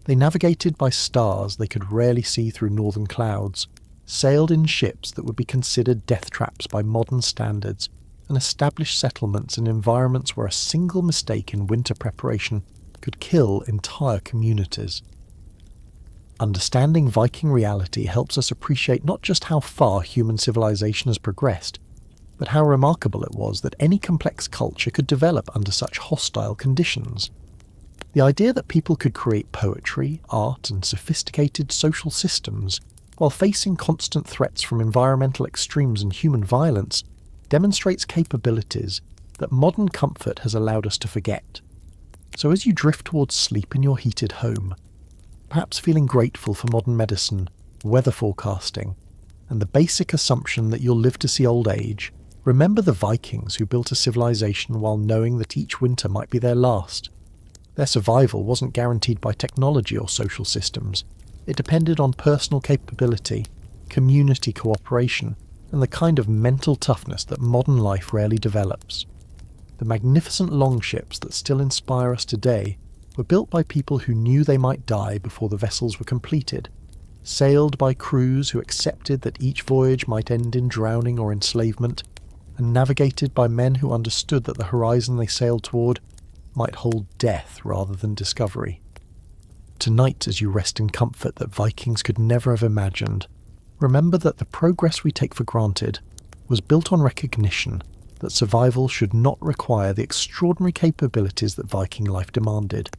They navigated by stars they could rarely see through northern clouds, sailed in ships that would be considered death traps by modern standards, and established settlements in environments where a single mistake in winter preparation could kill entire communities. Understanding Viking reality helps us appreciate not just how far human civilization has progressed, but how remarkable it was that any complex culture could develop under such hostile conditions. The idea that people could create poetry, art, and sophisticated social systems while facing constant threats from environmental extremes and human violence demonstrates capabilities that modern comfort has allowed us to forget. So as you drift towards sleep in your heated home, perhaps feeling grateful for modern medicine, weather forecasting, and the basic assumption that you'll live to see old age, remember the Vikings who built a civilization while knowing that each winter might be their last. Their survival wasn't guaranteed by technology or social systems. It depended on personal capability, community cooperation, and the kind of mental toughness that modern life rarely develops. The magnificent longships that still inspire us today were built by people who knew they might die before the vessels were completed, sailed by crews who accepted that each voyage might end in drowning or enslavement, and navigated by men who understood that the horizon they sailed toward might hold death rather than discovery. Tonight, as you rest in comfort that Vikings could never have imagined, remember that the progress we take for granted was built on recognition that survival should not require the extraordinary capabilities that Viking life demanded.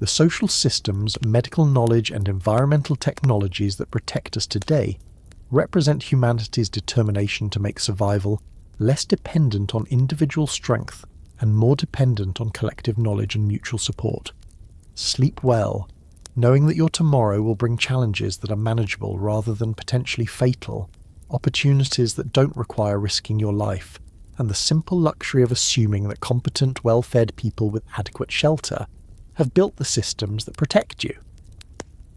The social systems, medical knowledge, and environmental technologies that protect us today represent humanity's determination to make survival less dependent on individual strength and more dependent on collective knowledge and mutual support. Sleep well, knowing that your tomorrow will bring challenges that are manageable rather than potentially fatal, opportunities that don't require risking your life, and the simple luxury of assuming that competent, well-fed people with adequate shelter have built the systems that protect you.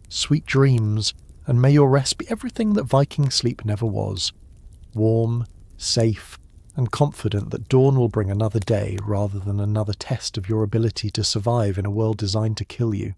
Sweet dreams, and may your rest be everything that Viking sleep never was. Warm, safe, and confident that dawn will bring another day rather than another test of your ability to survive in a world designed to kill you.